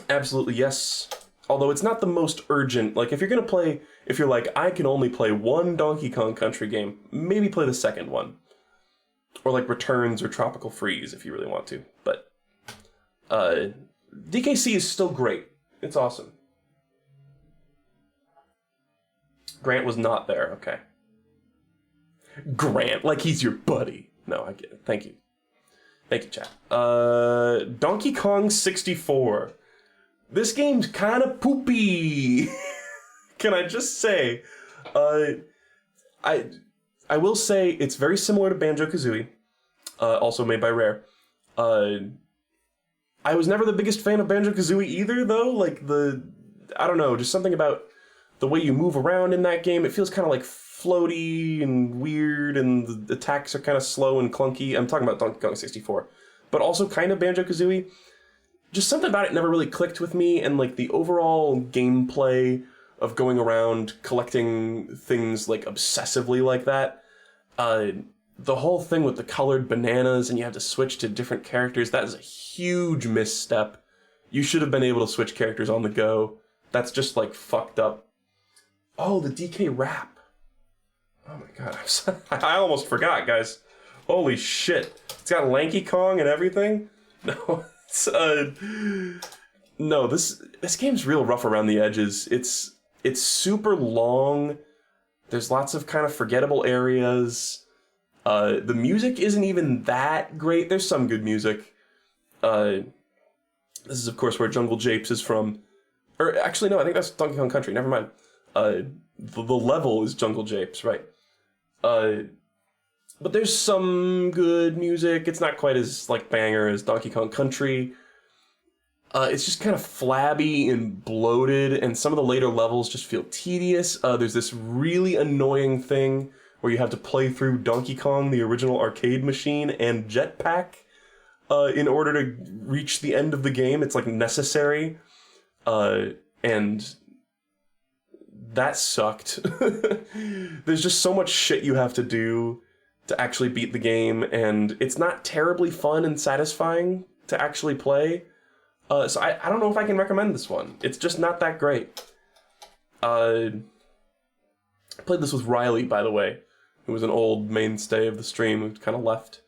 Absolutely yes. Although it's not the most urgent. Like, if you're like, I can only play one Donkey Kong Country game, maybe play the second one. Or like Returns or Tropical Freeze if you really want to. But, DKC is still great. It's awesome. Grant was not there, okay. Grant, like he's your buddy. No, I get it. Thank you. Thank you, chat. Donkey Kong 64. This game's kind of poopy. Can I just say? I will say it's very similar to Banjo-Kazooie, also made by Rare. I was never the biggest fan of Banjo-Kazooie either, though. Like, I don't know, just something about the way you move around in that game. It feels kind of like floaty and weird, and the attacks are kind of slow and clunky. I'm talking about Donkey Kong 64. But also kind of Banjo-Kazooie. Just something about it never really clicked with me, and like the overall gameplay of going around collecting things like obsessively like that. The whole thing with the colored bananas and you have to switch to different characters, that is a huge misstep. You should have been able to switch characters on the go. That's just like fucked up. Oh, the DK rap. Oh my god, I almost forgot, guys. Holy shit. It's got Lanky Kong and everything? No, it's, no, this game's real rough around the edges. It's super long. There's lots of kind of forgettable areas. The music isn't even that great. There's some good music. This is, of course, where Jungle Japes is from. Or, actually, no, I think that's Donkey Kong Country. Never mind. The level is Jungle Japes, right? But there's some good music. It's not quite as, like, banger as Donkey Kong Country. It's just kind of flabby and bloated, and some of the later levels just feel tedious. There's this really annoying thing where you have to play through Donkey Kong, the original arcade machine, and Jetpack in order to reach the end of the game. It's like necessary. And that sucked. There's just so much shit you have to do to actually beat the game, and it's not terribly fun and satisfying to actually play. So I don't know if I can recommend this one. It's just not that great. I played this with Riley, by the way, who was an old mainstay of the stream who kind of left.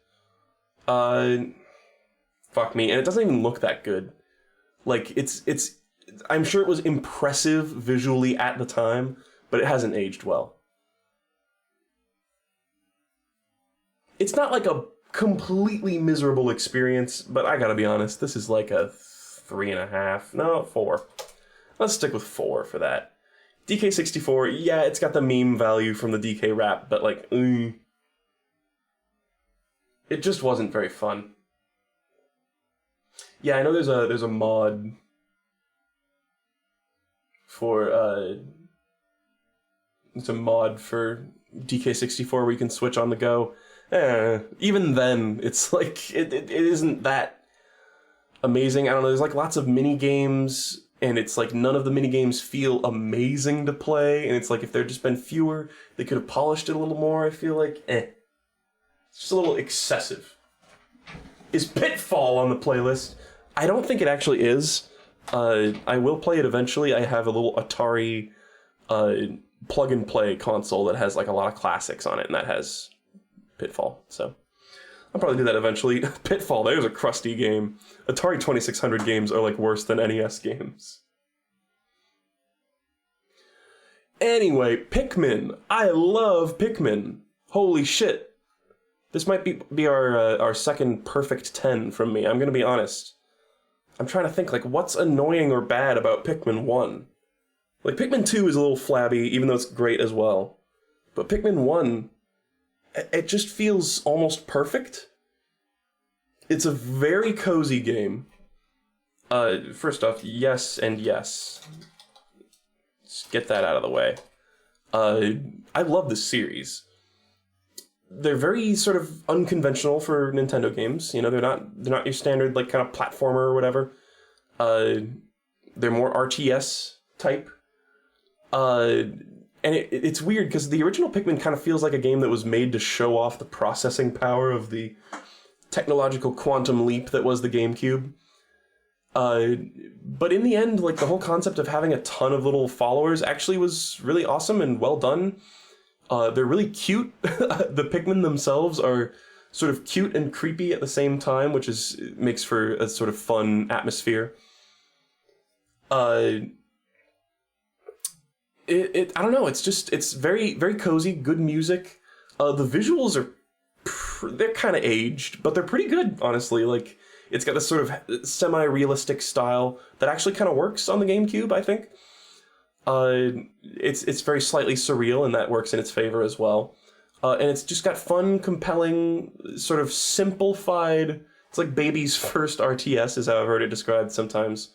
Fuck me, and it doesn't even look that good. Like, it's I'm sure it was impressive visually at the time, but it hasn't aged well. It's not like a completely miserable experience, but I gotta be honest, this is like a 3.5, no, 4. Let's stick with 4 for that. DK64, yeah, it's got the meme value from the DK rap, but like, it just wasn't very fun. Yeah, I know there's a mod for it's a mod for DK64 where you can switch on the go. Even then, it's like it isn't that amazing. I don't know. There's like lots of mini games, and it's like none of the mini games feel amazing to play. And it's like if there'd just been fewer, they could have polished it a little more. I feel like it's just a little excessive. Is Pitfall on the playlist? I don't think it actually is. I will play it eventually. I have a little Atari plug-and-play console that has like a lot of classics on it, and that has Pitfall. So I'll probably do that eventually. Pitfall, there's a crusty game. Atari 2600 games are like worse than NES games. Anyway, Pikmin. I love Pikmin. Holy shit. This might be our second perfect 10 from me. I'm gonna be honest. I'm trying to think, like, what's annoying or bad about Pikmin 1? Like, Pikmin 2 is a little flabby, even though it's great as well. But Pikmin 1, it just feels almost perfect. It's a very cozy game. First off, yes and yes. Let's get that out of the way. I love this series. They're very sort of unconventional for Nintendo games. You know, they're not your standard like kind of platformer or whatever. They're more RTS type. And it's weird because the original Pikmin kind of feels like a game that was made to show off the processing power of the technological quantum leap that was the GameCube. But in the end, like, the whole concept of having a ton of little followers actually was really awesome and well done. They're really cute. The Pikmin themselves are sort of cute and creepy at the same time, which makes for a sort of fun atmosphere. I don't know, it's very, very cozy, good music. The visuals they're kind of aged, but they're pretty good, honestly. Like, it's got this sort of semi-realistic style that actually kind of works on the GameCube, I think. It's very slightly surreal, and that works in its favor as well. And it's just got fun, compelling, sort of simplified... It's like baby's first RTS, is how I've heard it described sometimes.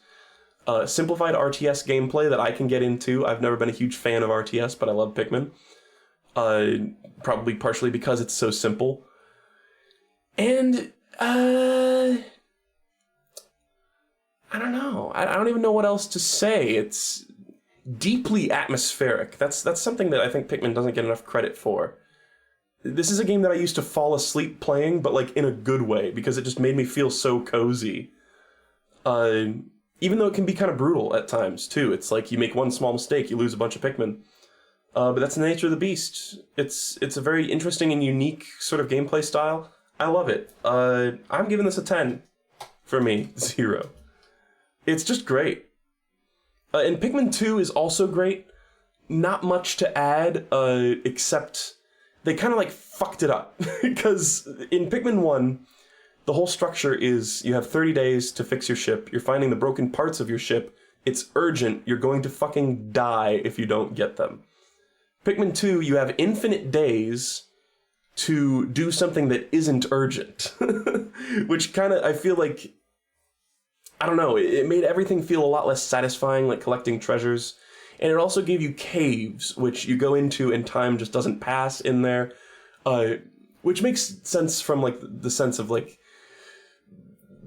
Simplified RTS gameplay that I can get into. I've never been a huge fan of RTS, but I love Pikmin. Probably partially because it's so simple. And, I don't know. I don't even know what else to say. It's deeply atmospheric. That's something that I think Pikmin doesn't get enough credit for. This is a game that I used to fall asleep playing, but like in a good way, because it just made me feel so cozy. Even though it can be kind of brutal at times, too. It's like you make one small mistake, you lose a bunch of Pikmin. But that's the nature of the beast. It's a very interesting and unique sort of gameplay style. I love it. I'm giving this a 10 for me. 0. It's just great. And Pikmin 2 is also great. Not much to add, except they kind of like fucked it up. Because in Pikmin 1, the whole structure is you have 30 days to fix your ship. You're finding the broken parts of your ship. It's urgent. You're going to fucking die if you don't get them. Pikmin 2, you have infinite days to do something that isn't urgent. Which kind of, I feel like, I don't know, it made everything feel a lot less satisfying, like collecting treasures. And it also gave you caves, which you go into and time just doesn't pass in there. Which makes sense from, like, the sense of, like,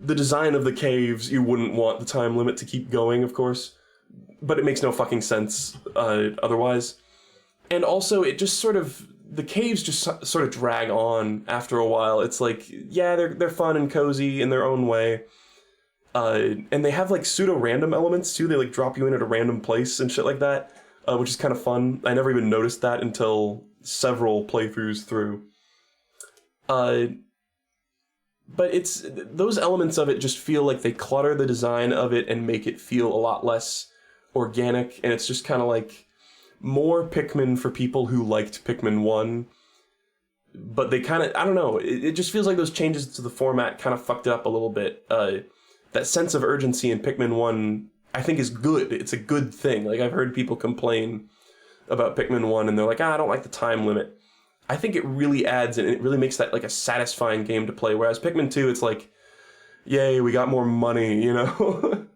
the design of the caves. You wouldn't want the time limit to keep going, of course. But it makes no fucking sense otherwise. And also, it just sort of... The caves just sort of drag on after a while. It's like, yeah, they're fun and cozy in their own way. And they have, like, pseudo-random elements, too. They, like, drop you in at a random place and shit like that, which is kind of fun. I never even noticed that until several playthroughs through. But those elements of it just feel like they clutter the design of it and make it feel a lot less organic, and it's just kind of like more Pikmin for people who liked Pikmin 1. But they kind of, I don't know, it just feels like those changes to the format kind of fucked it up a little bit. That sense of urgency in Pikmin 1, I think, is good. It's a good thing. Like, I've heard people complain about Pikmin 1, and they're like, I don't like the time limit. I think it really adds, and it really makes that, like, a satisfying game to play. Whereas Pikmin 2, it's like, yay, we got more money, you know?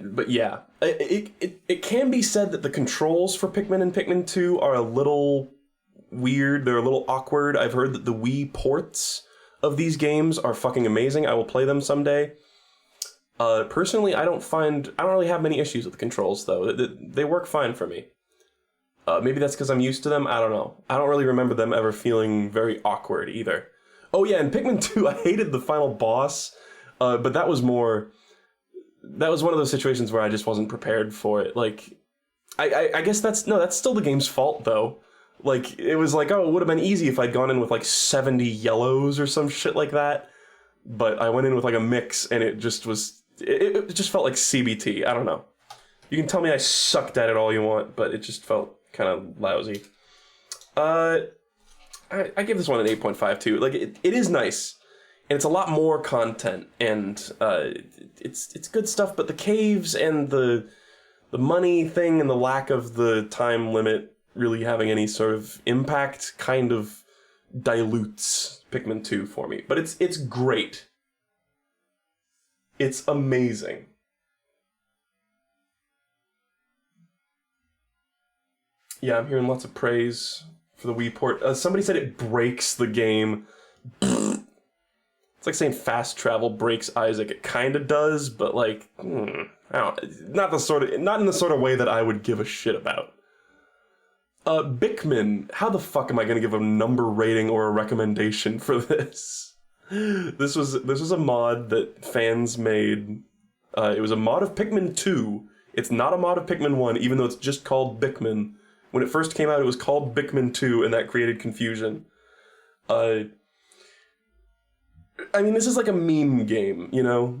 But yeah, it can be said that the controls for Pikmin and Pikmin 2 are a little weird. They're a little awkward. I've heard that the Wii ports of these games are fucking amazing. I will play them someday. Personally, I don't really have many issues with the controls, though. They work fine for me. Maybe that's because I'm used to them. I don't know. I don't really remember them ever feeling very awkward either. Oh yeah, in Pikmin 2, I hated the final boss, but that was more... That was one of those situations where I just wasn't prepared for it. Like, I guess that's still the game's fault, though. Like, it was like, oh, it would have been easy if I'd gone in with, like, 70 yellows or some shit like that. But I went in with, like, a mix, and it just was... It just felt like CBT. I don't know. You can tell me I sucked at it all you want, but it just felt kind of lousy. I give this one an 8.5, too. Like, it is nice. And it's a lot more content, and it's good stuff, but the caves and the money thing and the lack of the time limit really having any sort of impact kind of dilutes Pikmin 2 for me. But it's great. It's amazing. Yeah, I'm hearing lots of praise for the Wii port. Somebody said it breaks the game. It's like saying fast travel breaks Isaac. It kind of does, but like, I don't. Not in the sort of way that I would give a shit about. Pikmin. How the fuck am I gonna give a number rating or a recommendation for this? This was a mod that fans made. It was a mod of Pikmin 2. It's not a mod of Pikmin 1, even though it's just called Pikmin. When it first came out, it was called Pikmin 2, and that created confusion. I mean, this is like a meme game, you know?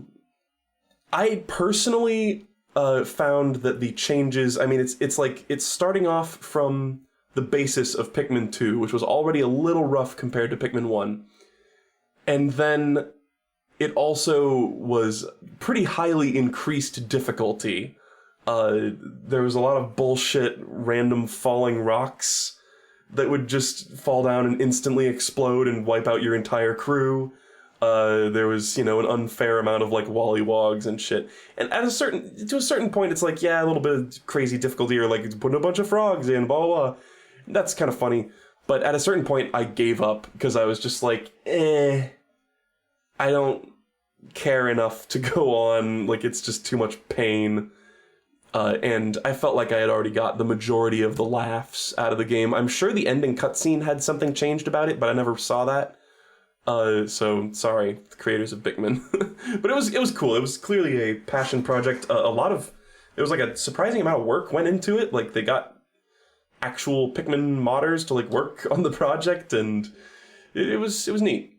I personally found that the changes... I mean, it's starting off from the basis of Pikmin 2, which was already a little rough compared to Pikmin 1. And then it also was pretty highly increased difficulty. There was a lot of bullshit random falling rocks that would just fall down and instantly explode and wipe out your entire crew. There was, an unfair amount of like wollywogs and shit. And to a certain point, it's like, yeah, a little bit of crazy difficulty, or like putting a bunch of frogs in, blah, blah, blah. That's kind of funny. But at a certain point, I gave up because I was just like, I don't care enough to go on. Like, it's just too much pain. And I felt like I had already got the majority of the laughs out of the game. I'm sure the ending cutscene had something changed about it, but I never saw that. So sorry, the creators of Pikmin. But it was cool. It was clearly a passion project. It was like a surprising amount of work went into it. Like, they got actual Pikmin modders to like work on the project, and it was neat.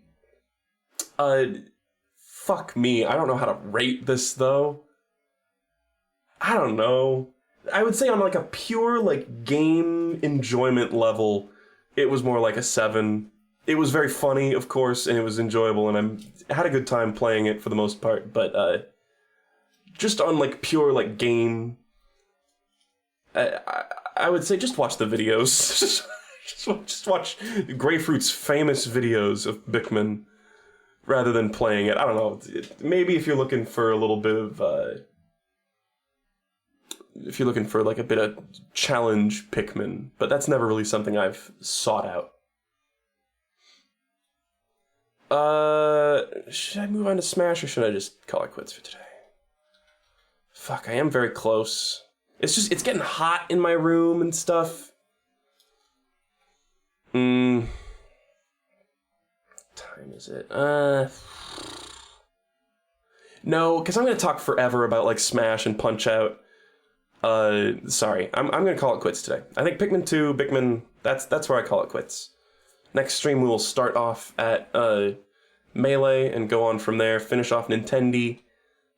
Fuck me. I don't know how to rate this though. I don't know. I would say on like a pure like game enjoyment level, it was more like a 7. It was very funny, of course, and it was enjoyable, and I had a good time playing it for the most part, but just on like pure like game, I would say just watch the videos. just watch Grapefruit's famous videos of Pikmin rather than playing it. I don't know. Maybe if you're looking for a little bit of if you're looking for like a bit of challenge Pikmin, but that's never really something I've sought out. Should I move on to Smash, or should I just call it quits for today? Fuck, I am very close. It's getting hot in my room and stuff. What time is it? No, because I'm gonna talk forever about like Smash and Punch-Out. Sorry, I'm gonna call it quits today. I think Pikmin 2, Pikmin, that's where I call it quits. Next stream we will start off at Melee and go on from there, finish off Nintendi,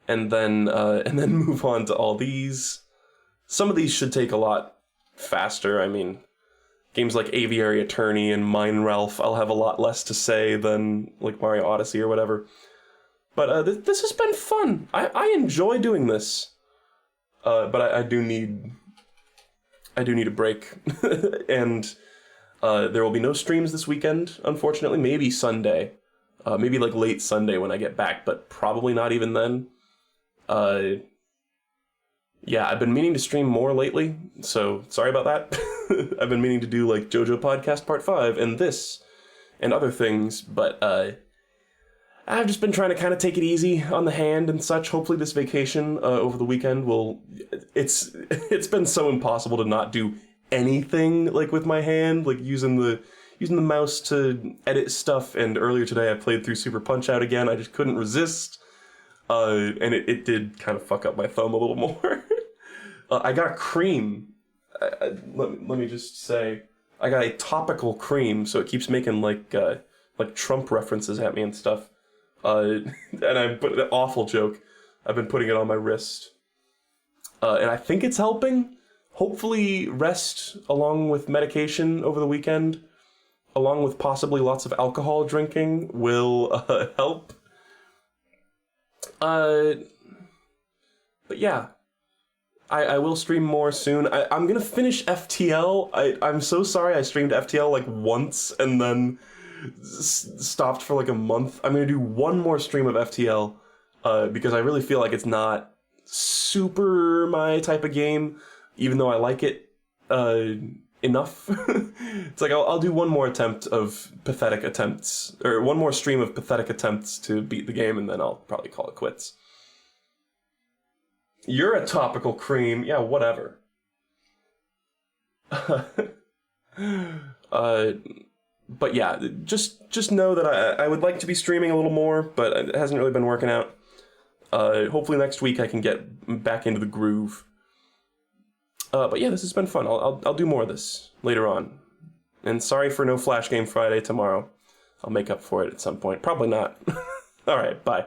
and then move on to all these. Some of these should take a lot faster. I mean, games like Aviary Attorney and Mine Ralph, I'll have a lot less to say than like Mario Odyssey or whatever. But this has been fun. I enjoy doing this. But I do need a break. And there will be no streams this weekend, unfortunately. Maybe Sunday. Maybe like late Sunday when I get back, but probably not even then. Yeah, I've been meaning to stream more lately, so sorry about that. I've been meaning to do like JoJo Podcast Part 5 and this and other things, but I've just been trying to kind of take it easy on the hand and such. Hopefully this vacation over the weekend will... It's been so impossible to not do anything like with my hand, like using the mouse to edit stuff, and earlier today I played through Super Punch-Out again. I just couldn't resist, and it did kind of fuck up my thumb a little more. I got a cream. Let me just say, I got a topical cream, so it keeps making like Trump references at me and stuff. And I put an awful joke. I've been putting it on my wrist, and I think it's helping. Hopefully, rest along with medication over the weekend, along with possibly lots of alcohol drinking, will help. But yeah, I will stream more soon. I'm gonna finish FTL. I'm so sorry I streamed FTL like once and then stopped for like a month. I'm gonna do one more stream of FTL because I really feel like it's not super my type of game, even though I like it enough. It's like, I'll do one more attempt of pathetic attempts, or one more stream of pathetic attempts to beat the game, and then I'll probably call it quits. You're a topical cream. Yeah, whatever. But yeah, just know that I would like to be streaming a little more, but it hasn't really been working out. Hopefully next week I can get back into the groove. But yeah, this has been fun. I'll do more of this later on. And sorry for no Flash Game Friday tomorrow. I'll make up for it at some point. Probably not. All right, bye.